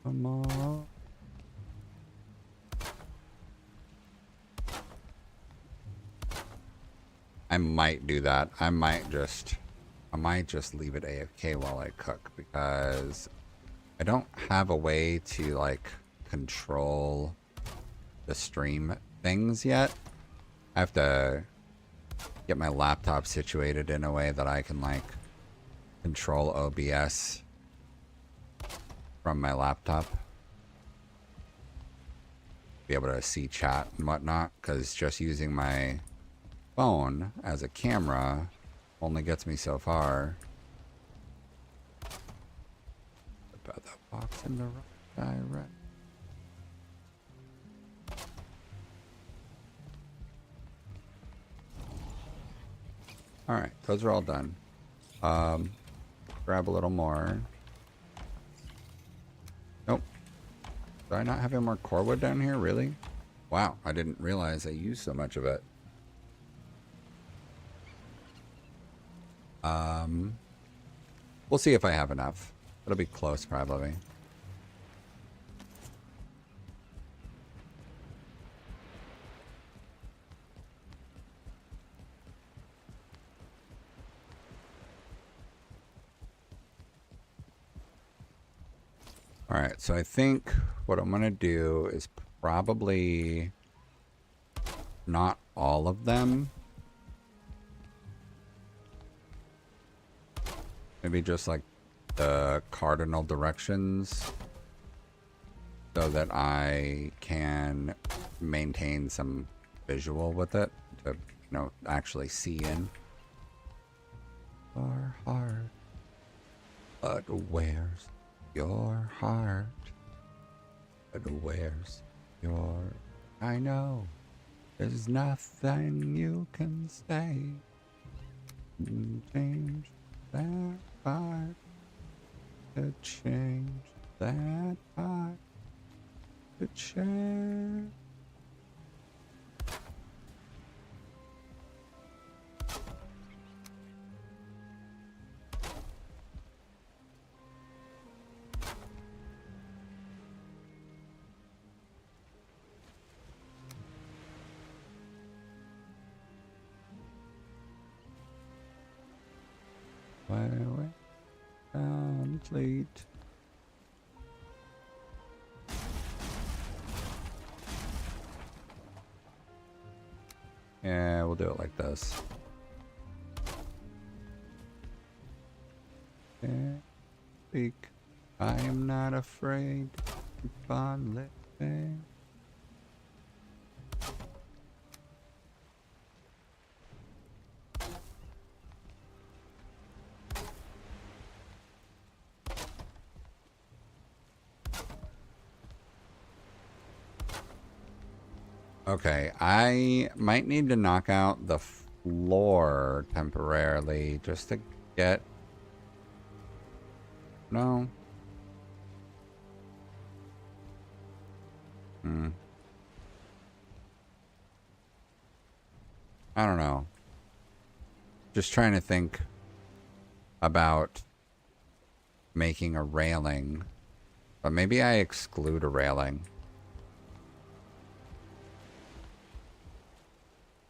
Come on. I might do that. I might just leave it AFK while I cook, because I don't have a way to like control the stream things yet. I have to get my laptop situated in a way that I can like control OBS from my laptop. Be able to see chat and whatnot, because just using my phone as a camera only gets me so far. About that box in the right direction. Alright, those are all done. Grab a little more. Nope. Do I not have any more core wood down here? Really? Wow, I didn't realize I used so much of it. We'll see if I have enough. It'll be close, probably. Alright, so I think what I'm going to do is probably not all of them. Maybe just like the cardinal directions so that I can maintain some visual with it to, you know, actually see in. Your heart, but where's your heart? But where's your... I know there's nothing you can say to change that heart, to change that heart, to change. Why complete. Yeah, we'll do it like this. Yeah, speak. I am not afraid to keep on living. Okay, I might need to knock out the floor temporarily just to get... No. I don't know. Just trying to think about making a railing. But maybe I exclude a railing.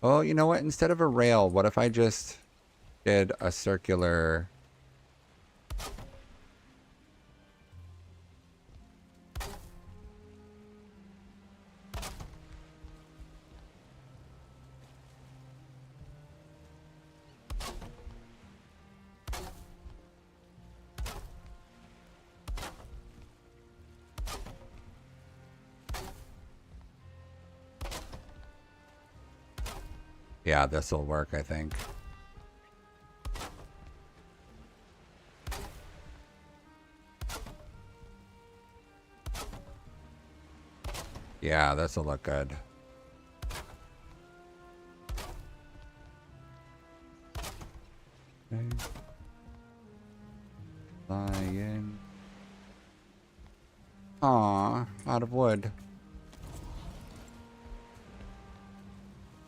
Oh, you know what? Instead of a rail, what if I just did a circular... Yeah, this will work, I think. Yeah, this will look good. Okay. Lion. Aw, out of wood.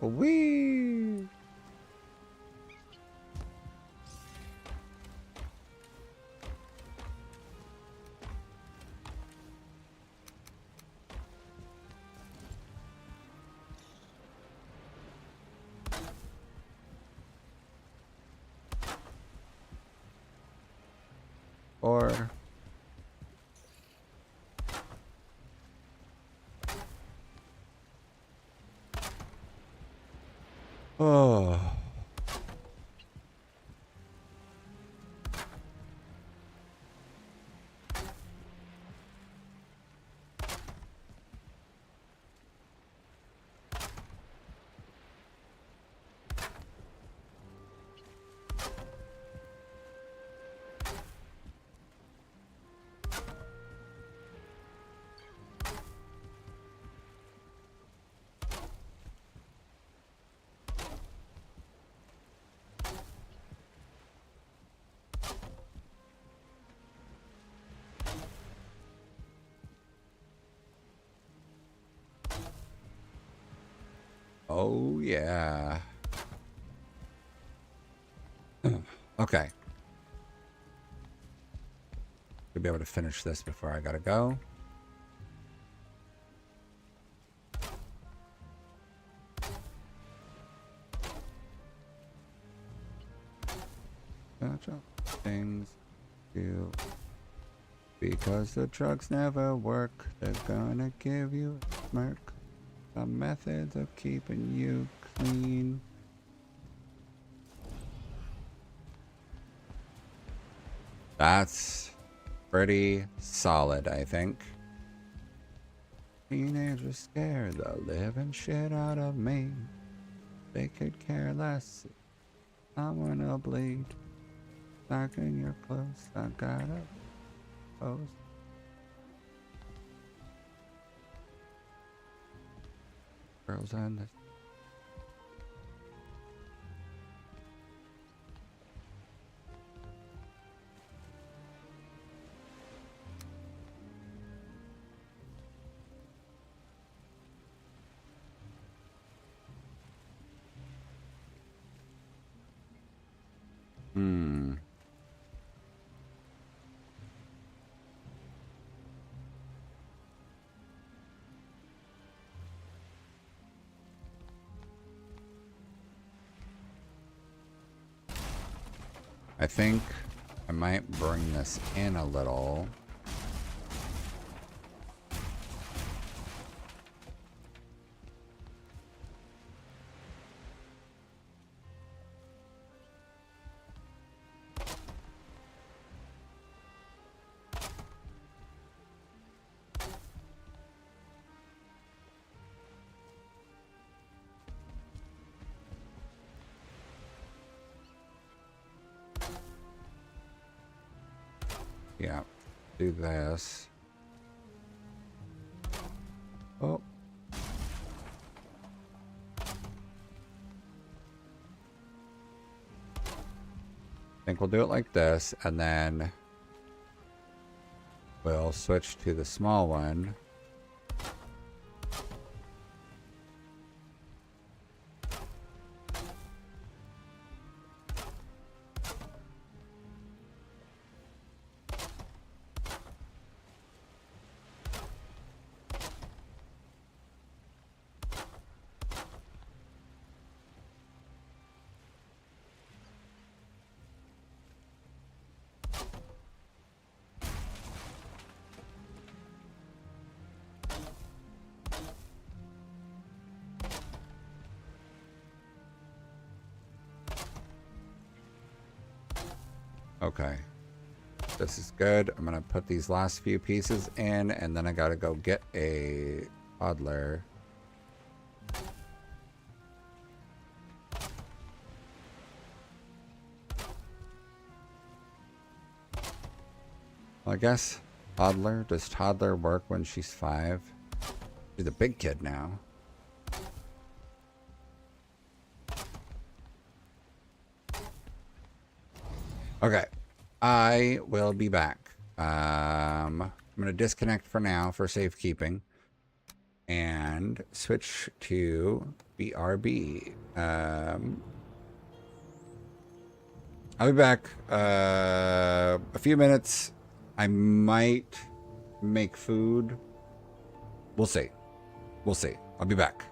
Whee! Or... Oh... Oh, yeah. Okay. Should be able to finish this before I gotta go. Gotcha. Things do. Because the drugs never work, they're gonna give you a smirk. Some methods of keeping you clean. That's pretty solid, I think. Teenagers scare the living shit out of me. They could care less. Someone will bleed. Darken your clothes. I gotta pose. Girls on this. I think I might bring this in a little. Yeah. Do this. Oh. I think we'll do it like this, and then we'll switch to the small one. Okay. This is good. I'm going to put these last few pieces in, and then I got to go get a toddler. Well, I guess toddler. Does toddler work when she's 5? She's a big kid now. Okay. I will be back. I'm going to disconnect for now for safekeeping and switch to BRB. I'll be back a few minutes. I might make food. We'll see. We'll see. I'll be back.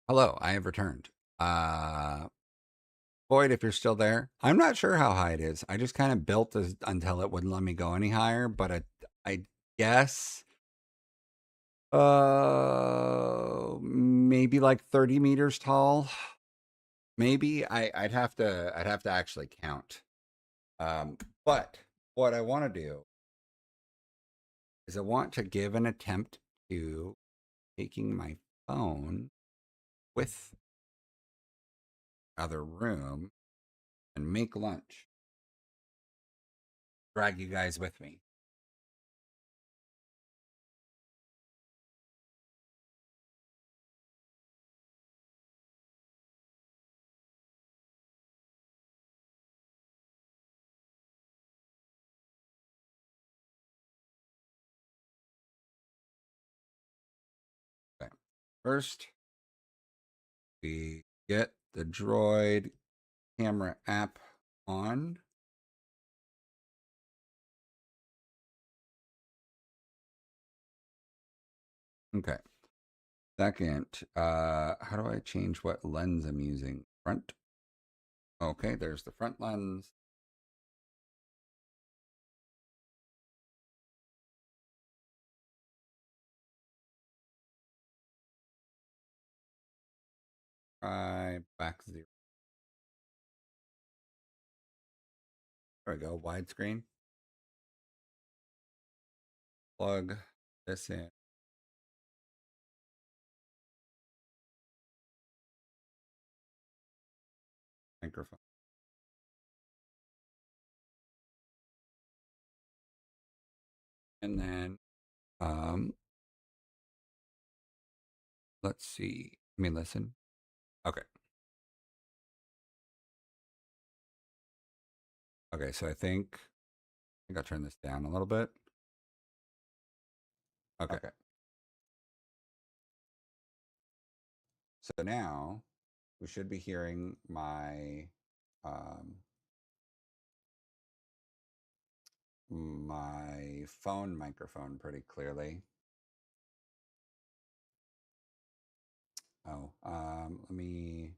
Hello, I have returned. Uh, Boyd, if you're still there, I'm not sure how high it is. I just kind of built this until it wouldn't let me go any higher, but I guess maybe like 30 meters tall. Maybe I'd have to actually count. But what I want to do is I want to give an attempt to taking my phone with other room and make lunch. Drag you guys with me. Okay. First, we get the Droid camera app on. Okay. Second, how do I change what lens I'm using? Front. Okay, there's the front lens. Back zero. There we go. Widescreen. Plug this in. Microphone. And then let's see. Let me listen. Okay. Okay, so I think I'll turn this down a little bit. Okay. So now we should be hearing um, my phone microphone pretty clearly. Oh, let me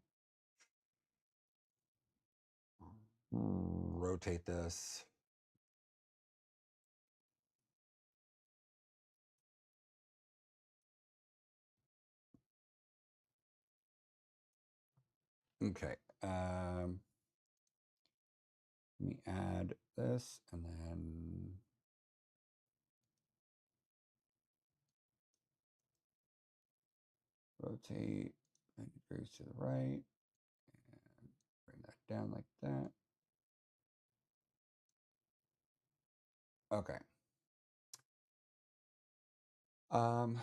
rotate this. Okay. Let me add this and then rotate 90 degrees to the right and bring that down like that. Okay. Um,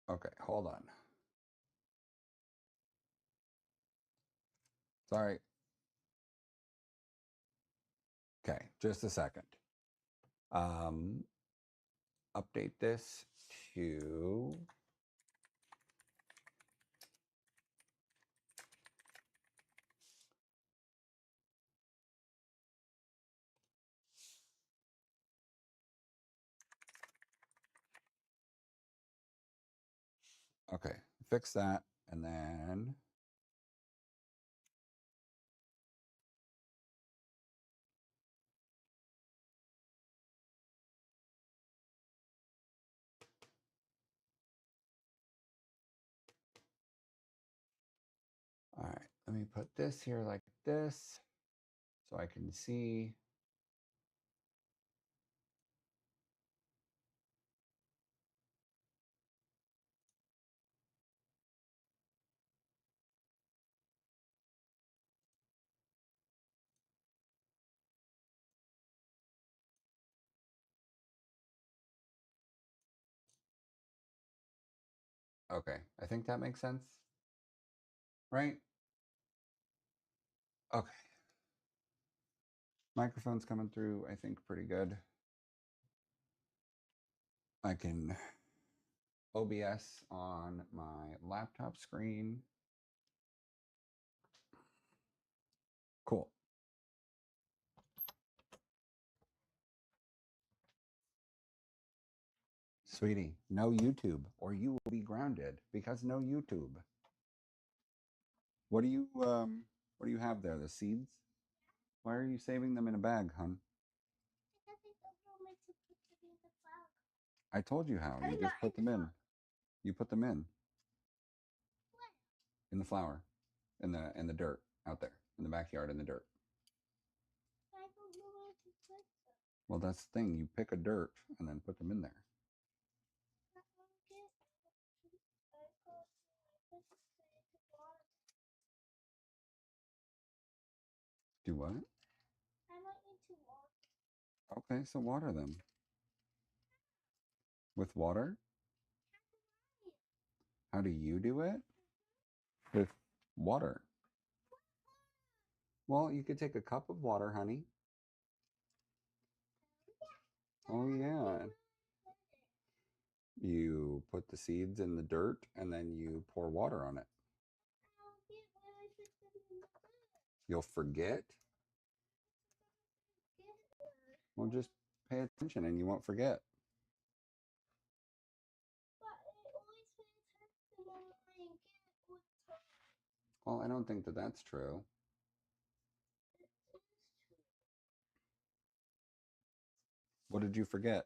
okay, hold on. Sorry. Okay, just a second. Um, Update this to okay, fix that and then all right, let me put this here like this so I can see. Okay, I think that makes sense, right? Okay, microphone's coming through, I think, pretty good. I can OBS on my laptop screen. Cool. Sweetie, no YouTube or you will be grounded because no YouTube. What do you have there? The seeds? Why are you saving them in a bag, hun? I told you how. You just put them in. You put them in the flour, in the dirt out there in the backyard in the dirt. Well, that's the thing. You pick a dirt and then put them in there. Do what? Okay, so water them. With water? How do you do it? With water. Well, you could take a cup of water, honey. Oh, yeah. You put the seeds in the dirt and then you pour water on it. You'll forget? Well, just pay attention and you won't forget. Well, I don't think that that's true. What did you forget?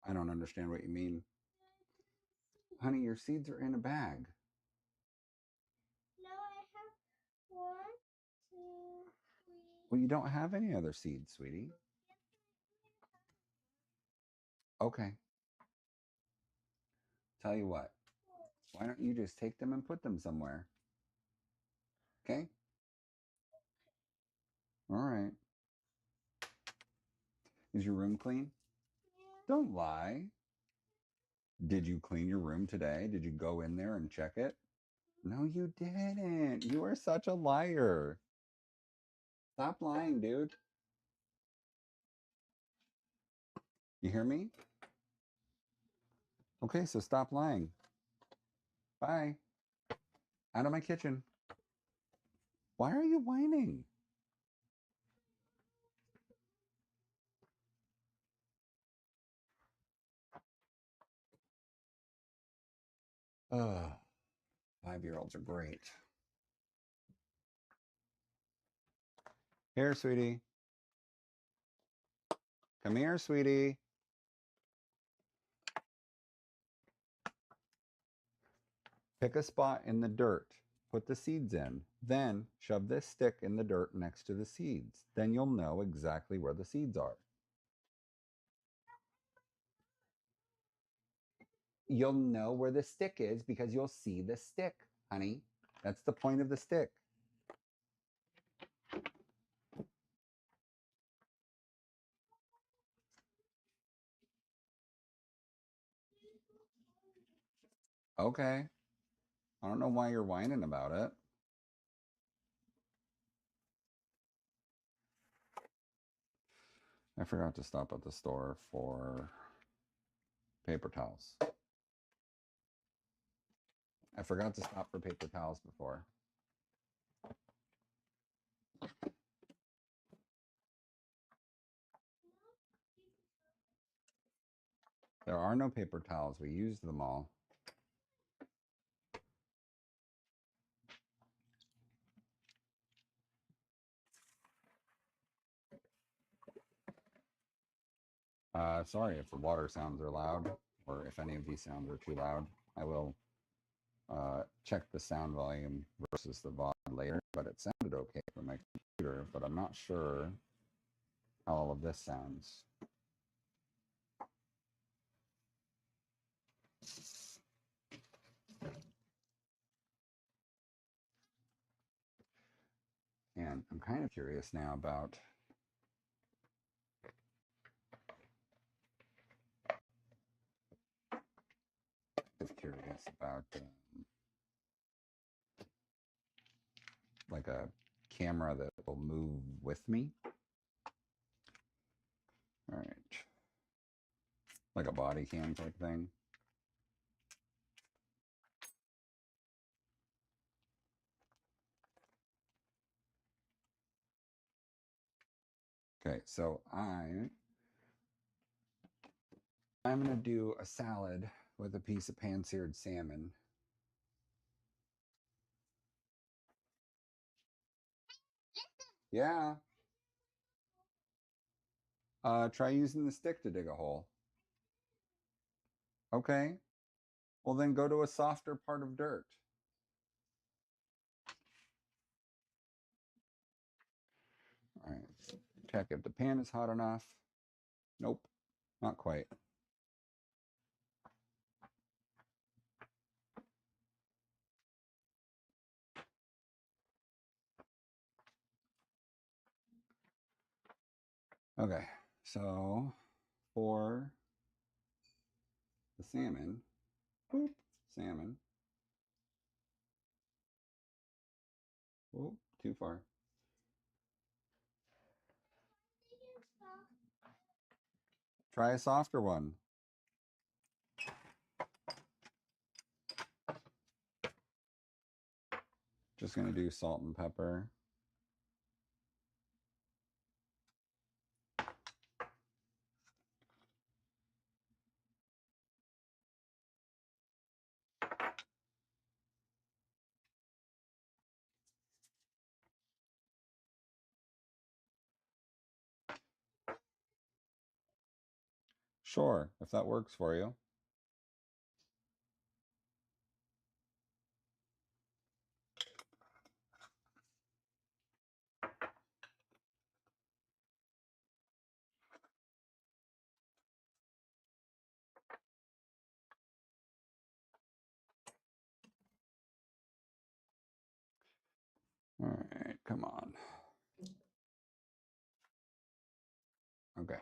I don't understand what you mean. Honey, your seeds are in a bag. Well, you don't have any other seeds, sweetie. Okay. Tell you what. Why don't you just take them and put them somewhere? Okay? All right. Is your room clean? Don't lie. Did you clean your room today? Did you go in there and check it? No, you didn't. You are such a liar. Stop lying, dude. You hear me? Okay, so stop lying. Bye. Out of my kitchen. Why are you whining? Ugh. 5-year-olds are great. Here, sweetie. Come here, sweetie. Pick a spot in the dirt. Put the seeds in. Then shove this stick in the dirt next to the seeds. Then you'll know exactly where the seeds are. You'll know where the stick is because you'll see the stick, honey. That's the point of the stick. Okay. I don't know why you're whining about it. I forgot to stop at the store for paper towels. I forgot to stop for paper towels before. There are no paper towels. We used them all. Sorry if the water sounds are loud or if any of these sounds are too loud. I will check the sound volume versus the VOD later, but it sounded okay from my computer, but I'm not sure how all of this sounds. And I'm kind of curious now about like a camera that will move with me. like a body cam type thing. Okay, so I'm gonna do a salad with a piece of pan-seared salmon. Yeah. Try using the stick to dig a hole. Okay. Well, then go to a softer part of dirt. All right. Check if the pan is hot enough. Nope, not quite. Okay, so for the salmon, boop, salmon. Oh, too far. Try a softer one. Just gonna do salt and pepper. Sure, if that works for you. All right, come on. Okay,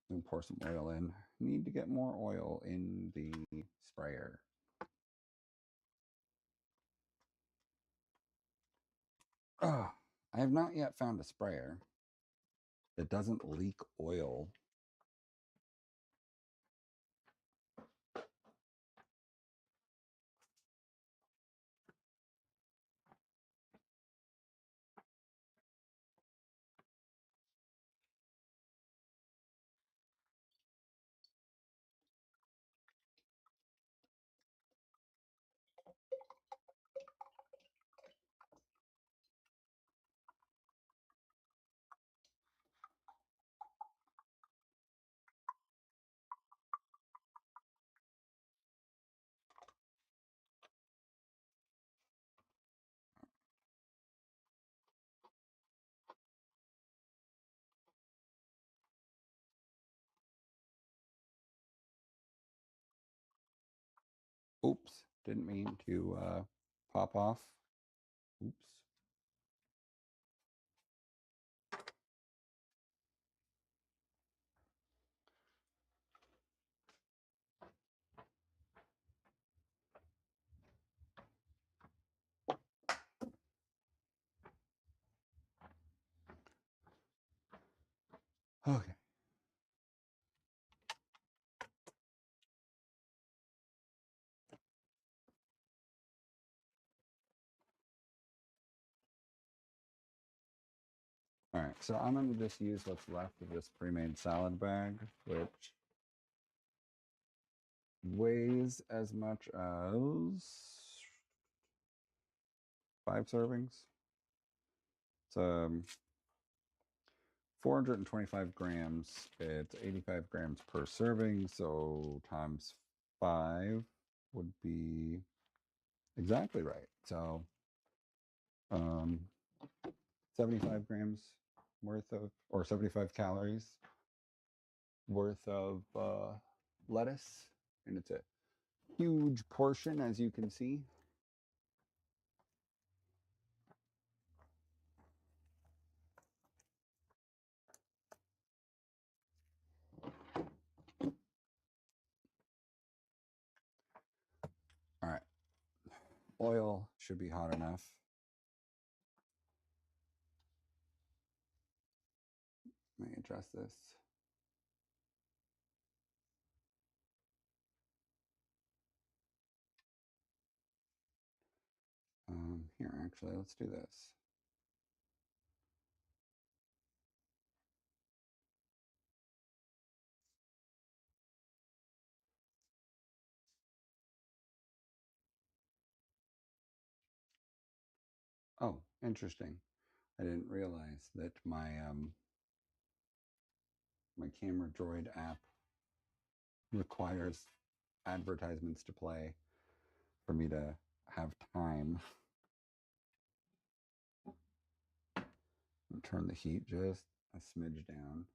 then pour some oil in. Need to get more oil in the sprayer. I have not yet found a sprayer that doesn't leak oil. Oops, didn't mean to pop off. Oops. Okay. All right, so I'm going to just use what's left of this pre-made salad bag, which weighs as much as 5 servings. It's 425 grams. It's 85 grams per serving, so times 5 would be exactly right. So 75 grams worth of, or 75 calories worth of lettuce, and it's a huge portion, as you can see. All right, oil should be hot enough. Let me adjust this. Here, actually, let's do this. Oh, interesting. I didn't realize that my camera droid app requires advertisements to play for me to have time. Turn the heat just a smidge down.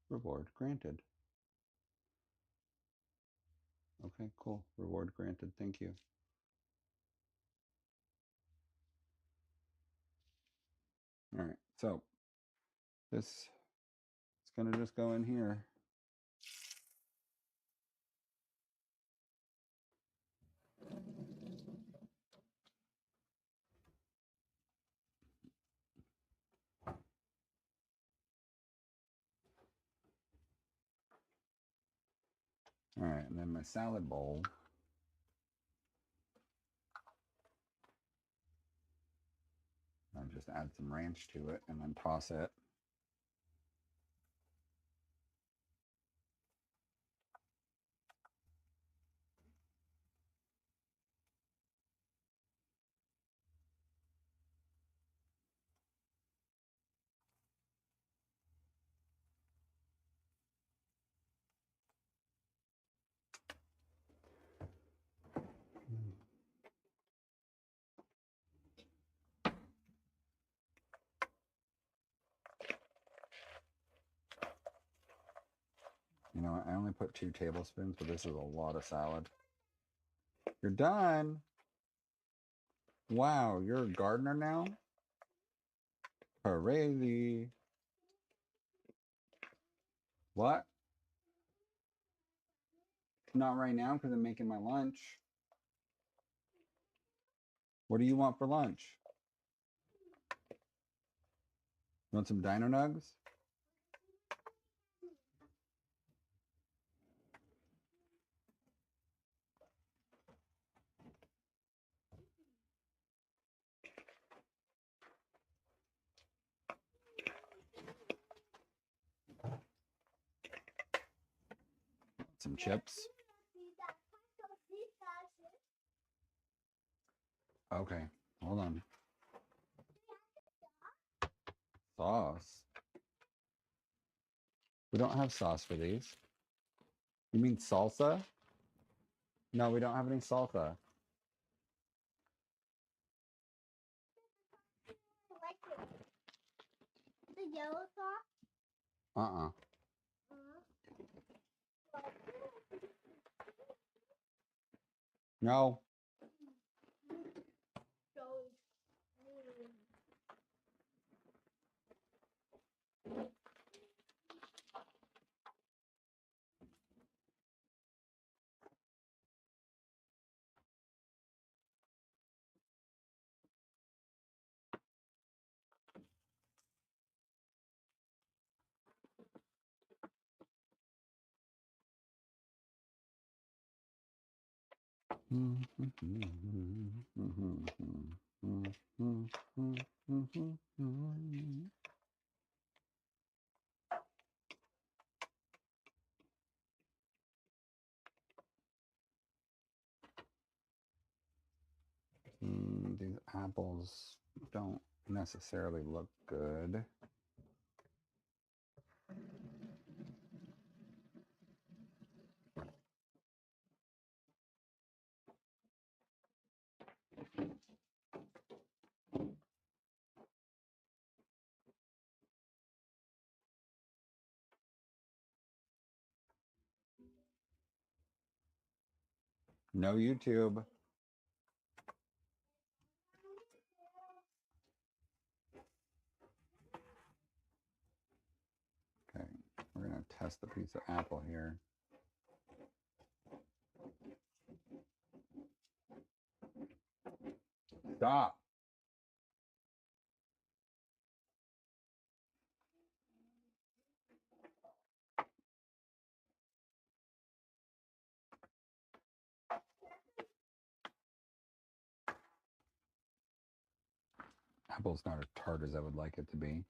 Reward granted. Okay, cool. Reward granted. Thank you. All right, so this is going to just go in here. All right, and then my salad bowl. I'll just add some ranch to it and then toss it. You know, I only put 2 tablespoons, but this is a lot of salad. You're done. Wow, you're a gardener now? Hooray. What? Not right now because I'm making my lunch. What do you want for lunch? You want some dino nugs? Some chips? Okay, hold on. Sauce? We don't have sauce for these. You mean salsa? No, we don't have any salsa. The yellow sauce? Uh-uh. No. These apples don't necessarily look good. No YouTube. Okay, we're gonna test the piece of apple here. Stop. Apple's not as tart as I would like it to be.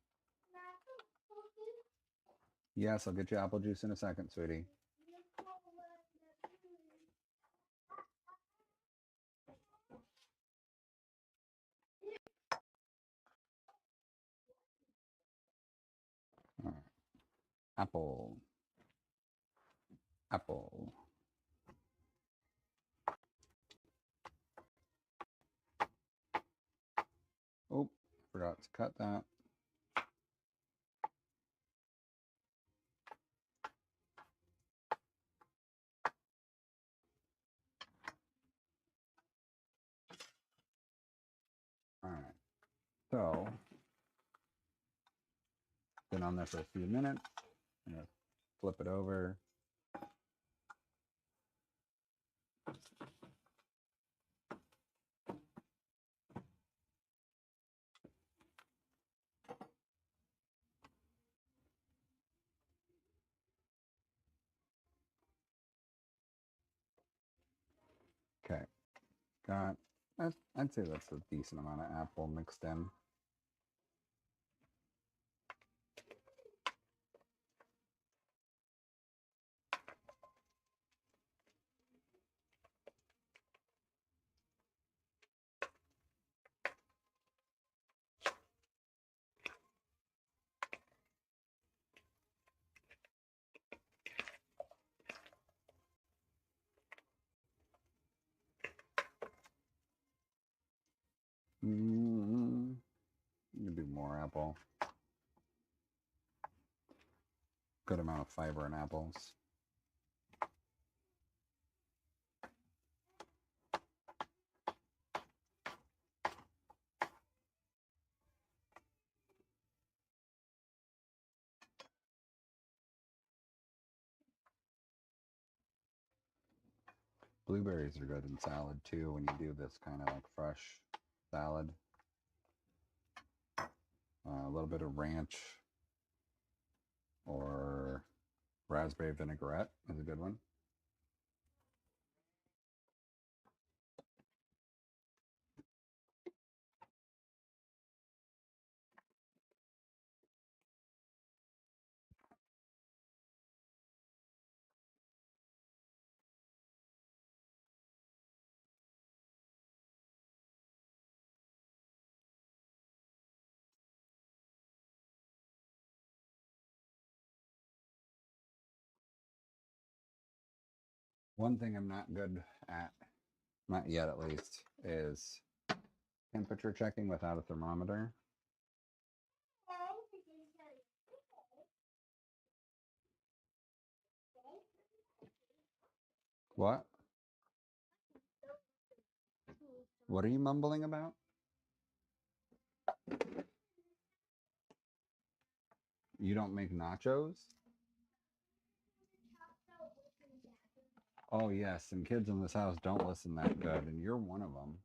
Yes, I'll get you apple juice in a second, sweetie. All right. Apple. Apple. Oh, forgot to cut that. All right. So, been on there for a few minutes. I'm going to flip it over. Okay. Got, I'd say that's a decent amount of apple mixed in. You can do more apple. Good amount of fiber in apples. Blueberries are good in salad too when you do this kind of like fresh salad. A little bit of ranch or raspberry vinaigrette is a good one. One thing I'm not good at, not yet at least, is temperature checking without a thermometer. What? What are you mumbling about? You don't make nachos? Oh, yes, and kids in this house don't listen that good, and you're one of them.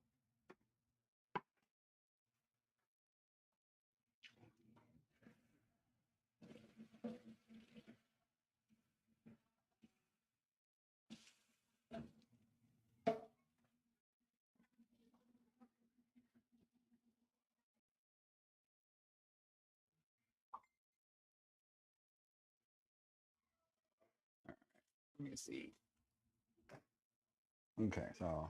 Let me see. Okay, so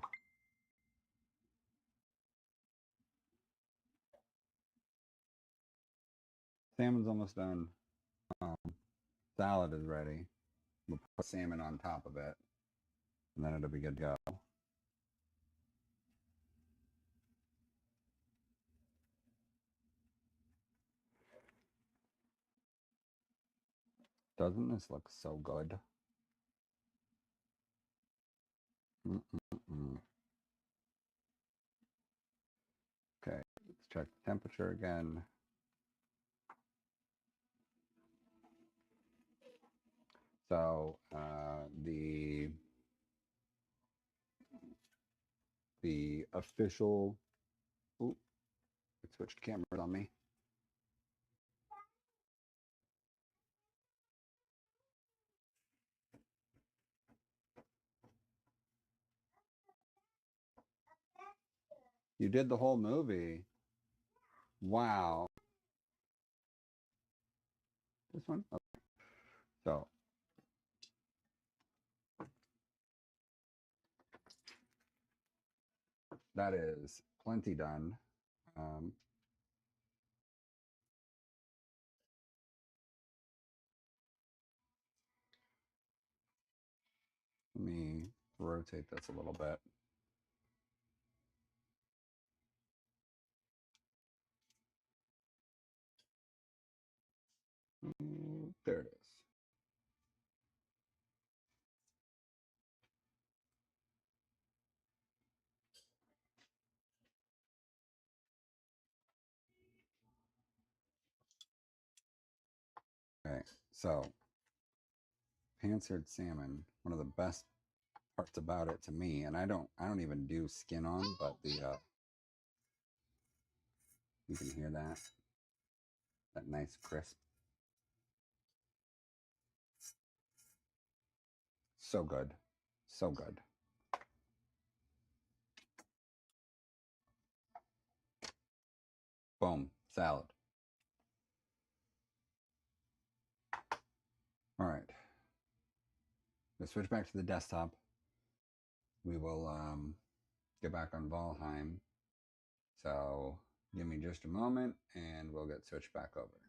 salmon's almost done. Salad is ready. We'll put salmon on top of it, and then it'll be good to go. Doesn't this look so good? Mm-mm-mm. Okay, let's check the temperature again. So the official. Ooh, it switched cameras on me. You did the whole movie. Wow. This one? Okay. So that is plenty done. Um, Let me rotate this a little bit. There it is. Okay, so pansered salmon, one of the best parts about it to me, and I don't even do skin on, but the you can hear that nice crisp. So good. So good. Boom, salad. All right. Let's switch back to the desktop. We will get back on Valheim. So give me just a moment and we'll get switched back over.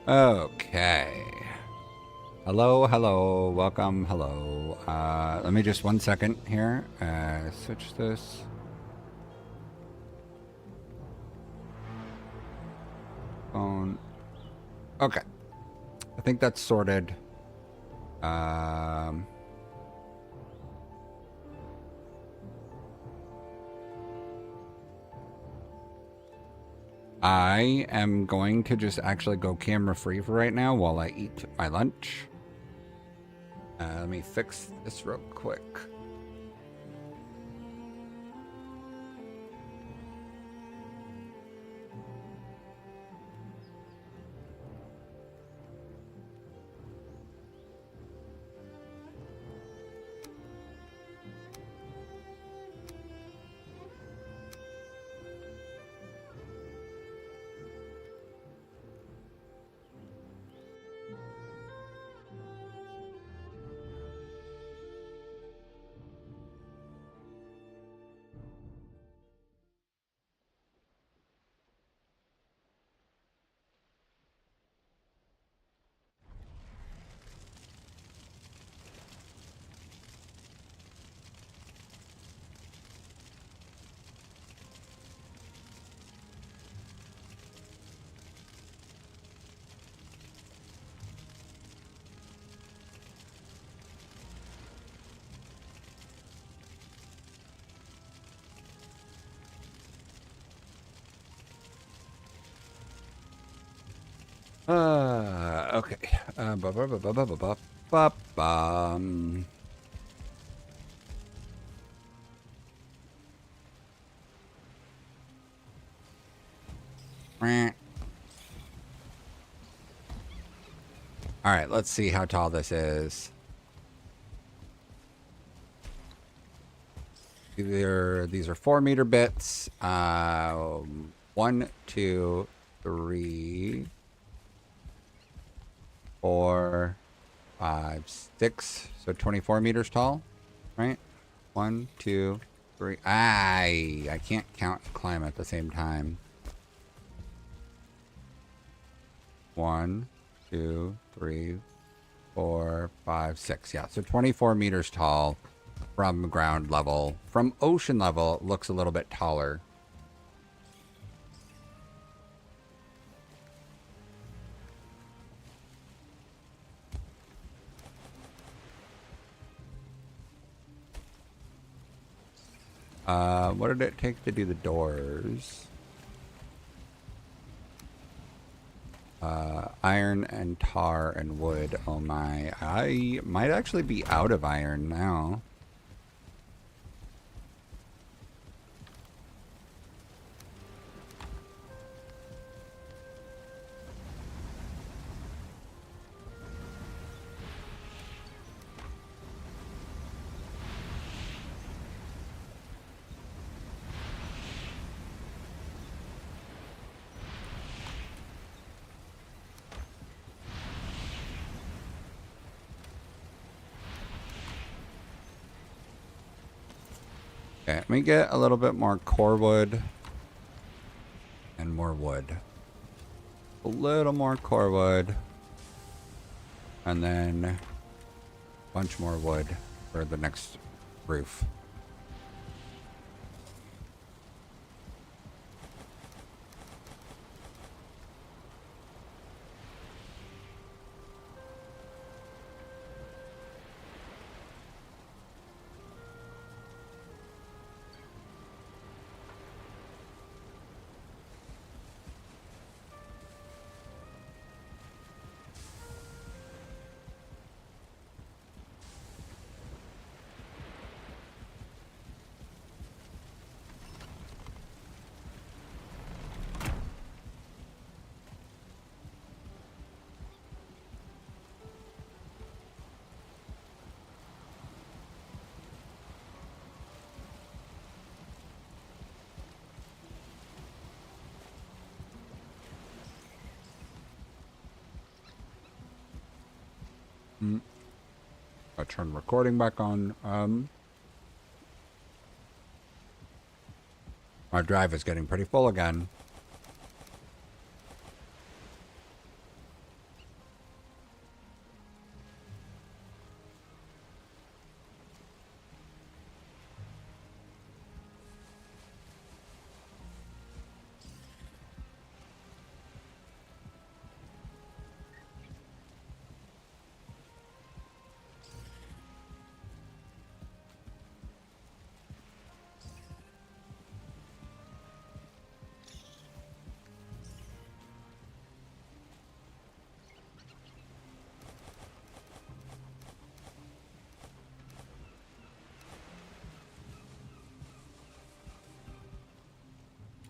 Okay. Hello, hello, welcome, hello. Let me just 1 second here. Switch this. Phone. Okay. I think that's sorted. I am going to just actually go camera free for right now while I eat my lunch. Let me fix this real quick. Okay. Ba-ba-ba-ba-ba-ba-ba-bum. Meh. All right, let's see how tall this is. These are 4-meter bits. 1, 2, 3, 4, 5, 6. So 24 meters tall, right? 1, 2, 3. I can't count and climb at the same time. 1, 2, 3, 4, 5, 6. Yeah, so 24 meters tall from ground level. From ocean level, it looks a little bit taller. What did it take to do the doors? Iron and tar and wood. Oh my. I might actually be out of iron now. Okay, let me get a little bit more core wood and more wood. A little more core wood. And then a bunch more wood for the next roof. I turn recording back on. My drive is getting pretty full again.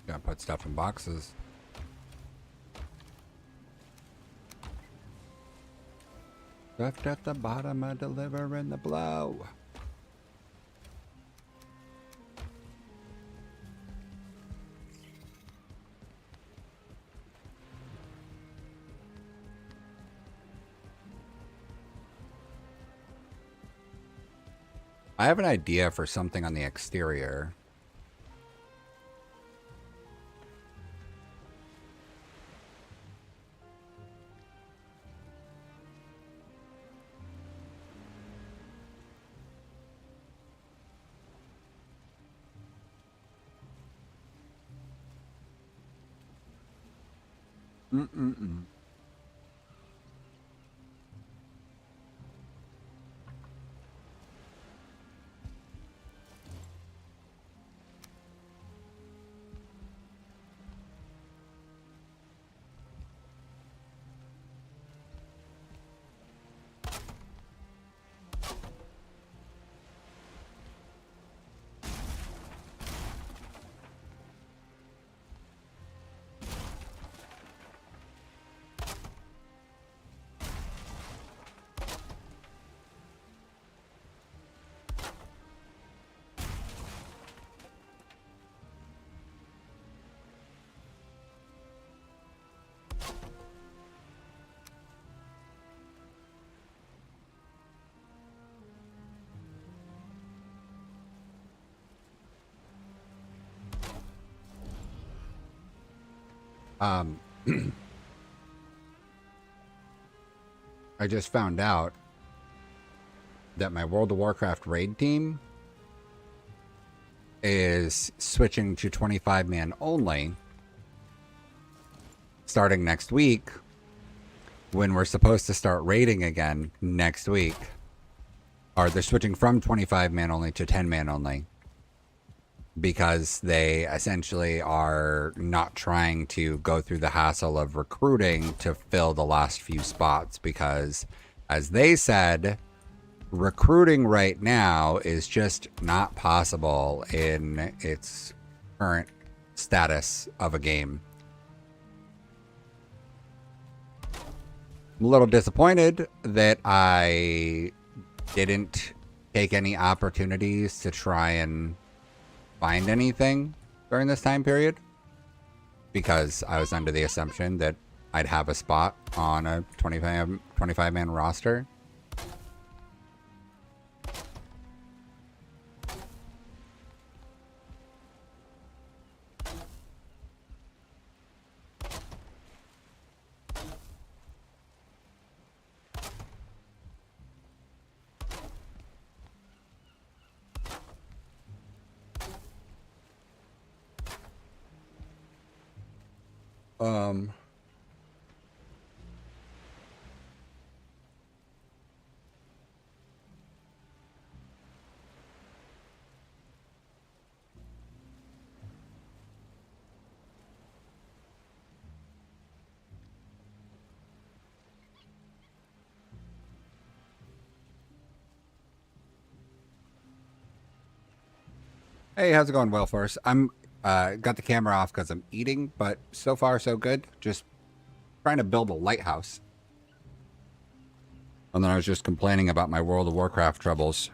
Gotta put stuff in boxes. Left at the bottom, I deliver in the blow. I have an idea for something on the exterior. Mm-mm-mm. I just found out that my World of Warcraft raid team is switching to 25-man only starting next week, when we're supposed to start raiding again next week. Or they're switching from 25-man only to 10-man only, because they essentially are not trying to go through the hassle of recruiting to fill the last few spots, because, as they said, recruiting right now is just not possible in its current status of a game. I'm a little disappointed that I didn't take any opportunities to try and find anything during this time period, because I was under the assumption that I'd have a spot on a 25-man roster. Hey, how's it going, Wellforce? I'm got the camera off because I'm eating, but so far so good. Just trying to build a lighthouse. And then I was just complaining about my World of Warcraft troubles.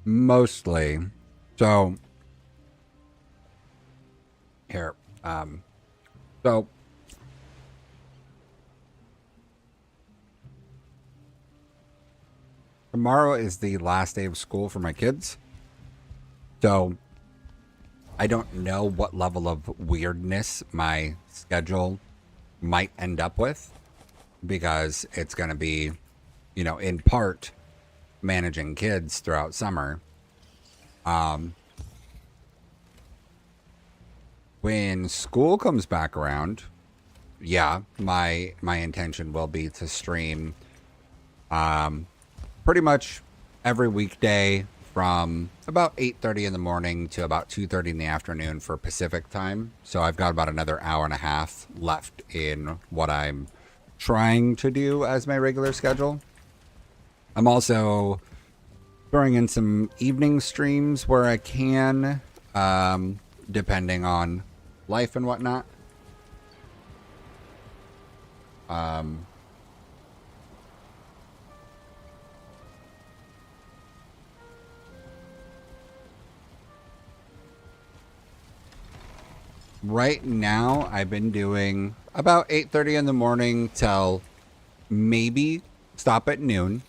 Mostly. So here. So tomorrow is the last day of school for my kids. So I don't know what level of weirdness my schedule might end up with, because it's going to be, you know, in part managing kids throughout summer. when school comes back around, yeah, my intention will be to stream pretty much every weekday from about 8:30 in the morning to about 2:30 in the afternoon for Pacific time. So I've got about another hour and a half left in what I'm trying to do as my regular schedule. I'm also throwing in some evening streams where I can, depending on life and whatnot. Right now, I've been doing about 8:30 in the morning till maybe stop at noon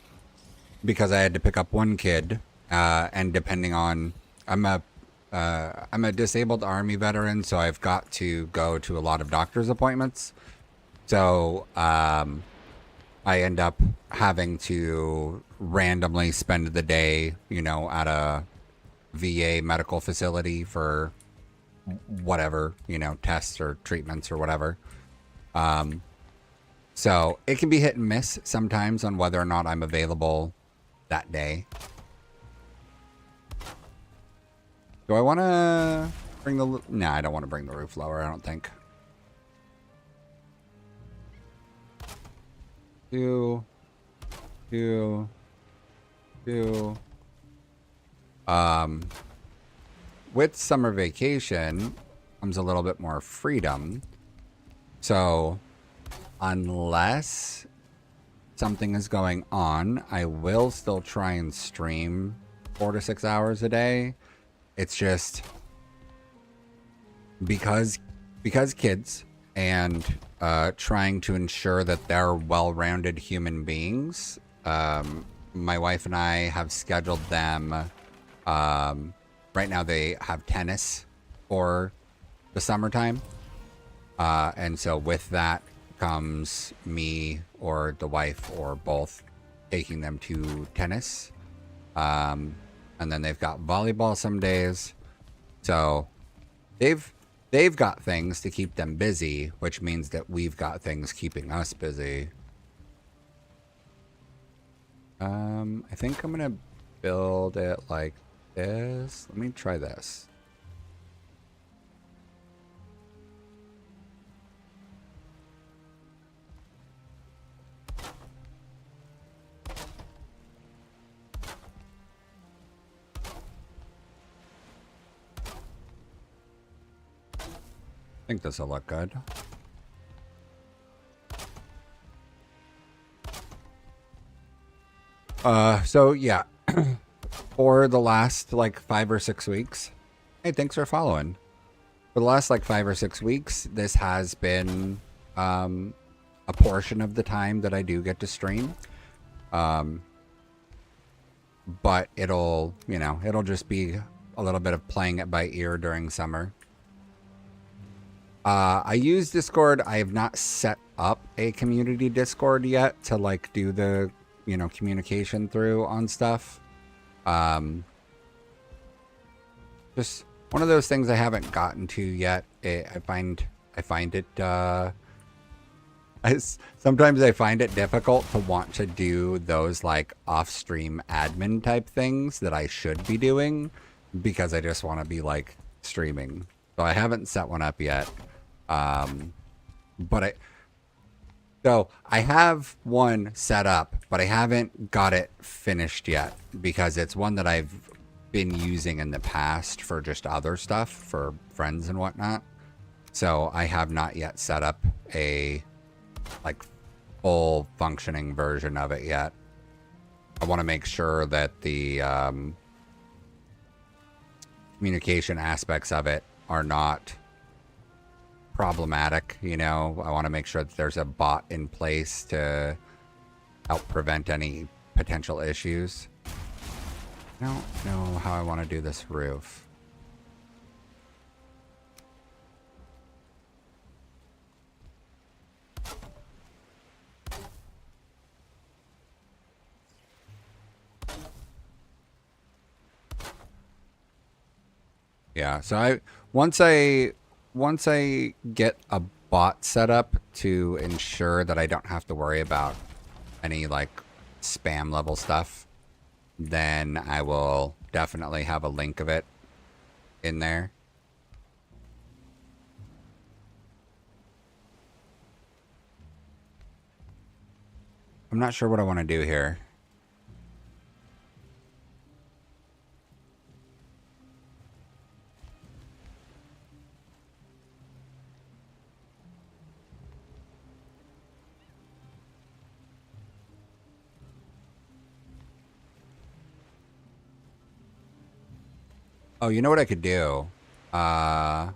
because I had to pick up one kid, and depending on I'm a disabled army veteran, so I've got to go to a lot of doctor's appointments. So I end up having to randomly spend the day, at a VA medical facility for whatever, tests or treatments or whatever. So it can be hit and miss sometimes on whether or not I'm available that day. Do I want to bring the... Nah, I don't want to bring the roof lower, I don't think. Two. With summer vacation comes a little bit more freedom. So unless something is going on, I will still try and stream 4 to 6 hours a day. It's just because kids and trying to ensure that they're well-rounded human beings. My wife and I have scheduled them. Right now they have tennis for the summertime. And so with that comes me or the wife or both taking them to tennis. And then they've got volleyball some days. So they've got things to keep them busy, which means that we've got things keeping us busy. I think I'm gonna build it like this. Let me try this. I think this will look good. So yeah, for the last like 5 or 6 weeks, hey, thanks for following. For the last like 5 or 6 weeks, this has been a portion of the time that I do get to stream. But it'll just be a little bit of playing it by ear during summer. I use Discord. I have not set up a community Discord yet to like do the, communication through on stuff. Just one of those things I haven't gotten to yet. I find it, sometimes I find it difficult to want to do those like off-stream admin type things that I should be doing because I just want to be like streaming. So I haven't set one up yet. So I have one set up, but I haven't got it finished yet because it's one that I've been using in the past for just other stuff for friends and whatnot. So I have not yet set up a like full functioning version of it yet. I want to make sure that the communication aspects of it are not problematic. I want to make sure that there's a bot in place to help prevent any potential issues. I don't know how I want to do this roof. Yeah, so once I once I get a bot set up to ensure that I don't have to worry about any like spam level stuff, then I will definitely have a link of it in there. I'm not sure what I want to do here. Oh, you know what I could do? Let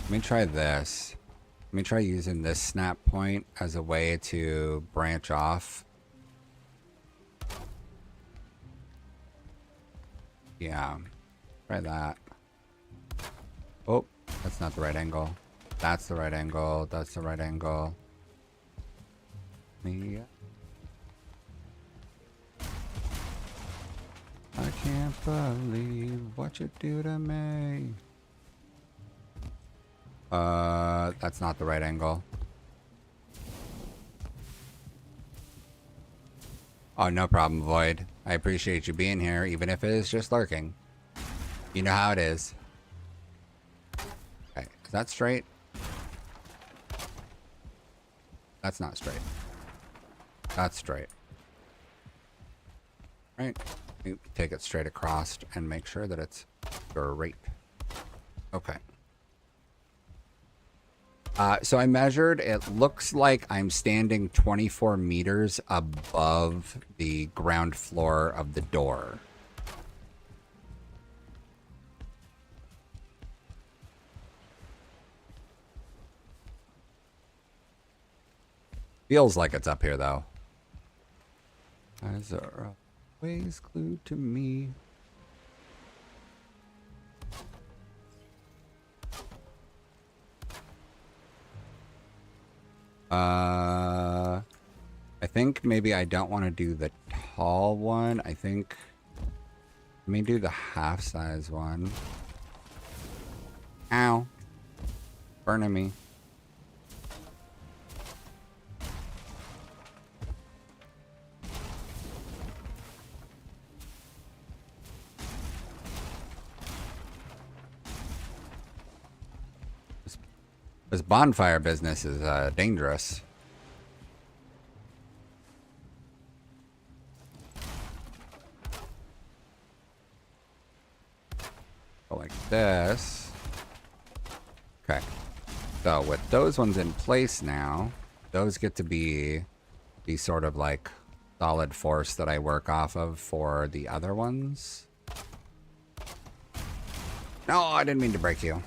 me try this. Let me try using this snap point as a way to branch off. Yeah, try that. Oh, that's not the right angle. That's the right angle. That's the right angle. Yeah. I can't believe what you do to me. That's not the right angle. Oh, no problem, Void. I appreciate you being here, even if it is just lurking. You know how it is. Okay, is that straight? That's not straight. That's straight. Right. You take it straight across and make sure that it's straight. Okay. So I measured, it looks like I'm standing 24 meters above the ground floor of the door. Feels like it's up here, though. Eyes are always glued to me. I think maybe I don't want to do the tall one. I think let me do the half size one. Ow. Burning me. This bonfire business is dangerous. Go like this. Okay. So with those ones in place now, those get to be the sort of like solid force that I work off of for the other ones. No, I didn't mean to break you.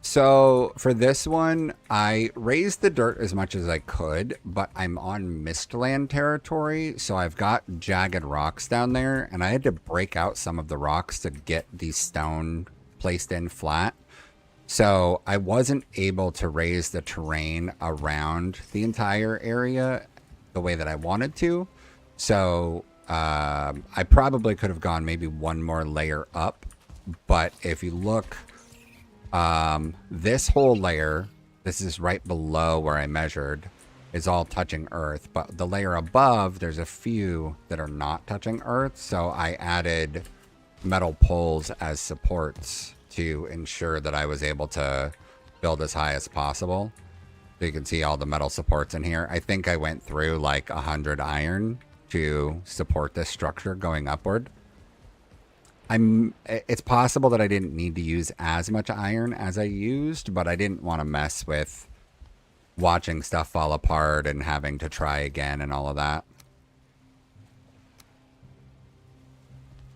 So for this one, I raised the dirt as much as I could, but I'm on Mistland territory, so I've got jagged rocks down there, and I had to break out some of the rocks to get the stone placed in flat. So I wasn't able to raise the terrain around the entire area the way that I wanted to. So I probably could have gone maybe one more layer up, but if you look, this whole layer, this is right below where I measured, is all touching earth, but the layer above, there's a few that are not touching earth, so I added metal poles as supports to ensure that I was able to build as high as possible. So you can see all the metal supports in here. I think I went through like 100 iron to support this structure going upward. It's possible that I didn't need to use as much iron as I used, but I didn't want to mess with watching stuff fall apart and having to try again and all of that.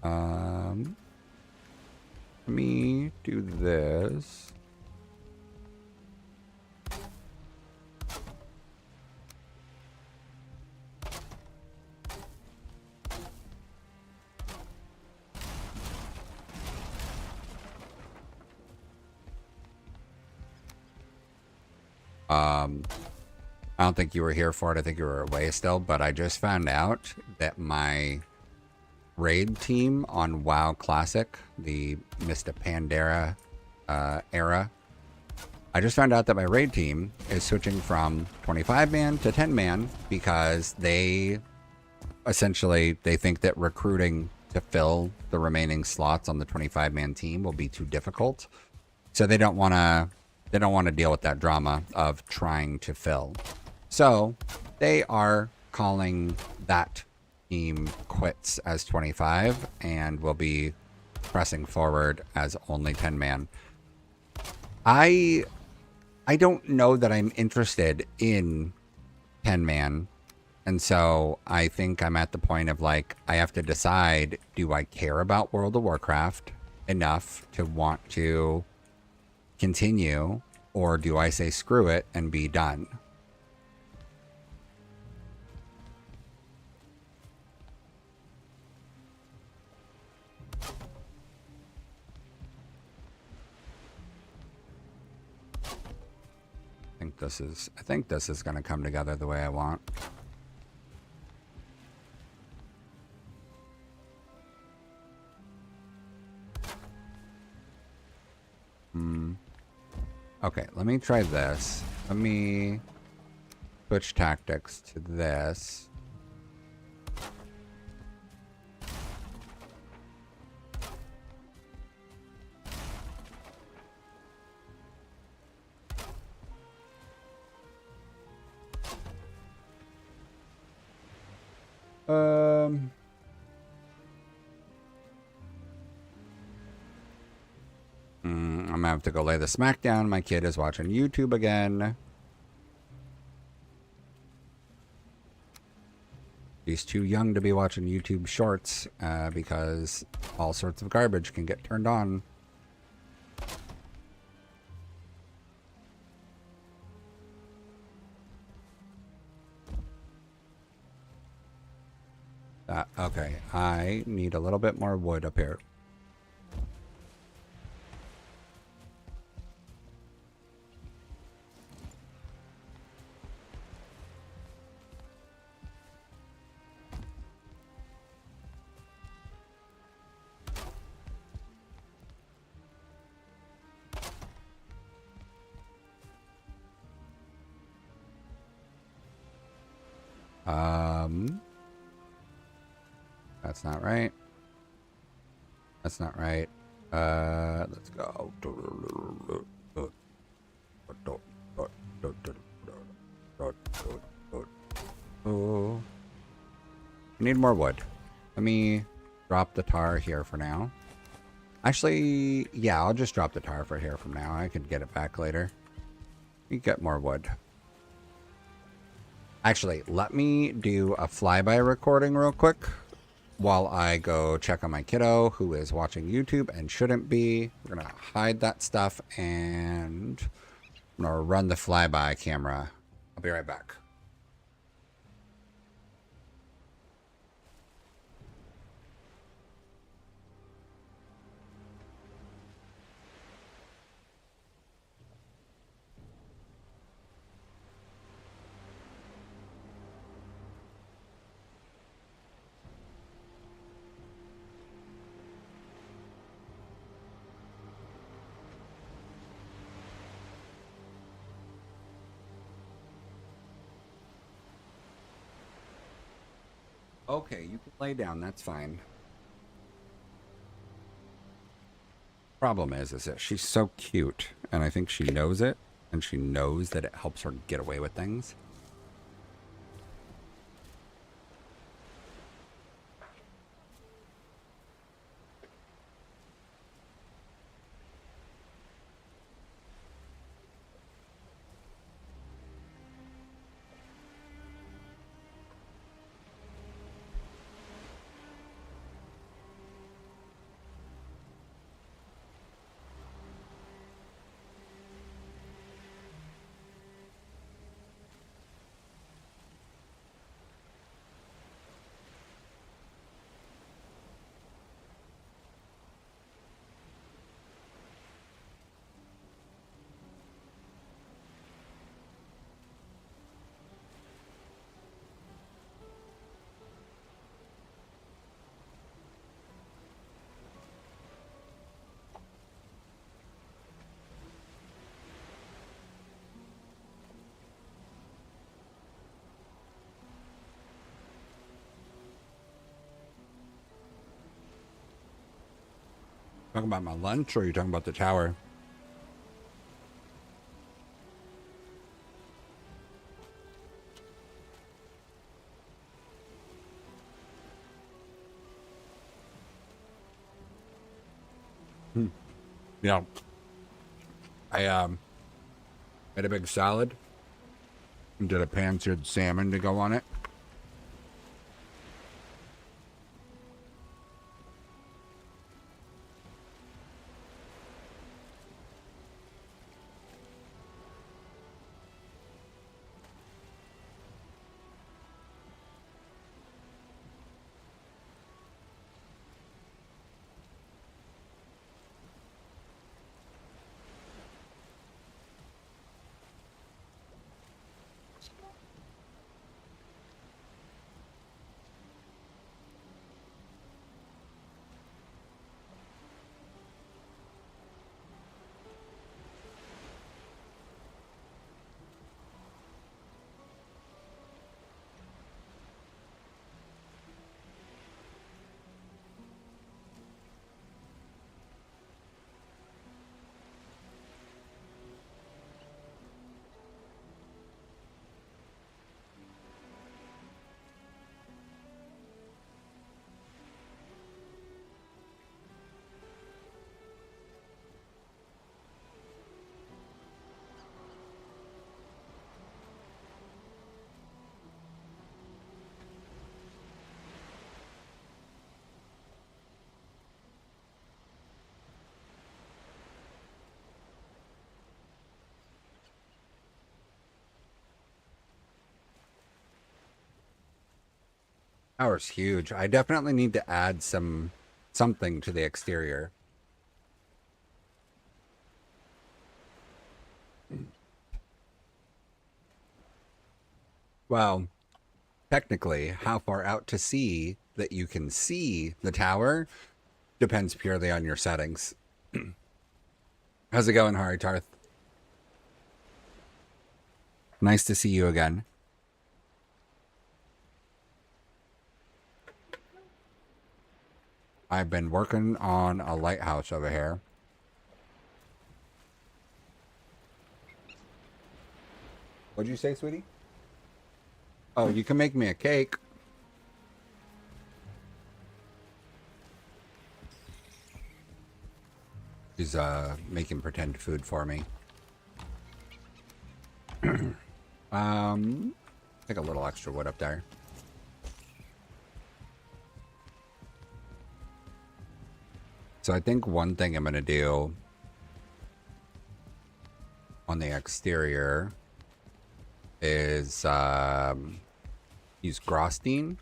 Let me do this. I don't think you were here for it. I think you were away still, but I just found out that my raid team on WoW Classic, the Mr. Pandera era, I just found out that my raid team is switching from 25-man to 10-man because they essentially they think that recruiting to fill the remaining slots on the 25-man team will be too difficult. So they don't want to deal with that drama of trying to fill. So they are calling that team quits as 25 and will be pressing forward as only 10-man. I don't know that I'm interested in 10-man. And so I think I'm at the point of like, I have to decide, do I care about World of Warcraft enough to want to continue, or do I say screw it and be done? I think this is going to come together the way I want. Okay, let me try this. Let me switch tactics to this. I'm gonna have to go lay the smack down. My kid is watching YouTube again. He's too young to be watching YouTube shorts because all sorts of garbage can get turned on. Okay, I need a little bit more wood up here. That's not right. That's not right. Let's go. Oh, I need more wood. Let me drop the tar here for now. Actually, yeah, I'll just drop the tar for here from now. I could get it back later. We get more wood. Actually, let me do a flyby recording real quick while I go check on my kiddo who is watching YouTube and shouldn't be. We're going to hide that stuff and I'm going to run the flyby camera. I'll be right back. Okay, you can lay down. That's fine. Problem is that she's so cute, and I think she knows it, and she knows that it helps her get away with things. Talking about my lunch, or are you talking about the tower? Yeah. I made a big salad and did a pan-seared salmon to go on it. Tower's huge. I definitely need to add something to the exterior. Well, technically, how far out to sea that you can see the tower depends purely on your settings. How's it going, Hari Tarth? Nice to see you again. I've been working on a lighthouse over here. What'd you say, sweetie? Oh, you can make me a cake. She's making pretend food for me. Take a little extra wood up there. So I think one thing I'm gonna do on the exterior is use Grosstein.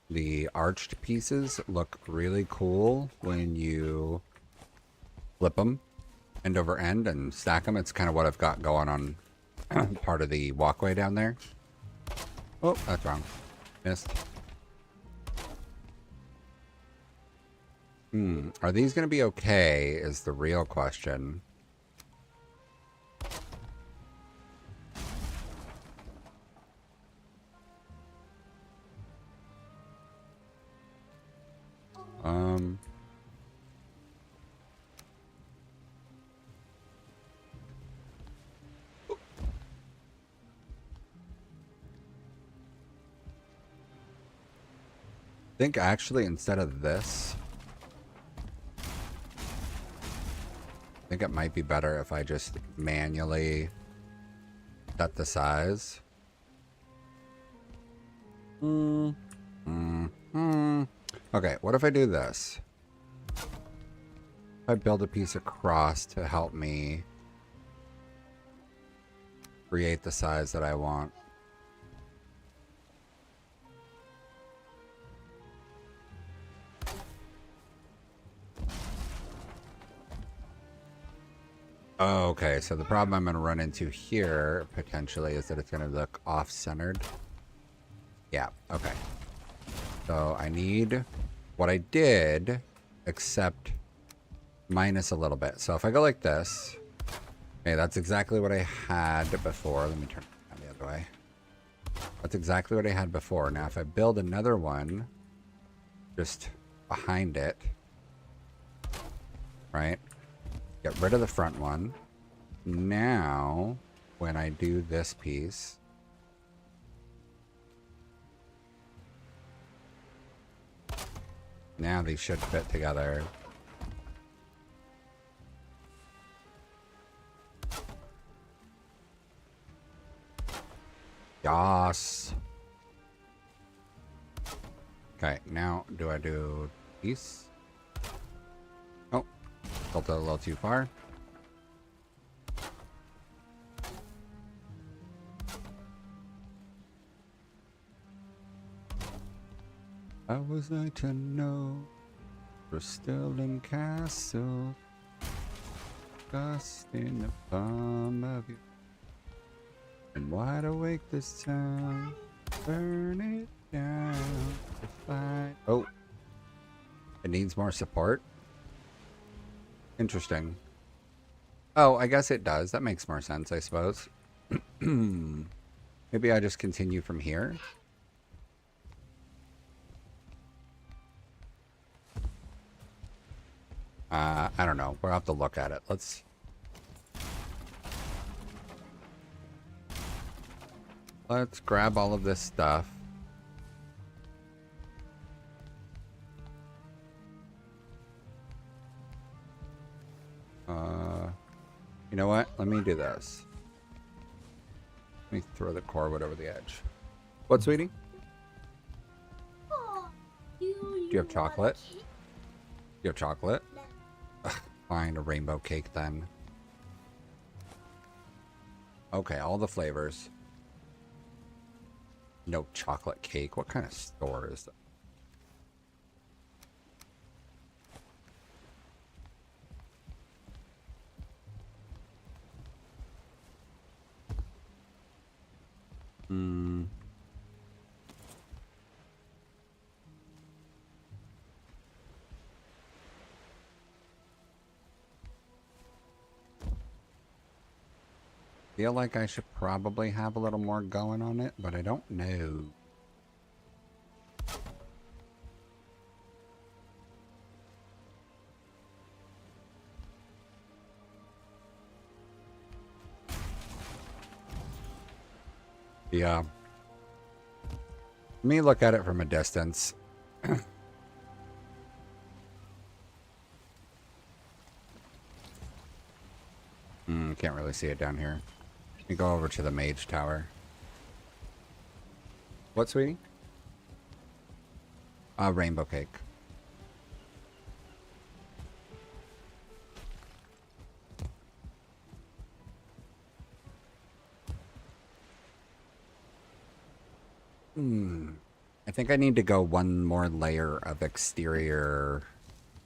The arched pieces look really cool when you flip them end over end and stack them. It's kind of what I've got going on part of the walkway down there. Oh, that's wrong. Missed. Are these going to be okay is the real question. I think actually instead of this, I think it might be better if I just manually set the size. Okay, what if I do this? If I build a piece across to help me create the size that I want. Oh, okay, so the problem I'm going to run into here, potentially, is that it's going to look off-centered. Yeah, okay. So I need what I did, except minus a little bit. So if I go like this, okay, that's exactly what I had before. Let me turn it the other way. That's exactly what I had before. Now, if I build another one just behind it, right? Get rid of the front one. Now, when I do this piece, now these should fit together. Yas. Okay, now do I do piece? Oh, built it a little too far. How was I to know we're still in castle, dust in the palm of you, and wide awake this time, burn it down to find. Oh, it needs more support. Interesting. Oh, I guess it does. That makes more sense, I suppose. Maybe I just continue from here. I don't know. We'll have to look at it. Let's grab all of this stuff. You know what? Let me do this. Let me throw the cordwood over the edge. What, sweetie? Oh, Do you have chocolate? You have chocolate? Ugh, find a rainbow cake then. Okay, all the flavors. No chocolate cake. What kind of store is that? Feel like I should probably have a little more going on it, but I don't know. Yeah. Let me look at it from a distance. Can't really see it down here. Let me go over to the mage tower. What, sweetie? Rainbow cake. I think I need to go one more layer of exterior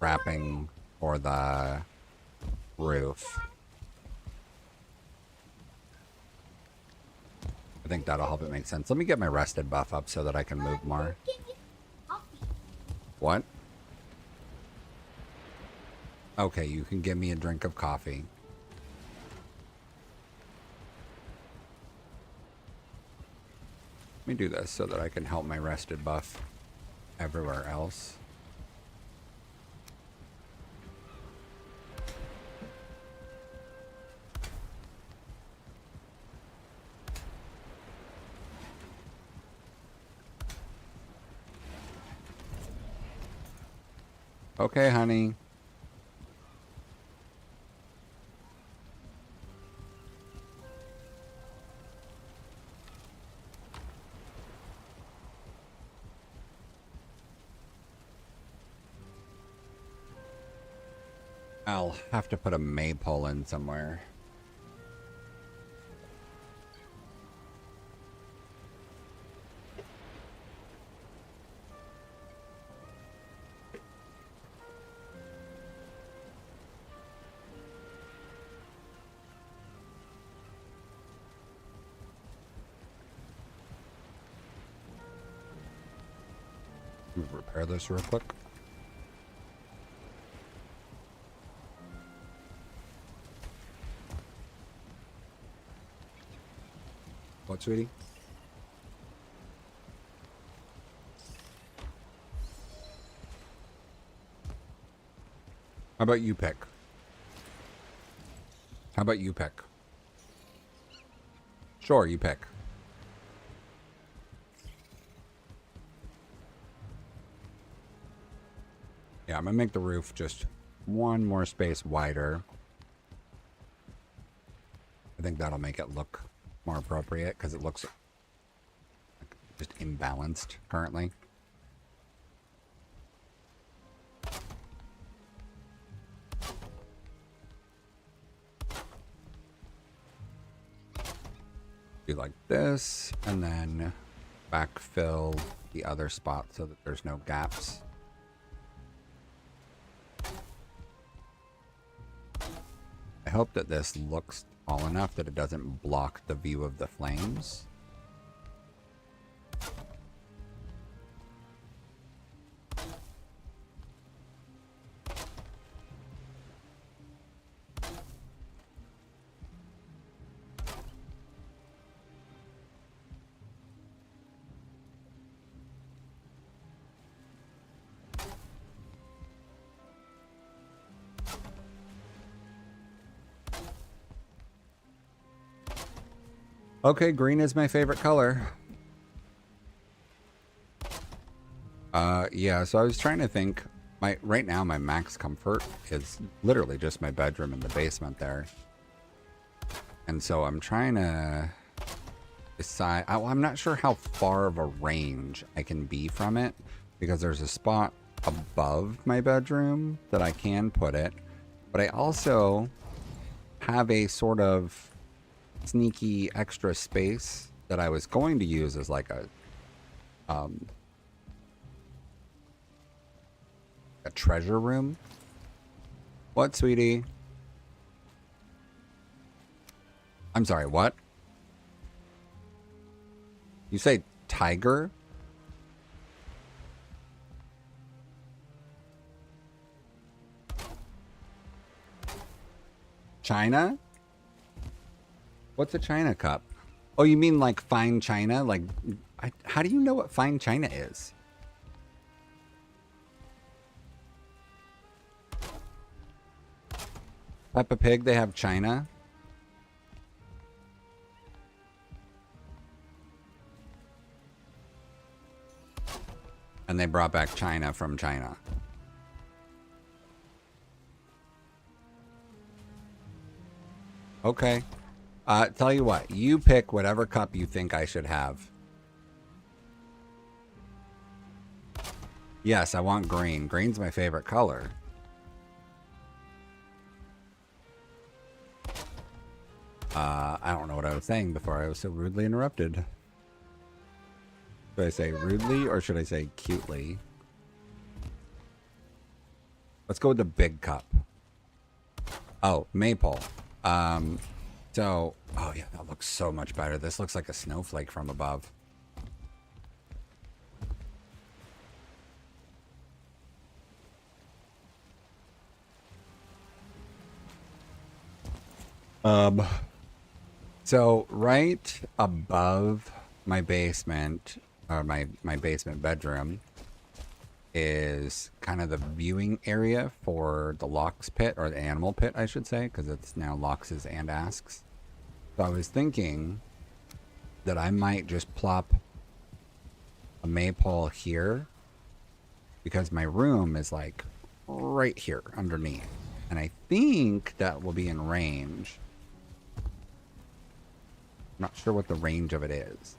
wrapping for the roof. I think that'll help it make sense. Let me get my rested buff up so that I can move more. What? Okay, you can give me a drink of coffee. Let me do this so that I can help my rested buff everywhere else. Okay, honey. I'll have to put a maypole in somewhere. Repair this real quick. What, sweetie? How about you pick? How about you pick? Sure, you pick. Yeah, I'm gonna make the roof just one more space wider. I think that'll make it look more appropriate because it looks like just imbalanced currently. Do like this, and then backfill the other spot so that there's no gaps. I hope that this looks tall enough that it doesn't block the view of the flames. Okay, green is my favorite color. Yeah, so I was trying to think. Right now, my max comfort is literally just my bedroom in the basement there. And so I'm trying to decide. I'm not sure how far of a range I can be from it, because there's a spot above my bedroom that I can put it. But I also have a sort of sneaky extra space that I was going to use as like a treasure room. What, sweetie? I'm sorry, what? You say tiger? China? What's a china cup? Oh, you mean like fine china? Like, how do you know what fine china is? Peppa Pig, they have china. And they brought back china from China. Okay. Tell you what, you pick whatever cup you think I should have. Yes, I want green. Green's my favorite color. I don't know what I was saying before I was so rudely interrupted. Should I say rudely or should I say cutely? Let's go with the big cup. Oh, maple. So, oh yeah, that looks so much better. This looks like a snowflake from above. So right above my basement, or my basement bedroom, is kind of the viewing area for the Lox pit, or the animal pit, I should say, because it's now Lox's and Ask's. So I was thinking that I might just plop a maypole here, because my room is like right here underneath, and I think that will be in range. I'm not sure what the range of it is,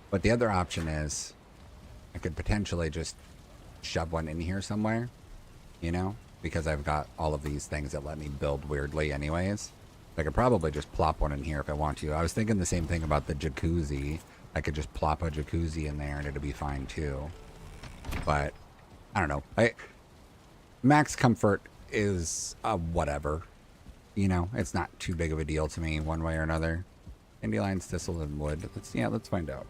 but the other option is I could potentially just shove one in here somewhere, you know, because I've got all of these things that let me build weirdly anyways. I could probably just plop one in here if I want to. I was thinking the same thing about the jacuzzi. I could just plop a jacuzzi in there and it'll be fine too. But I don't know. Max comfort is whatever. You know, it's not too big of a deal to me one way or another. Dandelions, thistles, and wood. Let's find out.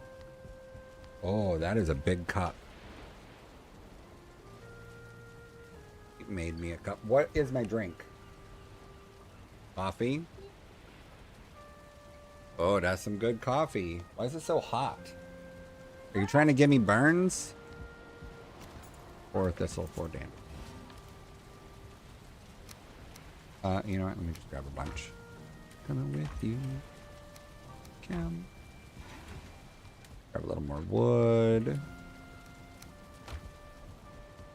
Oh, that is a big cup. It made me a cup. What is my drink? Coffee? Oh, that's some good coffee. Why is it so hot? Are you trying to give me burns? 4 thistle, 4 dandelion. You know what? Let me just grab a bunch. coming with you. Come. Grab a little more wood.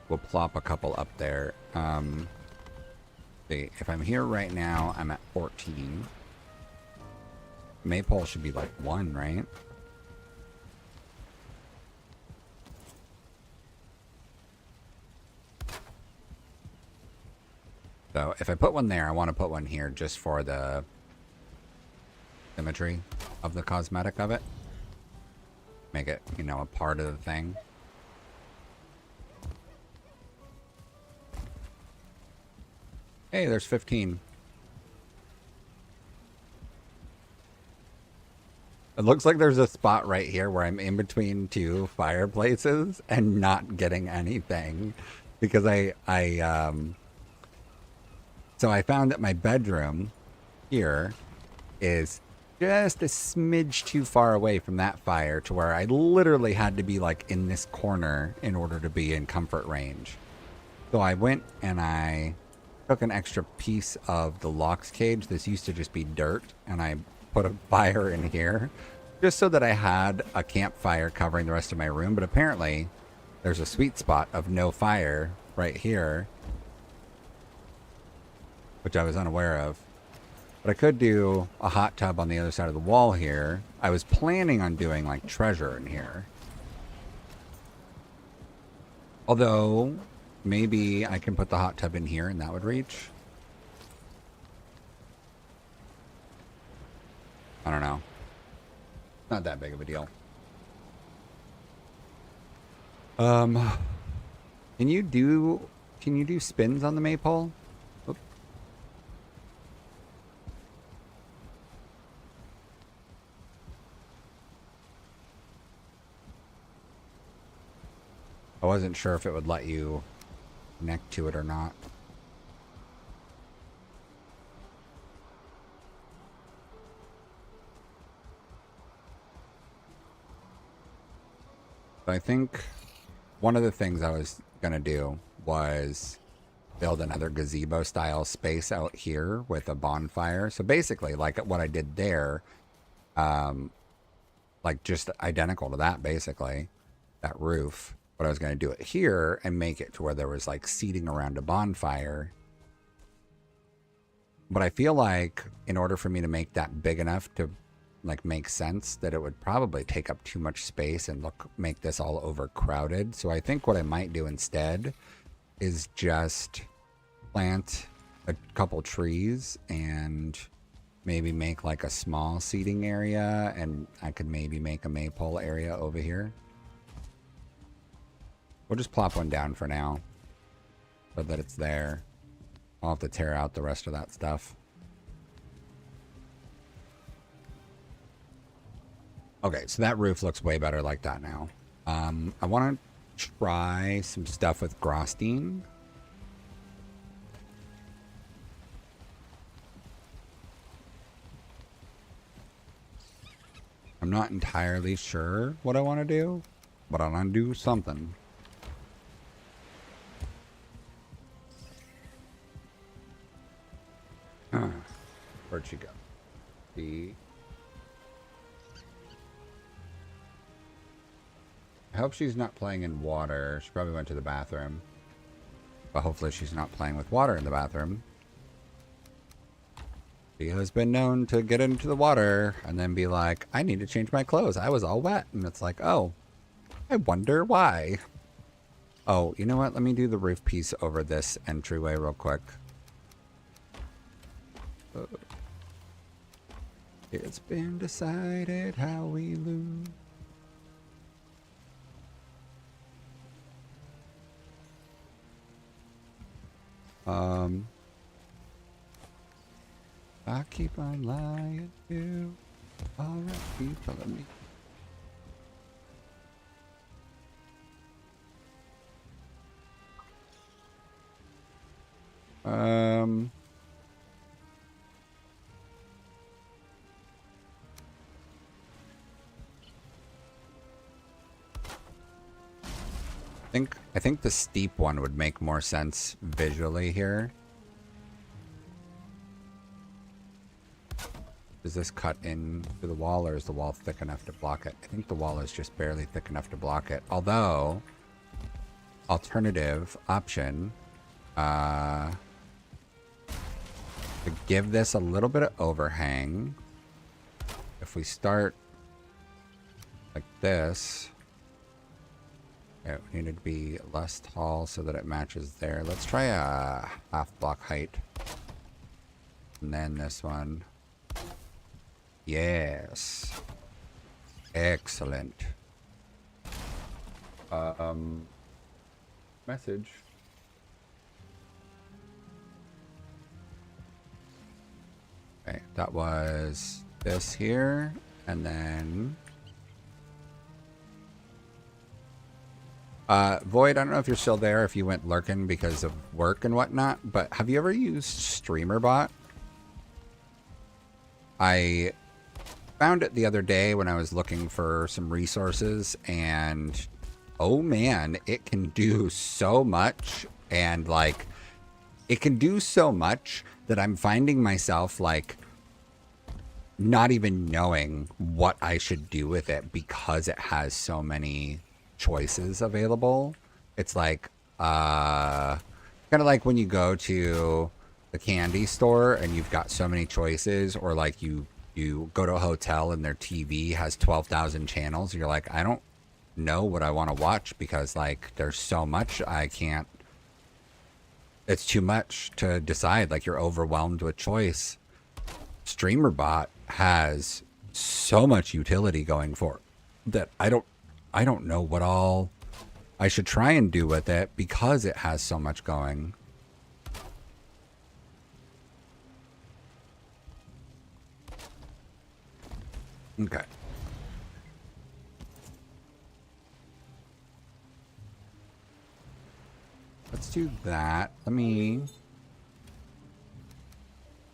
We'll plop a couple up there. See, if I'm here right now, I'm at 14. Maypole should be like 1, right? So if I put one there, I want to put one here just for the symmetry of the cosmetic of it. Make it, you know, a part of the thing. Hey, there's 15. It looks like there's a spot right here where I'm in between two fireplaces and not getting anything because so I found that my bedroom here is just a smidge too far away from that fire to where I literally had to be like in this corner in order to be in comfort range. So I went and I took an extra piece of the lox cage. This used to just be dirt, and I put a fire in here just so that I had a campfire covering the rest of my room. But apparently there's a sweet spot of no fire right here, which I was unaware of. But I could do a hot tub on the other side of the wall here. I was planning on doing like treasure in here. Although maybe I can put the hot tub in here and that would reach. I don't know. Not that big of a deal. Can you do spins on the maypole? Oop. I wasn't sure if it would let you connect to it or not. But I think one of the things I was going to do was build another gazebo style space out here with a bonfire. So basically like what I did there, like just identical to that, basically that roof. But I was going to do it here and make it to where there was like seating around a bonfire. But I feel like in order for me to make that big enough to like make sense, that it would probably take up too much space and make this all overcrowded. So I think what I might do instead is just plant a couple trees and maybe make like a small seating area, and I could maybe make a maypole area over here. We'll just plop one down for now so that it's there. I'll have to tear out the rest of that stuff. Okay, so that roof looks way better like that now. I want to try some stuff with Grostine. I'm not entirely sure what I want to do, but I want to do something. Where'd she go? I hope she's not playing in water. She probably went to the bathroom. But hopefully she's not playing with water in the bathroom. She has been known to get into the water and then be like, I need to change my clothes. I was all wet. And it's like, oh, I wonder why. Oh, you know what? Let me do the roof piece over this entryway real quick. It's been decided how we lose. I keep on lying to alright people of me. I think the steep one would make more sense visually here. Does this cut in to the wall, or is the wall thick enough to block it? I think the wall is just barely thick enough to block it. Although, alternative option, to give this a little bit of overhang, if we start like this, it needed to be less tall so that it matches there. Let's try a half block height. And then this one. Yes. Excellent. Message. Okay, that was this here, and then Void, I don't know if you're still there, if you went lurking because of work and whatnot, but have you ever used StreamerBot? I found it the other day when I was looking for some resources, and oh man, it can do so much. And like, it can do so much that I'm finding myself like not even knowing what I should do with it because it has so many choices available. It's like kind of like when you go to the candy store and you've got so many choices, or like you go to a hotel and their TV has 12,000 channels. You're like, I don't know what I want to watch because like there's so much I can't. It's too much to decide. Like you're overwhelmed with choice. StreamerBot has so much utility going for it that I don't know what all I should try and do with it because it has so much going. Okay. Let's do that. Let me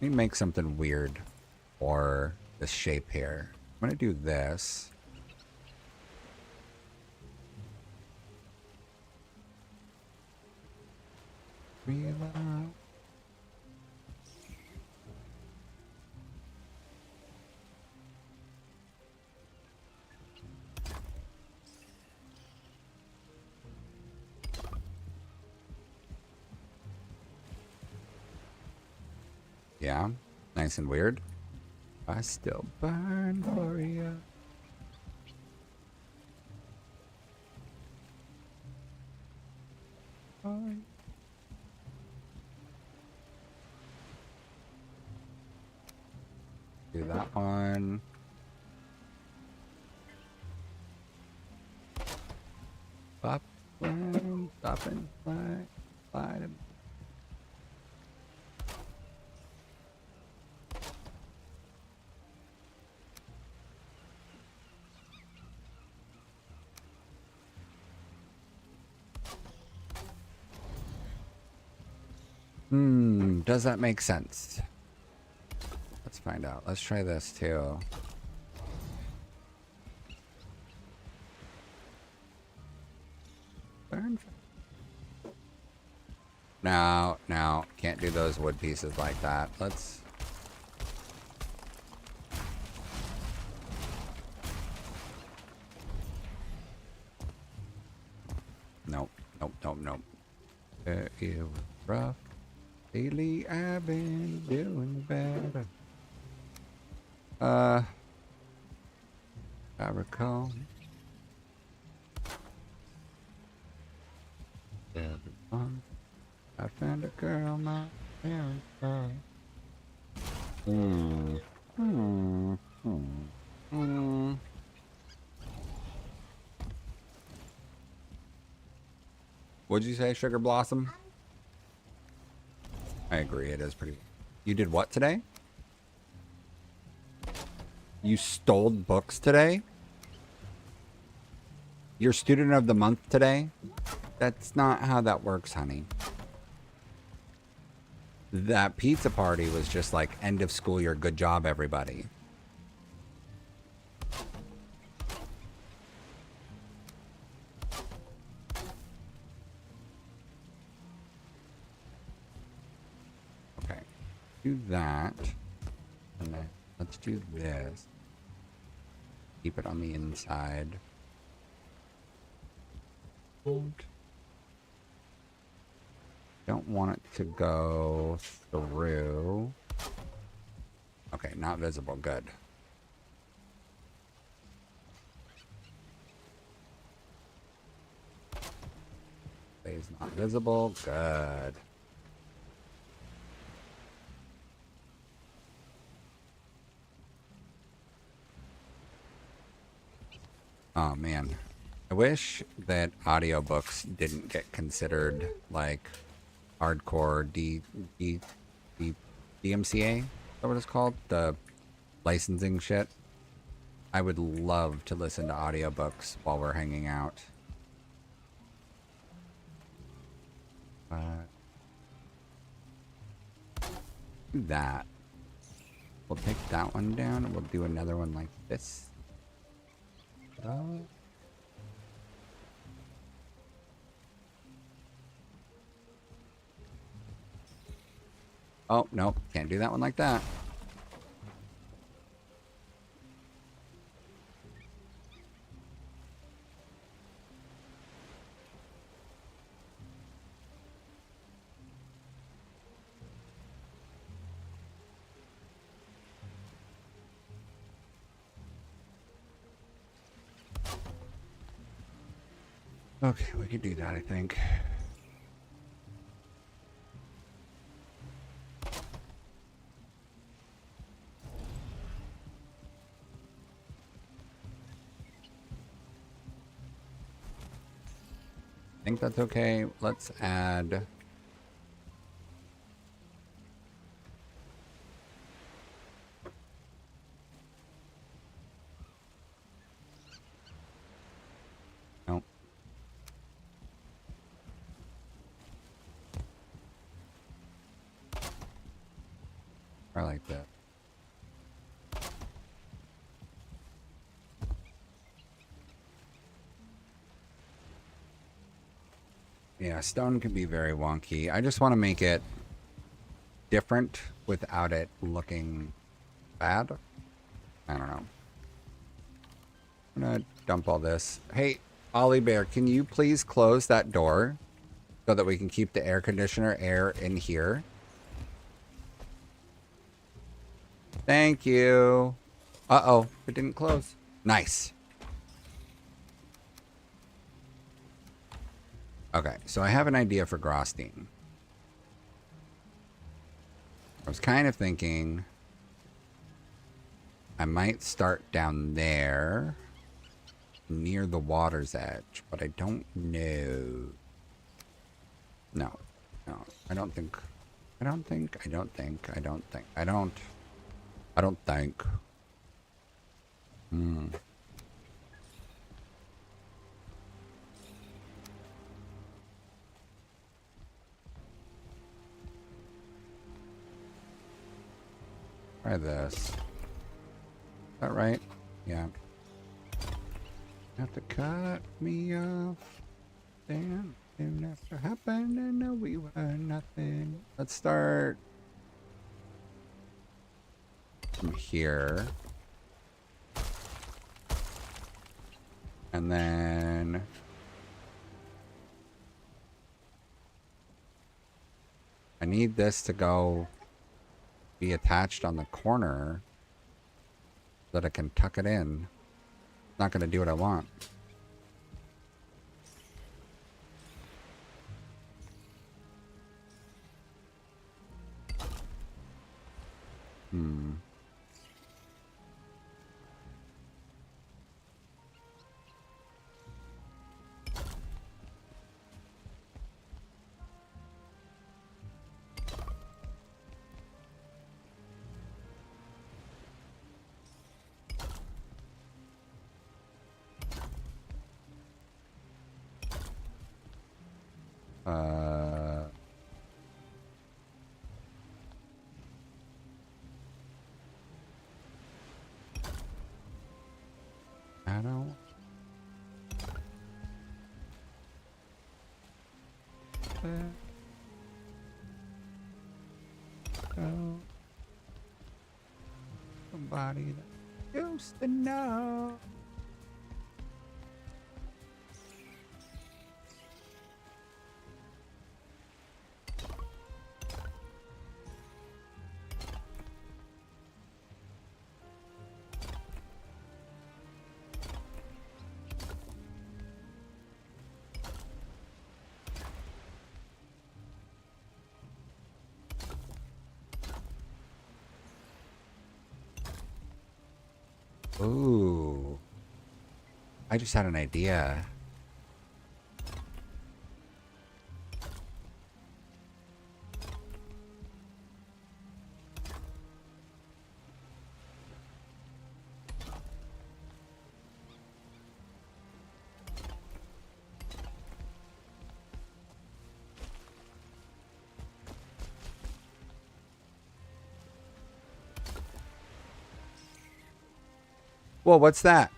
make something weird for this shape here. I'm gonna do this. Reload. Yeah, nice and weird. I still burn for you. Do that one. Pop, stop and slide. Does that make sense? Let's find out. Let's try this too. Burn. No, can't do those wood pieces like that. Let's... Nope. It was rough. Lately, I've been doing better. I recall. Everyone, I found a girl my parents had. What'd you say, Sugar Blossom? I agree, it is pretty... You did what today? You stole books today? You're student of the month today? That's not how that works, honey. That pizza party was just like, end of school year, good job, everybody. Okay. Do that. And then Let's do this. Keep it on the inside. Don't want it to go through. Okay, not visible. Good. Is not visible. Good. Oh man, I wish that audiobooks didn't get considered like hardcore DMCA. Is that what it's called? The licensing shit. I would love to listen to audiobooks while we're hanging out. Do that. We'll take that one down and we'll do another one like this. Oh, nope. Can't do that one like that. Okay, we can do that, I think. I think that's okay. Let's add... Nope. I like that. Yeah, stone can be very wonky. I just want to make it different without it looking bad. I don't know. I'm gonna dump all this. Hey, Ollie Bear, can you please close that door so that we can keep the air conditioner air in here? Thank you. Uh-oh, it didn't close. Nice. Okay, so I have an idea for Grosstein. I was kind of thinking I might start down there near the water's edge, but I don't know. No, I don't think. Try this. Is that right? Yeah. You have to cut me off. Damn, didn't have to happen, and no, we were nothing. Let's start from here. And then I need this to go be attached on the corner so that I can tuck it in. It's not going to do what I want. I don't. nobody that used to know. Ooh. I just had an idea. Whoa, what's that?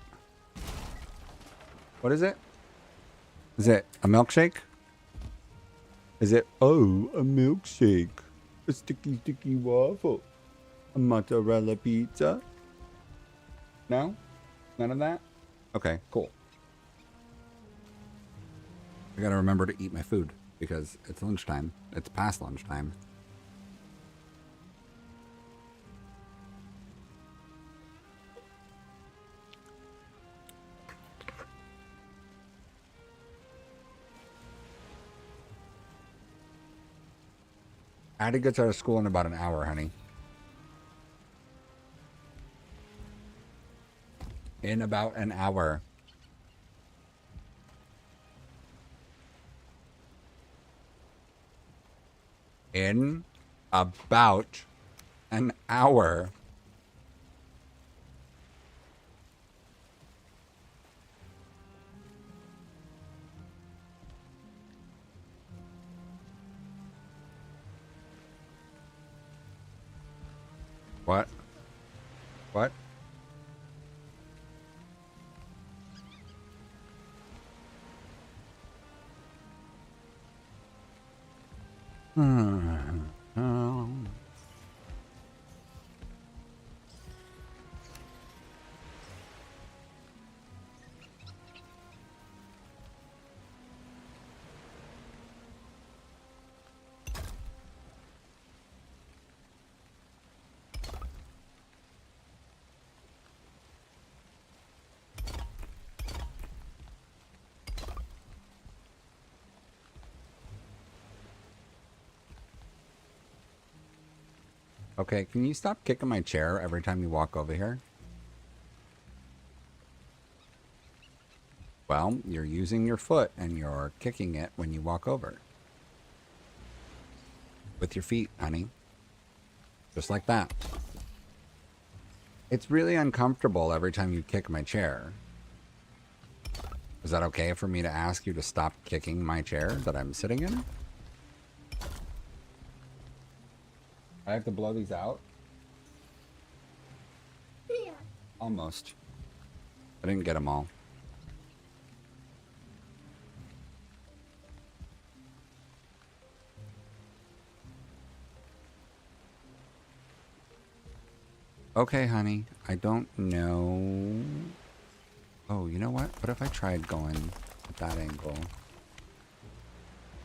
What is it? Is it a milkshake? Is it, oh, a milkshake? A sticky, sticky waffle? A mozzarella pizza? No? None of that? Okay, cool. I gotta remember to eat my food because it's lunchtime. It's past lunchtime. Addie gets out of school in about an hour, honey. In about an hour. In about an hour. What? What? Okay, can you stop kicking my chair every time you walk over here? Well, you're using your foot and you're kicking it when you walk over. With your feet, honey. Just like that. It's really uncomfortable every time you kick my chair. Is that okay for me to ask you to stop kicking my chair that I'm sitting in? I have to blow these out? Yeah. Almost. I didn't get them all. Okay, honey. I don't know. Oh, you know what? What if I tried going at that angle?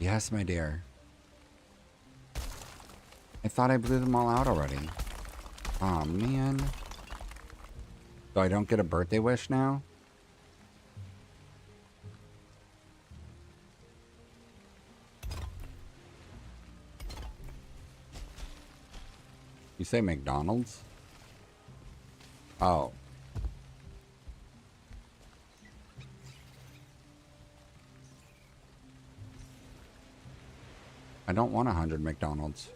Yes, my dear. I thought I blew them all out already. Aw, man. So I don't get a birthday wish now? You say McDonald's? Oh. I don't want 100 McDonald's.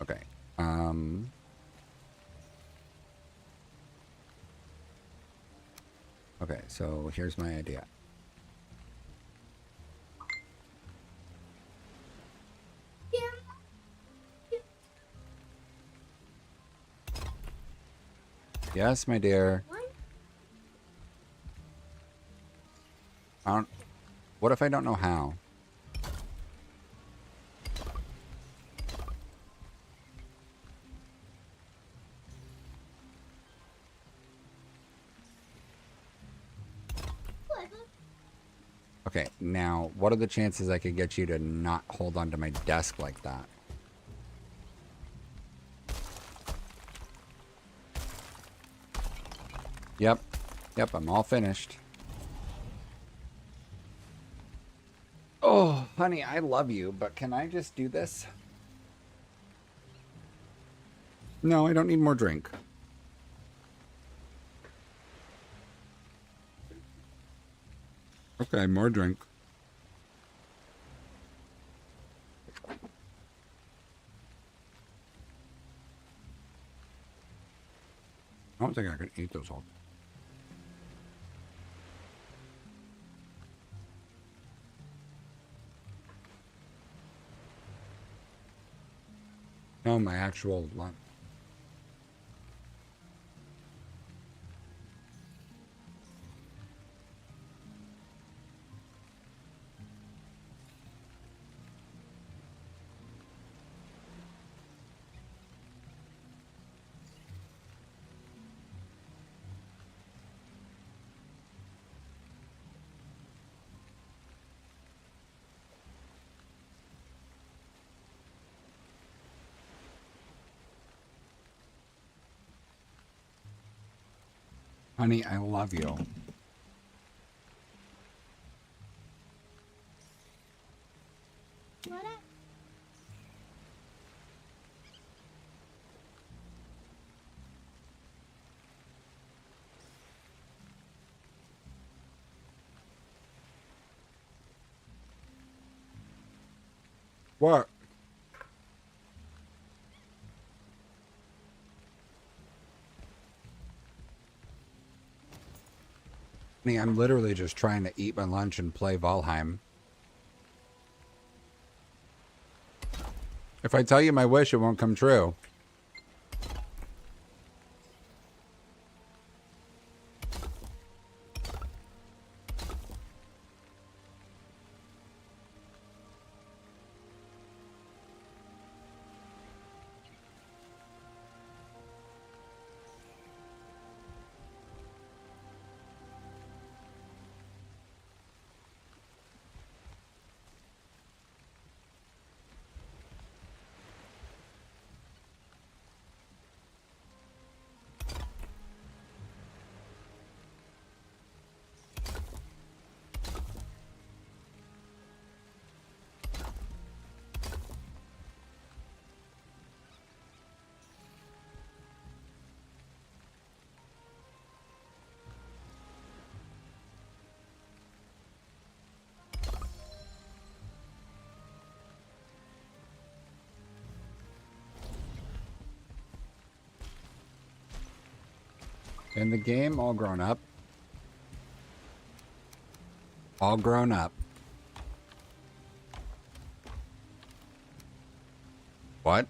Okay. Okay, so here's my idea. Yes, my dear. What if I don't know how? Okay, now, what are the chances I could get you to not hold onto my desk like that? Yep. Yep, I'm all finished. Oh, honey, I love you, but can I just do this? No, I don't need more drink. Okay, more drink. I don't think I can eat those all. No, my actual lunch. Honey, I love you. What? What? Honey, I'm literally just trying to eat my lunch and play Valheim. If I tell you my wish, it won't come true. In the game, all grown up. All grown up. What?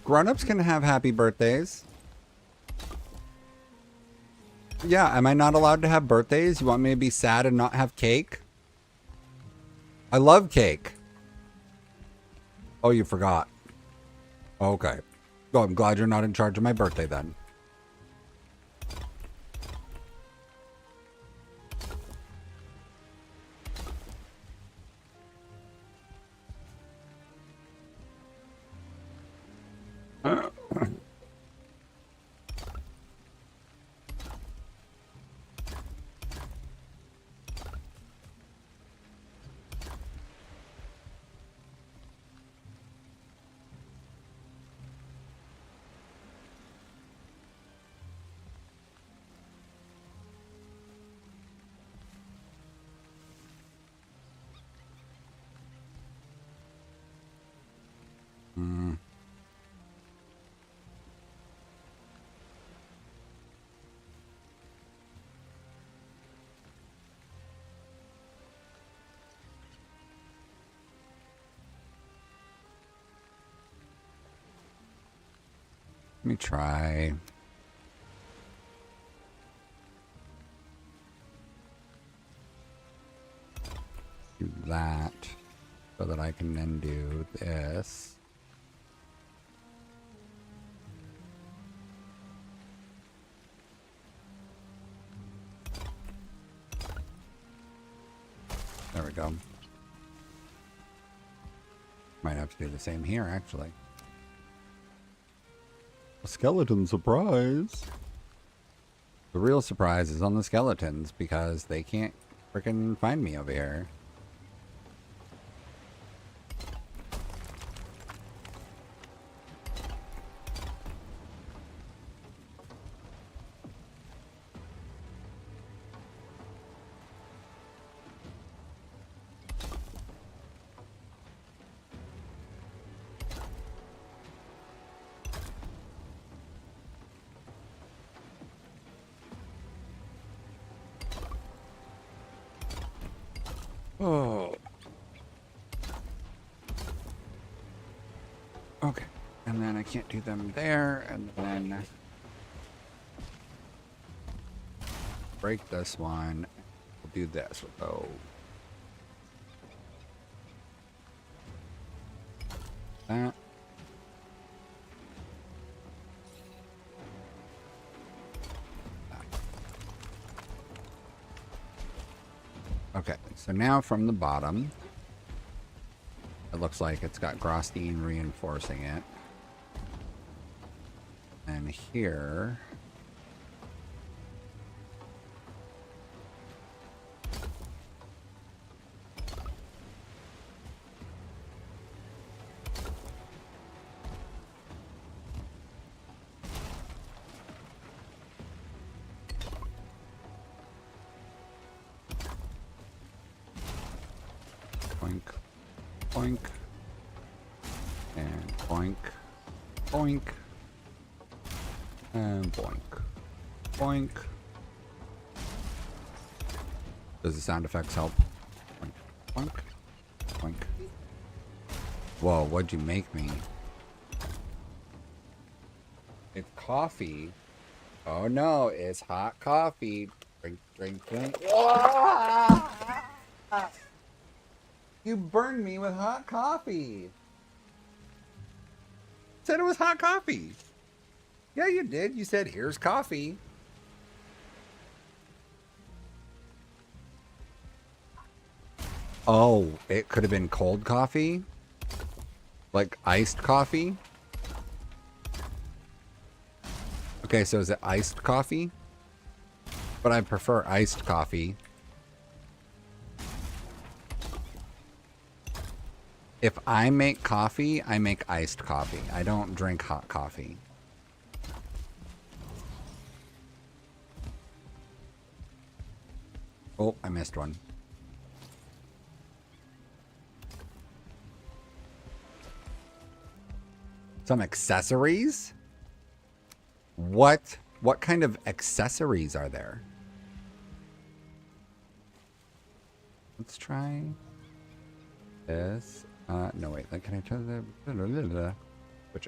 Grown-ups can have happy birthdays. Yeah, am I not allowed to have birthdays? You want me to be sad and not have cake? I love cake. Oh, you forgot. Okay. Well, I'm glad you're not in charge of my birthday then. Mm. Let me try. Do that so that I can then do this. There we go. Might have to do the same here, actually. A skeleton surprise. The real surprise is on the skeletons because they can't frickin' find me over here. Oh. Okay. And then I can't do them there, and then break this one. We'll do this. Oh. That. Okay, so now from the bottom, it looks like it's got Grostine reinforcing it. And here, boink, boink, and boink, boink, and boink, boink. Does the sound effects help? Boink, boink, boink. Whoa, what'd you make me? It's coffee. Oh no, it's hot coffee. Drink, drink, drink. You burned me with hot coffee. Said it was hot coffee. Yeah, you did. You said, here's coffee. Oh, it could have been cold coffee? Like iced coffee? Okay, so is it iced coffee? But I prefer iced coffee. If I make coffee, I make iced coffee. I don't drink hot coffee. Oh, I missed one. Some accessories? What kind of accessories are there? Let's try this. No, wait. Can I try the... Which...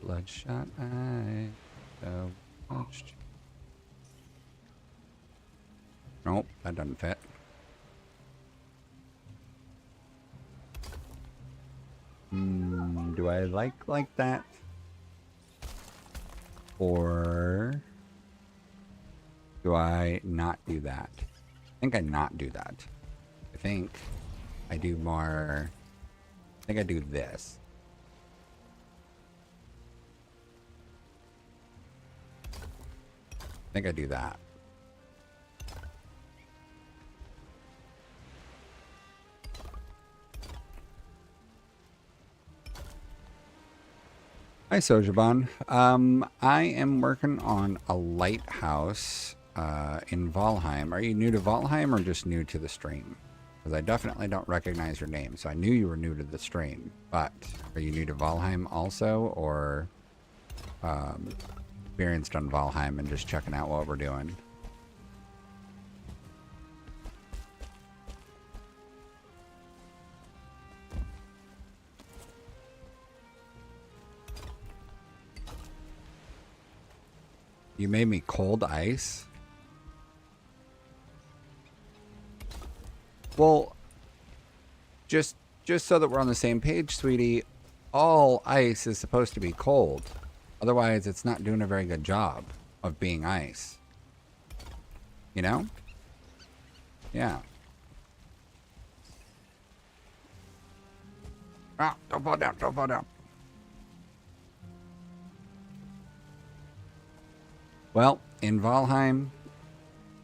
Bloodshot eye. So touched. Nope, that doesn't fit. Do I like that? Or do I not do that? I think I not do that. I think I do more... I think I do this. I think I do that. Hi, Sojaban. I am working on a lighthouse in Valheim. Are you new to Valheim or just new to the stream? Because I definitely don't recognize your name, so I knew you were new to the stream. But are you new to Valheim also, or experienced on Valheim and just checking out what we're doing? You made me cold ice? Well, just so that we're on the same page, sweetie, all ice is supposed to be cold. Otherwise, it's not doing a very good job of being ice. You know? Yeah. Ah, don't fall down, don't fall down. Well, in Valheim,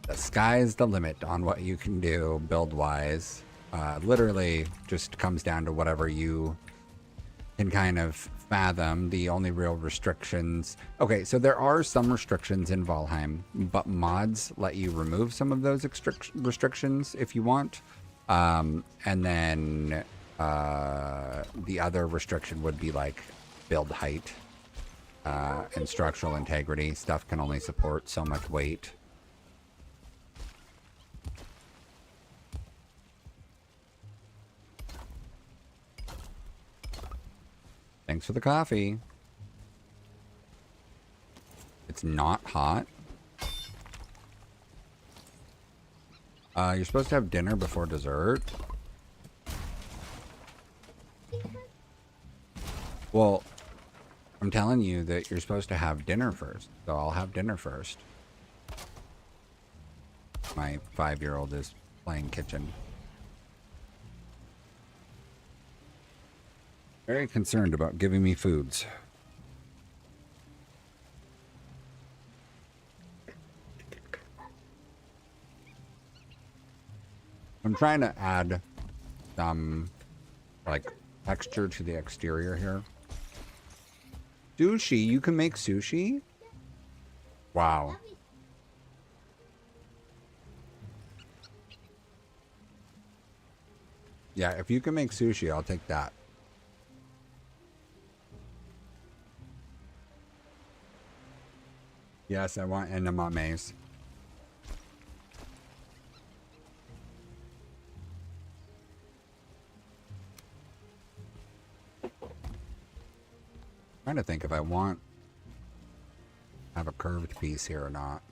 the sky's the limit on what you can do build-wise. Literally just comes down to whatever you can kind of fathom. The only real restrictions... Okay, so there are some restrictions in Valheim, but mods let you remove some of those restrictions if you want. And then the other restriction would be like build height and structural integrity. Stuff can only support so much weight. Thanks for the coffee. It's not hot. You're supposed to have dinner before dessert. Well, I'm telling you that you're supposed to have dinner first. So I'll have dinner first. My 5-year-old is playing kitchen. Very concerned about giving me foods. I'm trying to add some, like, texture to the exterior here. Sushi? You can make sushi? Wow. Yeah, if you can make sushi, I'll take that. Yes, I want edamames. Trying to think if I want to have a curved piece here or not.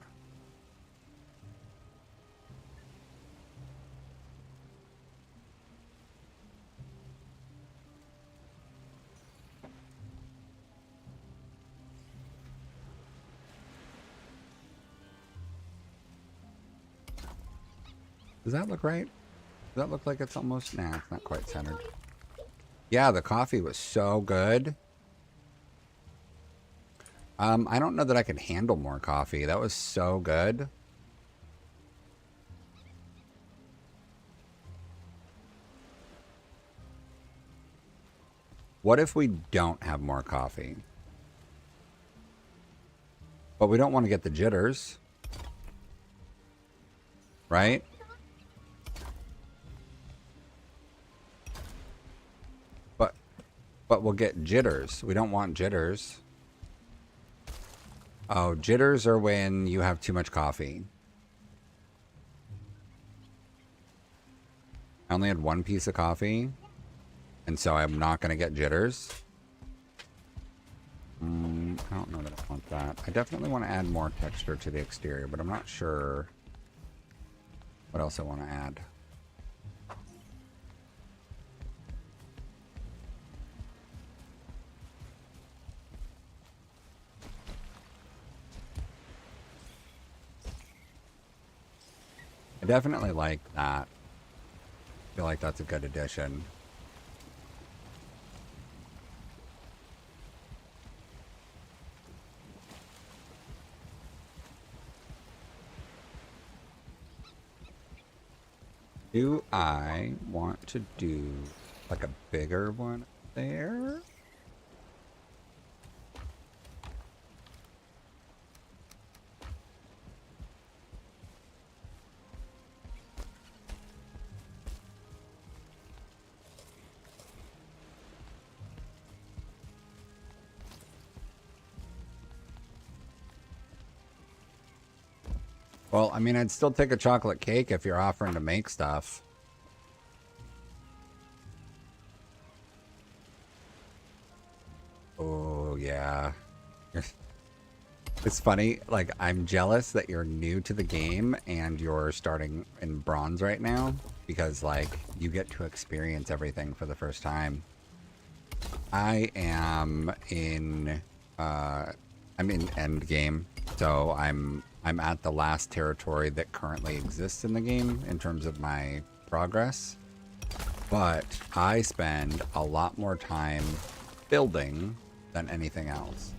Does that look right? Does that look like it's almost... Nah, it's not quite centered. Yeah, the coffee was so good. I don't know that I could handle more coffee. That was so good. What if we don't have more coffee? But we don't want to get the jitters. Right? But we'll get jitters. We don't want jitters. Oh, jitters are when you have too much coffee. I only had one piece of coffee, and so I'm not going to get jitters. I don't know that I want that. I definitely want to add more texture to the exterior, but I'm not sure what else I want to add. I definitely like that. I feel like that's a good addition. Do I want to do like a bigger one there? Well, I mean, I'd still take a chocolate cake if you're offering to make stuff. Oh, yeah. It's funny, like, I'm jealous that you're new to the game and you're starting in bronze right now because, like, you get to experience everything for the first time. I am in, I'm in end game, so I'm at the last territory that currently exists in the game in terms of my progress. But I spend a lot more time building than anything else.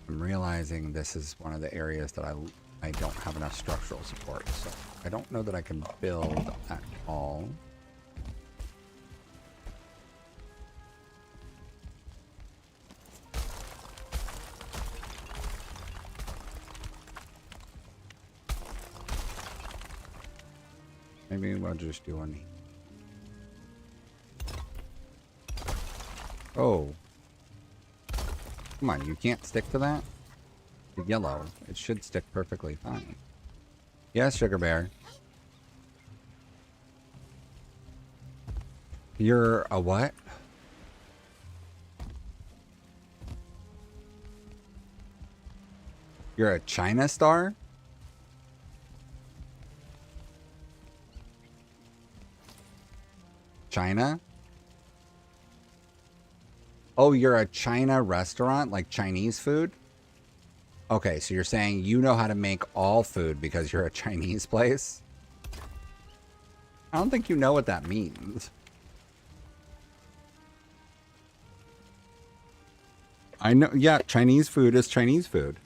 I'm realizing this is one of the areas that I don't have enough structural support, so I don't know that I can build at all. Maybe we'll just do one. Oh. Come on, you can't stick to that? The yellow. It should stick perfectly fine. Yes, Sugar Bear. You're a what? You're a China star? China? Oh, you're a China restaurant, like Chinese food? Okay, so you're saying you know how to make all food because you're a Chinese place? I don't think you know what that means. I know, yeah, Chinese food is Chinese food.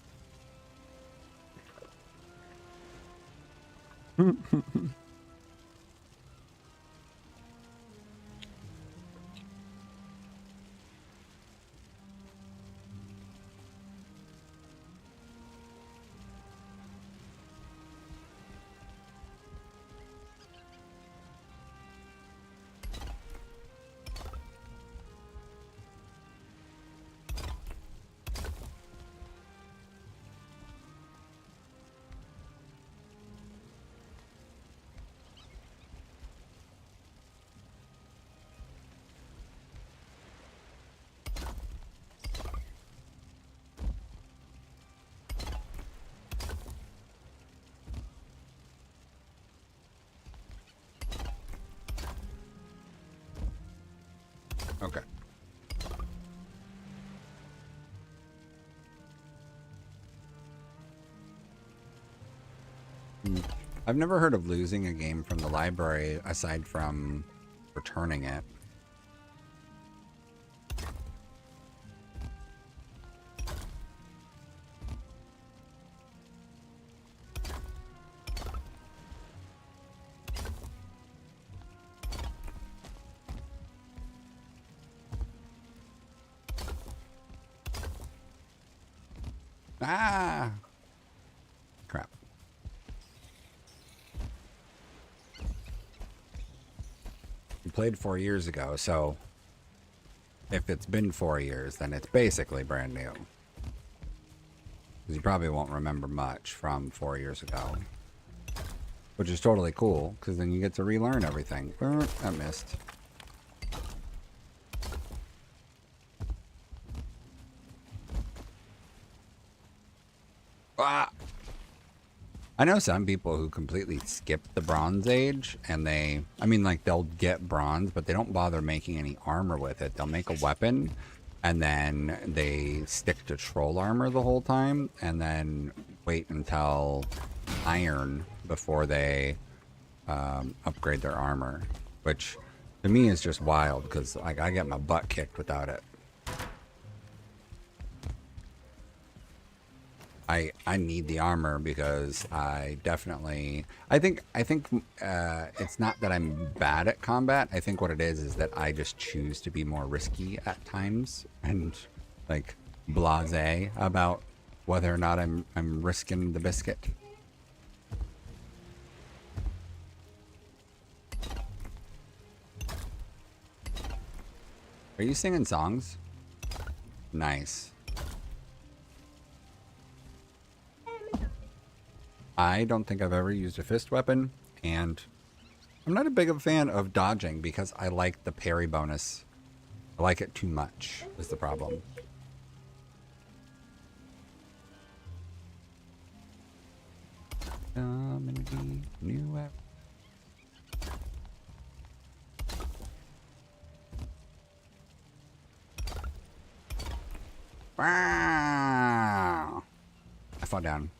Okay. I've never heard of losing a game from the library aside from returning it. Ah! Crap. You played 4 years ago, so if it's been 4 years, then it's basically brand new. Because you probably won't remember much from 4 years ago. Which is totally cool, because then you get to relearn everything. I missed. Ah! I know some people who completely skip the Bronze Age, and I mean, like, they'll get bronze, but they don't bother making any armor with it. They'll make a weapon, and then they stick to troll armor the whole time, and then wait until iron before they upgrade their armor, which to me is just wild, because, like, I get my butt kicked without it. I need the armor because I definitely I think it's not that I'm bad at combat. I think what it is that I just choose to be more risky at times and like blasé about whether or not I'm risking the biscuit. Are you singing songs? Nice. I don't think I've ever used a fist weapon, and I'm not a big of a fan of dodging because I like the parry bonus. I like it too much, is the problem. Wow. I fell down.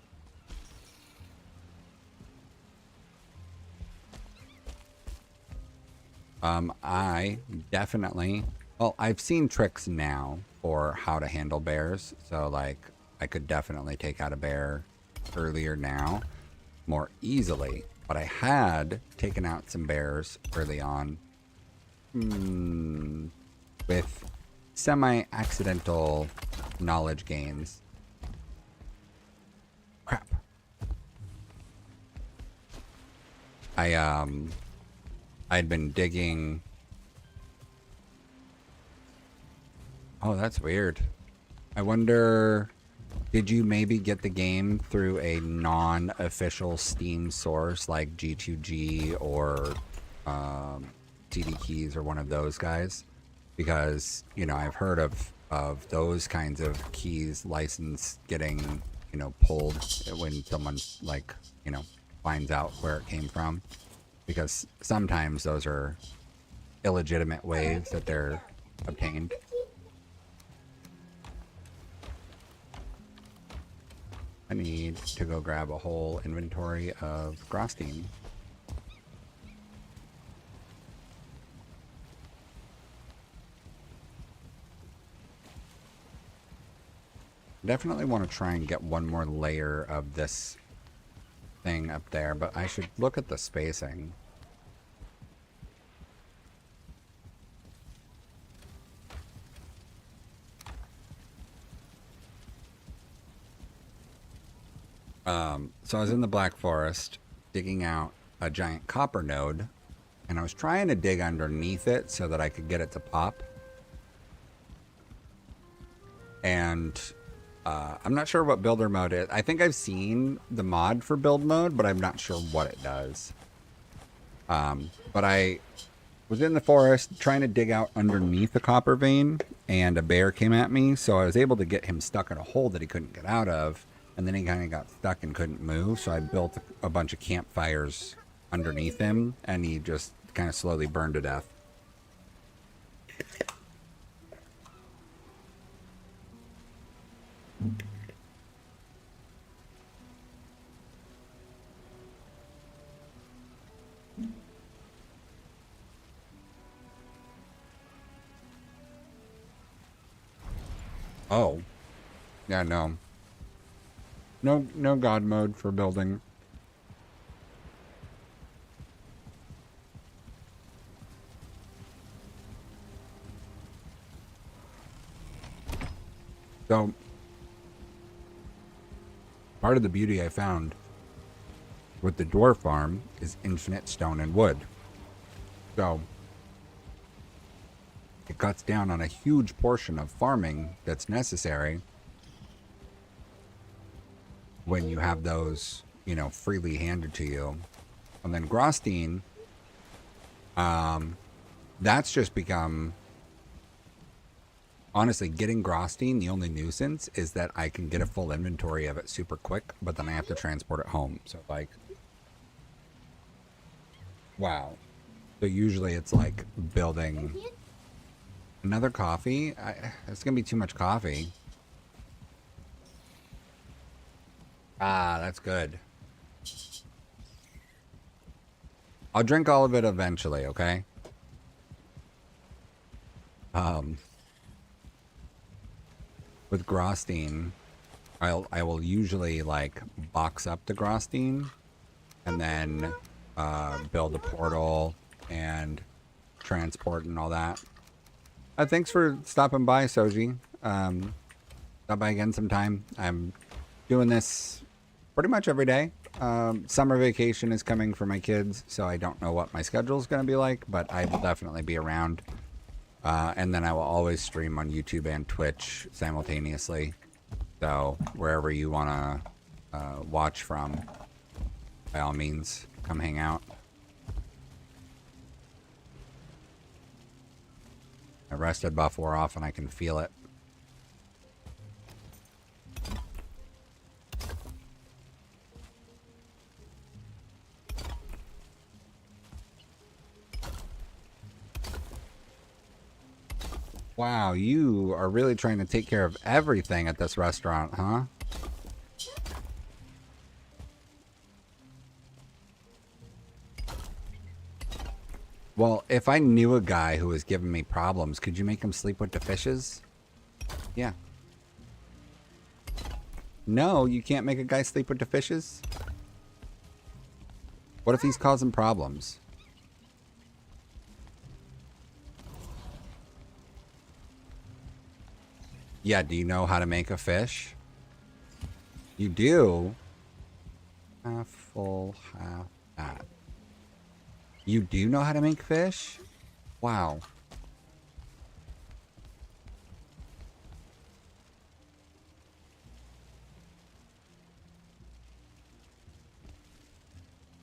I definitely, well, I've seen tricks now for how to handle bears. So like I could definitely take out a bear earlier now more easily, but I had taken out some bears early on with semi-accidental knowledge gains. Crap. I'd been digging. Oh, that's weird. I wonder, did you maybe get the game through a non-official Steam source like G2G or CD Keys or one of those guys? Because, you know, I've heard of those kinds of keys license getting, you know, pulled when someone like, you know, finds out where it came from. Because sometimes those are illegitimate ways that they're obtained. I need to go grab a whole inventory of Grosstein. Definitely want to try and get one more layer of this thing up there, but I should look at the spacing. So I was in the Black Forest digging out a giant copper node, and I was trying to dig underneath it so that I could get it to pop. And I'm not sure what builder mode is. I think I've seen the mod for build mode, but I'm not sure what it does. But I was in the forest trying to dig out underneath the copper vein, and a bear came at me, so I was able to get him stuck in a hole that he couldn't get out of, and then he kind of got stuck and couldn't move, so I built a bunch of campfires underneath him, and he just kind of slowly burned to death. Oh. Yeah, no. No god mode for building. So, part of the beauty I found with the dwarf farm is infinite stone and wood. So, it cuts down on a huge portion of farming that's necessary when you have those, you know, freely handed to you. And then Grosstein, that's just become, honestly, getting Grosstein, the only nuisance is that I can get a full inventory of it super quick, but then I have to transport it home. So like, wow. So usually it's like building another coffee. It's gonna be too much coffee. Ah, that's good. I'll drink all of it eventually, okay? With Grosstein, I will usually like box up the Grosstein and then build a portal and transport and all that. Thanks for stopping by, Soji. Stop by again sometime. I'm doing this pretty much every day. Summer vacation is coming for my kids, so I don't know what my schedule is going to be like, but I will definitely be around. And then I will always stream on YouTube and Twitch simultaneously. So wherever you want to watch from, by all means, come hang out. My rested buff wore off and I can feel it. Wow, you are really trying to take care of everything at this restaurant, huh? Well, if I knew a guy who was giving me problems, could you make him sleep with the fishes? Yeah. No, you can't make a guy sleep with the fishes? What if he's causing problems? Yeah, do you know how to make a fish? You do? Half full, half fat. You do know how to make fish? Wow.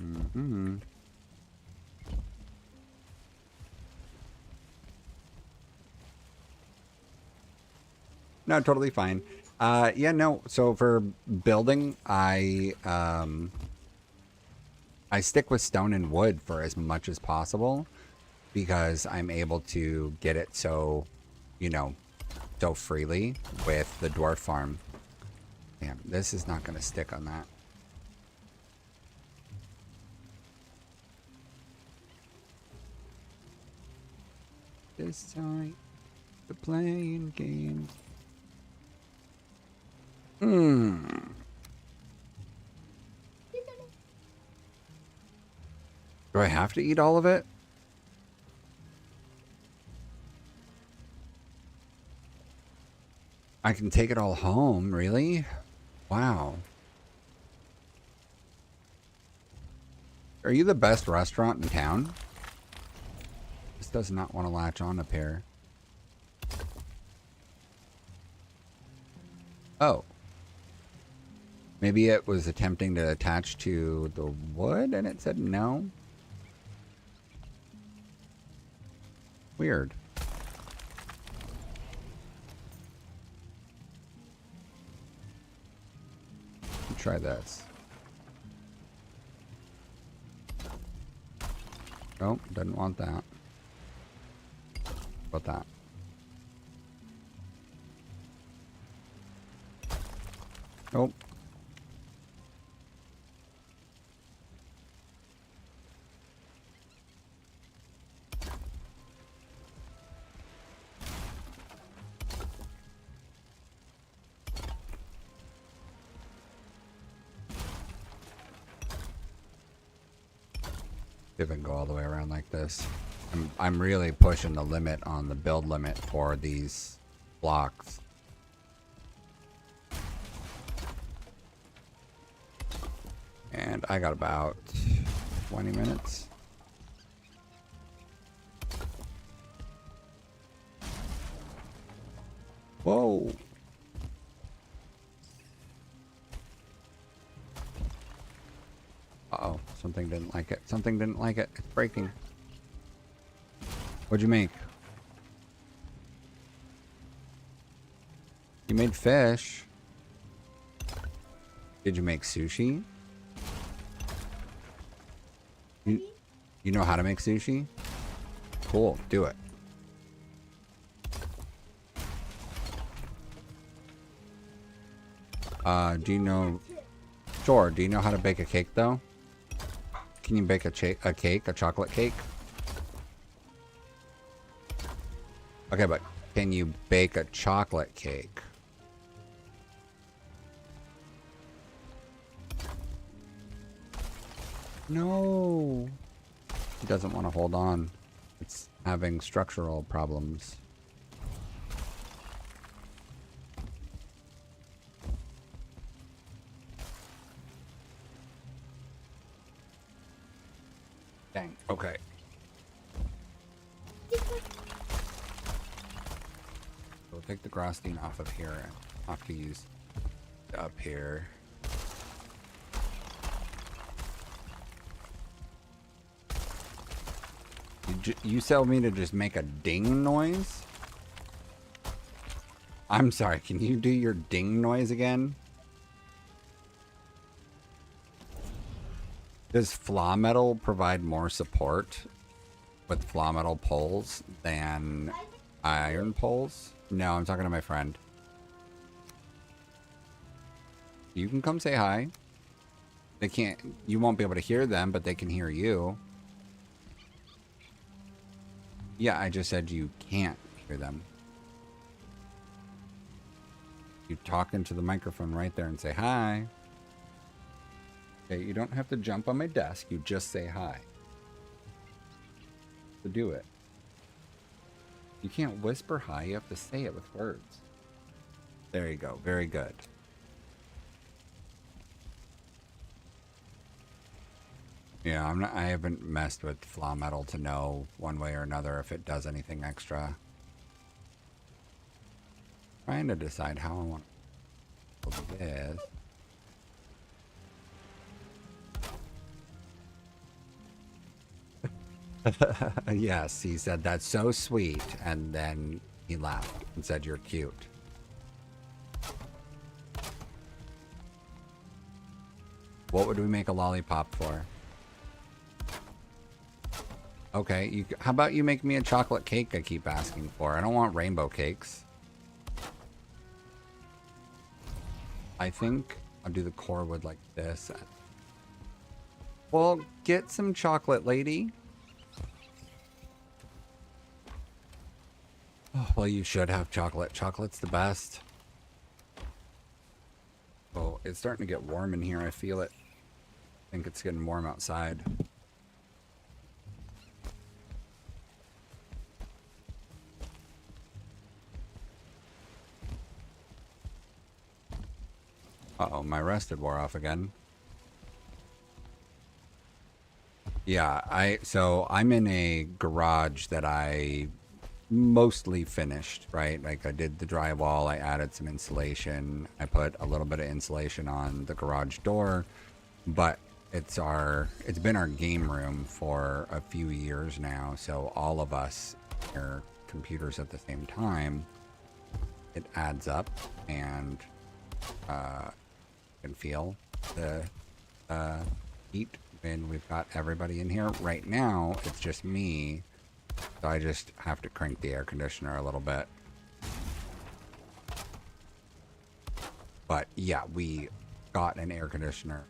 Mm-hmm. No, totally fine. Yeah, no. So for building, I stick with stone and wood for as much as possible because I'm able to get it so, you know, so freely with the dwarf farm. Damn, this is not going to stick on that. This time, we're playing games. Do I have to eat all of it? I can take it all home, really? Wow. Are you the best restaurant in town? This does not want to latch on up here. Oh. Maybe it was attempting to attach to the wood and it said no. Weird. Let me try this. Oh, doesn't want that. What about that? Nope. See if I can go all the way around like this. I'm really pushing the limit on the build limit for these blocks. And I got about 20 minutes. Whoa. Uh-oh, something didn't like it. Something didn't like it. It's breaking. What'd you make? You made fish. Did you make sushi? You know how to make sushi? Cool, do it. Do you know... Sure, do you know how to bake a cake, though? Can you bake a cake, a chocolate cake? Okay, but can you bake a chocolate cake? No. He doesn't want to hold on. It's having structural problems. Dang. Okay. We'll take the Grosstein off of here. I'll have to use up here. You tell me to just make a ding noise? I'm sorry, can you do your ding noise again? Does flaw metal provide more support with flaw metal poles than Iron poles? No, I'm talking to my friend. You can come say hi. They can't, you won't be able to hear them, but they can hear you. Yeah, I just said you can't hear them. You talk into the microphone right there and say hi. Okay, you don't have to jump on my desk. You just say hi. To do it. You can't whisper hi. You have to say it with words. There you go. Very good. Yeah, I haven't messed with flaw metal to know one way or another if it does anything extra. Trying to decide how I want to do this. Yes, he said that's so sweet, and then he laughed and said you're cute. What would we make a lollipop for? Okay, how about you make me a chocolate cake I keep asking for? I don't want rainbow cakes. I think I'll do the core wood like this. Well, get some chocolate, lady. Oh, well, you should have chocolate. Chocolate's the best. Oh, it's starting to get warm in here. I feel it. I think it's getting warm outside. Uh-oh, my rested wore off again. Yeah, so I'm in a garage that I mostly finished, right? Like I did the drywall, I added some insulation, I put a little bit of insulation on the garage door, but it's been our game room for a few years now, so all of us are computers at the same time. It adds up, and can feel the heat when we've got everybody in here. Right now, it's just me, so I just have to crank the air conditioner a little bit. But yeah, we got an air conditioner,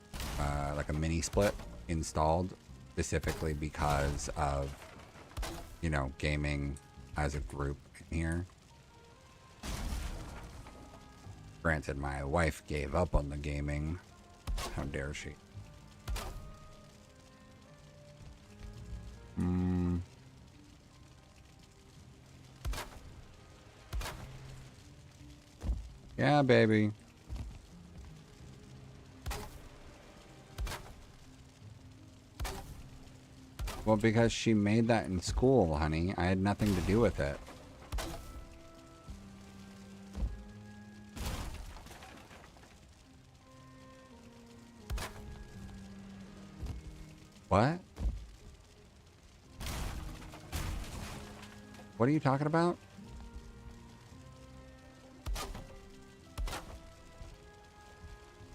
like a mini split installed specifically because of, you know, gaming as a group in here. Granted, my wife gave up on the gaming. How dare she? Yeah, baby. Well, because she made that in school, honey. I had nothing to do with it. What? What are you talking about?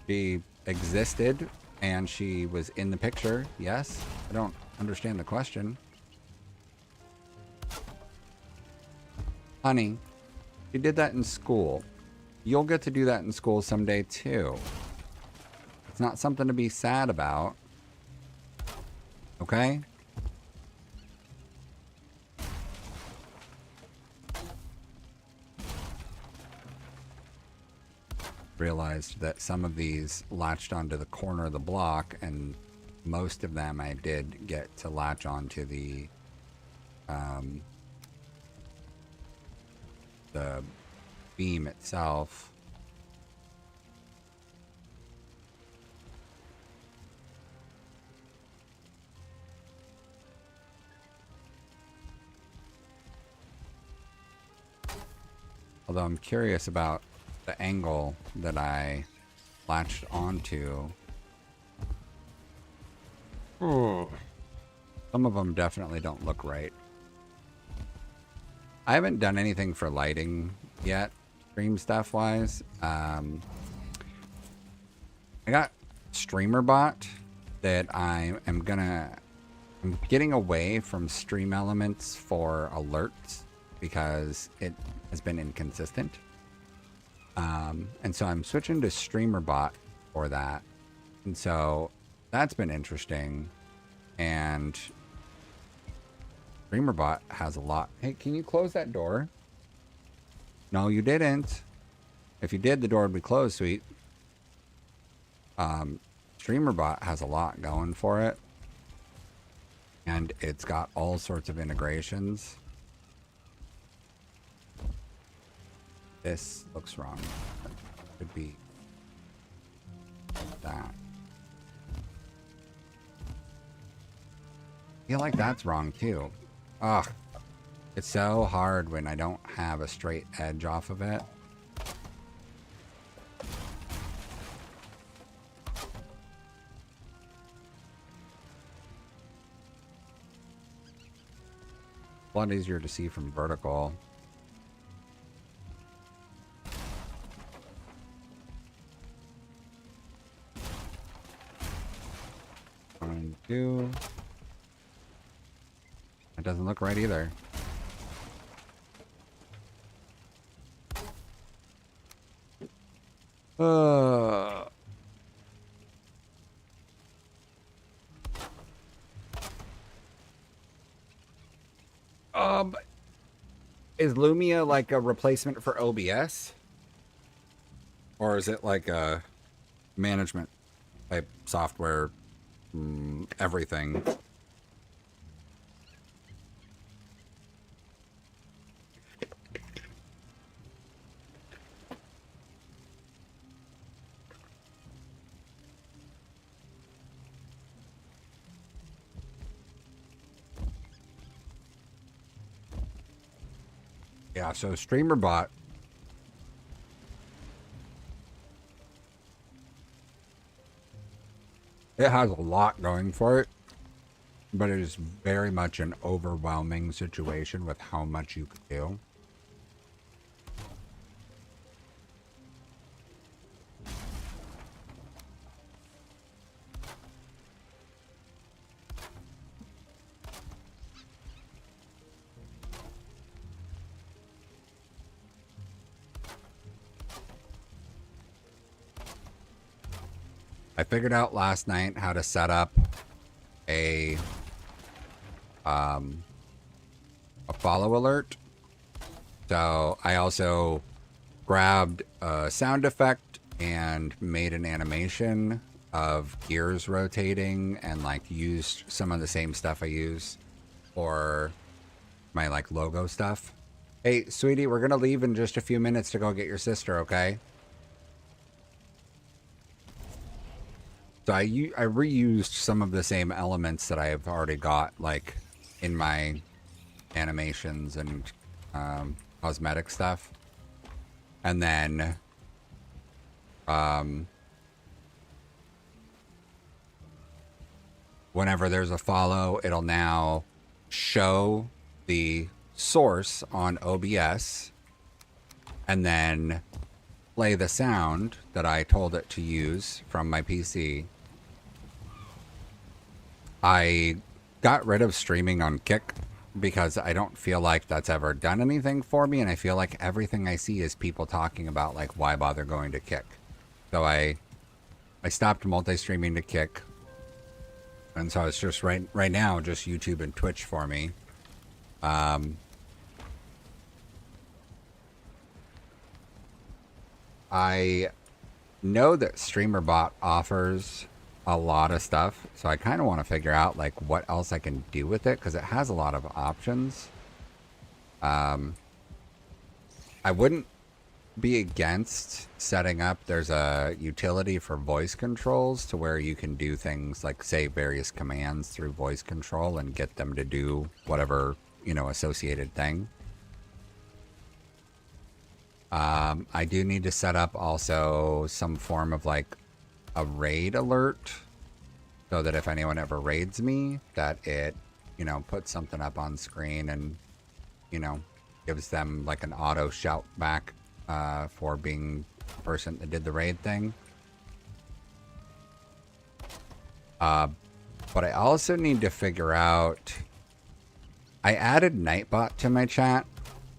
She existed and she was in the picture. Yes. I don't understand the question. Honey, she did that in school. You'll get to do that in school someday too. It's not something to be sad about. Okay? Realized that some of these latched onto the corner of the block, and most of them I did get to latch onto the beam itself. Although I'm curious about the angle that I latched onto. Some of them definitely don't look right. I haven't done anything for lighting yet, stream stuff wise. I got Streamer Bot that I'm getting away from Stream Elements for alerts because it has been inconsistent. And so I'm switching to StreamerBot for that. And so that's been interesting. And StreamerBot has a lot. Hey, can you close that door? No, you didn't. If you did, the door would be closed, sweet. StreamerBot has a lot going for it. And it's got all sorts of integrations. This looks wrong. Could be that. I feel like that's wrong too. Ugh. It's so hard when I don't have a straight edge off of it. A lot easier to see from vertical. One, two. It doesn't look right either. Uh. Is Lumia like a replacement for OBS? Or is it like a management type software? Everything. Yeah, so StreamerBot. It has a lot going for it, but it is very much an overwhelming situation with how much you could do. I figured out last night how to set up a follow alert. So I also grabbed a sound effect and made an animation of gears rotating and like used some of the same stuff I use for my like logo stuff. Hey, sweetie, we're gonna leave in just a few minutes to go get your sister, okay? So I reused some of the same elements that I have already got, like in my animations and cosmetic stuff, and then whenever there's a follow, it'll now show the source on OBS, and then play the sound that I told it to use from my PC. I got rid of streaming on Kick because I don't feel like that's ever done anything for me, and I feel like everything I see is people talking about like why bother going to Kick. So I stopped multi-streaming to Kick, and so it's just right now just YouTube and Twitch for me. I know that StreamerBot offers a lot of stuff, so I kind of want to figure out like what else I can do with it because it has a lot of options. I wouldn't be against setting up. There's a utility for voice controls to where you can do things like say various commands through voice control and get them to do whatever, you know, associated thing. I do need to set up also some form of like a raid alert so that if anyone ever raids me, that it, you know, puts something up on screen and, you know, gives them like an auto shout back for being the person that did the raid thing. But I also need to figure out, I added Nightbot to my chat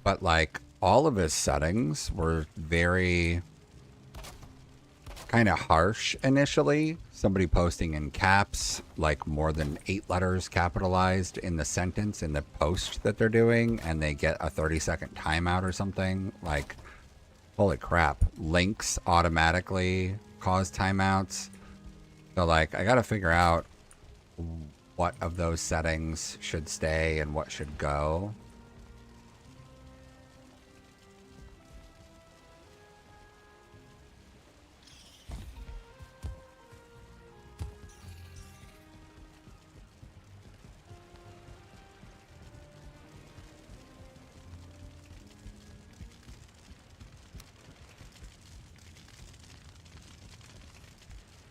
But like all of his settings were very kind of harsh initially. Somebody posting in caps, like more than 8 letters capitalized in the sentence in the post that they're doing, and they get a 30-second timeout or something. Like, holy crap. Links automatically cause timeouts. So like, I gotta figure out what of those settings should stay and what should go.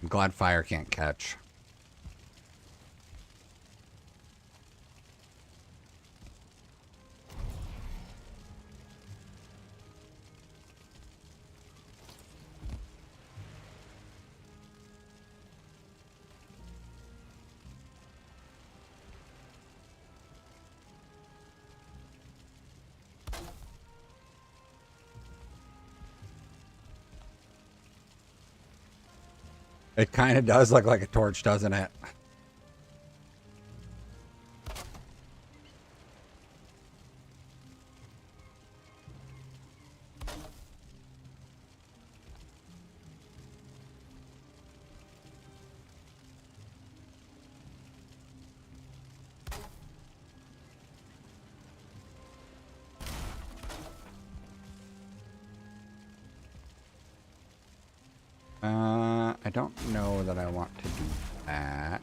I'm glad fire can't catch. It kind of does look like a torch, doesn't it? I don't know that I want to do that.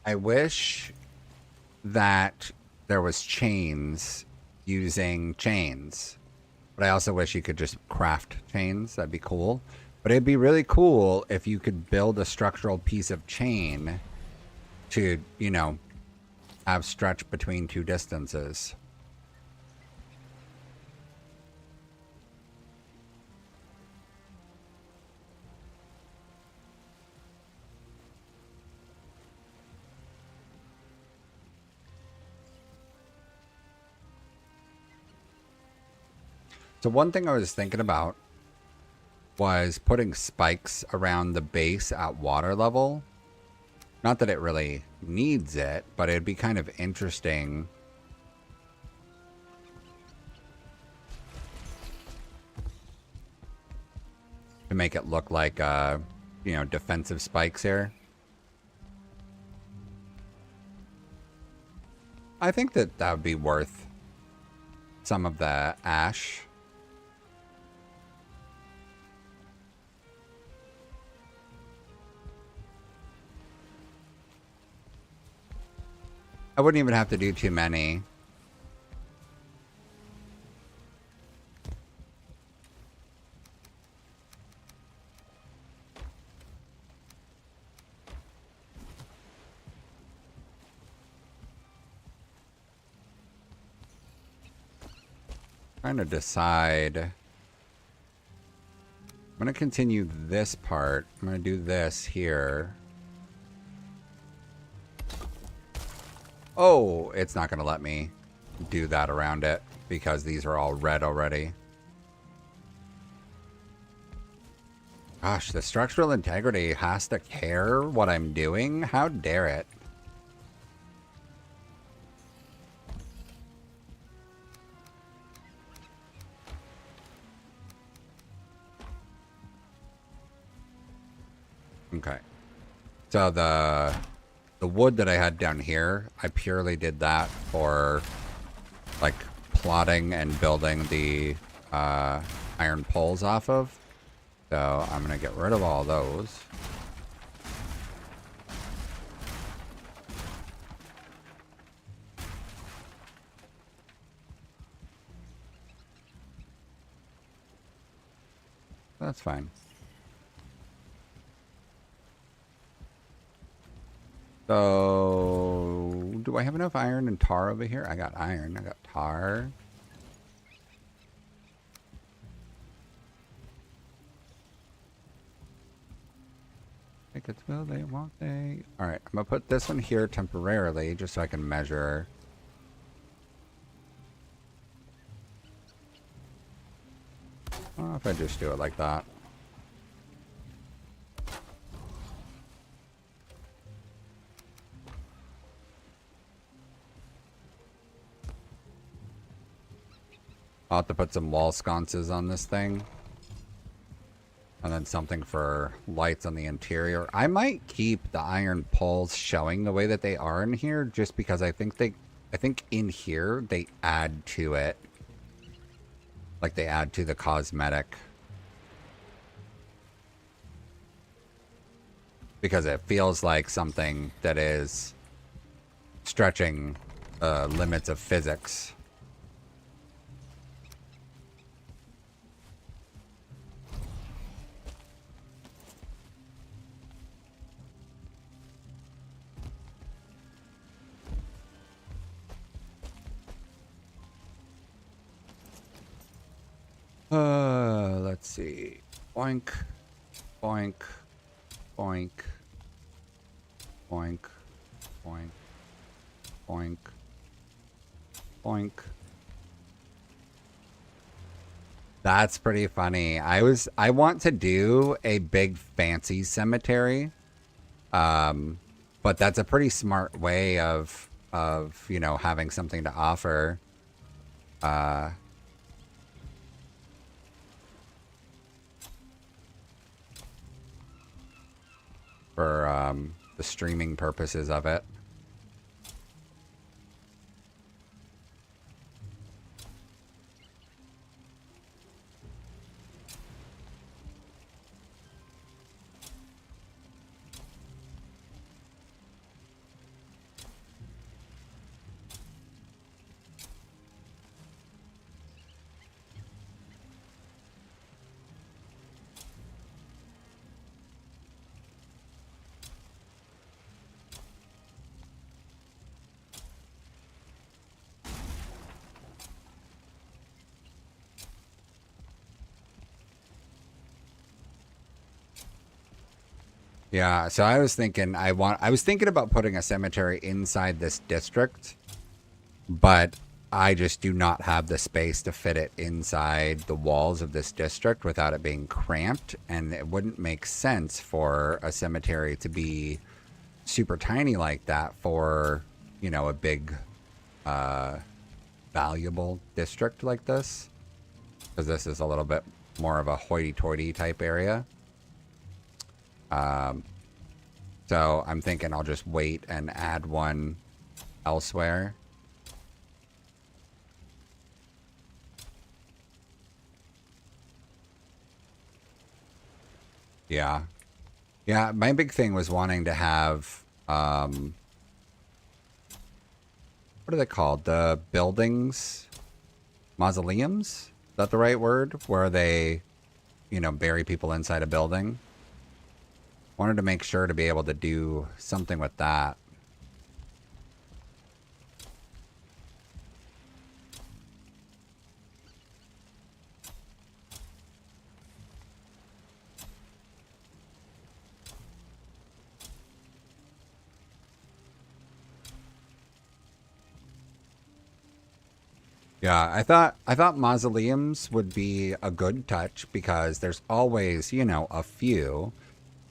I wish that there was chains using chains. But I also wish you could just craft chains. That'd be cool. But it'd be really cool if you could build a structural piece of chain to, you know, have stretch between two distances. So one thing I was thinking about was putting spikes around the base at water level. Not that it really needs it, but it'd be kind of interesting to make it look like, you know, defensive spikes here. I think that that would be worth some of the ash. I wouldn't even have to do too many. Trying to decide. I'm going to continue this part. I'm going to do this here. Oh, it's not going to let me do that around it because these are all red already. Gosh, the structural integrity has to care what I'm doing? How dare it? Okay. So the wood that I had down here, I purely did that for like plotting and building the iron poles off of. So I'm gonna get rid of all those. That's fine. So, do I have enough iron and tar over here? I got iron. I got tar. Take it, will they, won't they? Alright, I'm gonna put this one here temporarily just so I can measure. Oh, if I just do it like that. I'll have to put some wall sconces on this thing. And then something for lights on the interior. I might keep the iron poles showing the way that they are in here just because I think in here they add to it. Like they add to the cosmetic. Because it feels like something that is stretching limits of physics. Let's see. Boink, boink, boink, boink, boink, boink, boink. That's pretty funny. I want to do a big fancy cemetery. But that's a pretty smart way of you know, having something to offer. For the streaming purposes of it. Yeah, so I was thinking I was thinking about putting a cemetery inside this district, but I just do not have the space to fit it inside the walls of this district without it being cramped, and it wouldn't make sense for a cemetery to be super tiny like that for, you know, a big valuable district like this, because this is a little bit more of a hoity-toity type area. So I'm thinking I'll just wait and add one elsewhere. Yeah. Yeah, my big thing was wanting to have, what are they called? The buildings? Mausoleums? Is that the right word? Where they, you know, bury people inside a building? Wanted to make sure to be able to do something with that. Yeah, I thought mausoleums would be a good touch because there's always, you know, a few.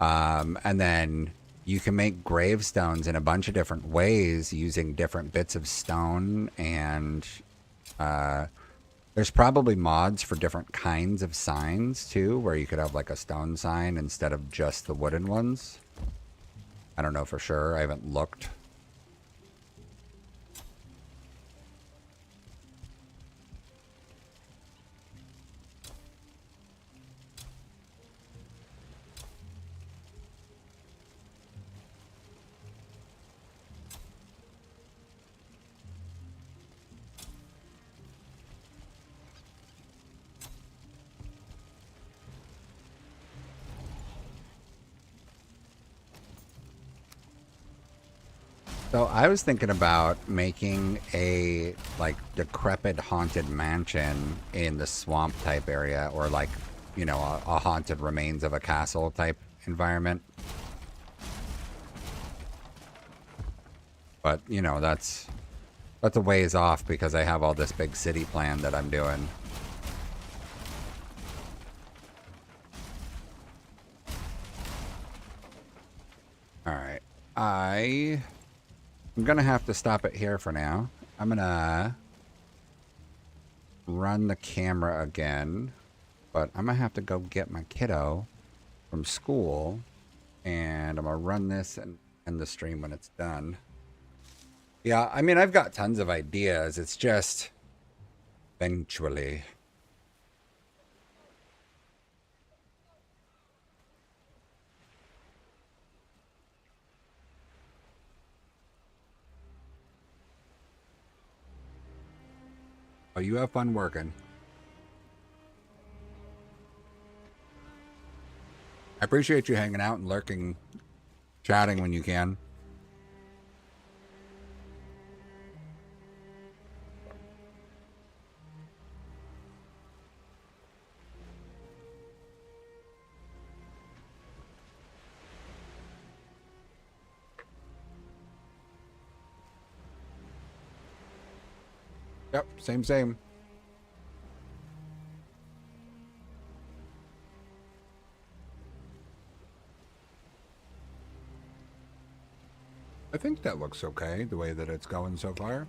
And then you can make gravestones in a bunch of different ways using different bits of stone. And there's probably mods for different kinds of signs too, where you could have like a stone sign instead of just the wooden ones. I don't know for sure. I haven't looked. So I was thinking about making a like decrepit haunted mansion in the swamp type area, or like, you know, a haunted remains of a castle type environment. But, you know, that's a ways off because I have all this big city plan that I'm doing. All right. I'm going to have to stop it here for now. I'm going to run the camera again, but I'm going to have to go get my kiddo from school, and I'm going to run this and end the stream when it's done. Yeah, I mean, I've got tons of ideas. It's just eventually. Oh, you have fun working. I appreciate you hanging out and lurking, chatting when you can. Yep, same. I think that looks okay, the way that it's going so far.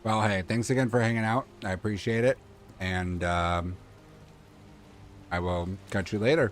Well, hey, thanks again for hanging out. I appreciate it. And I will catch you later.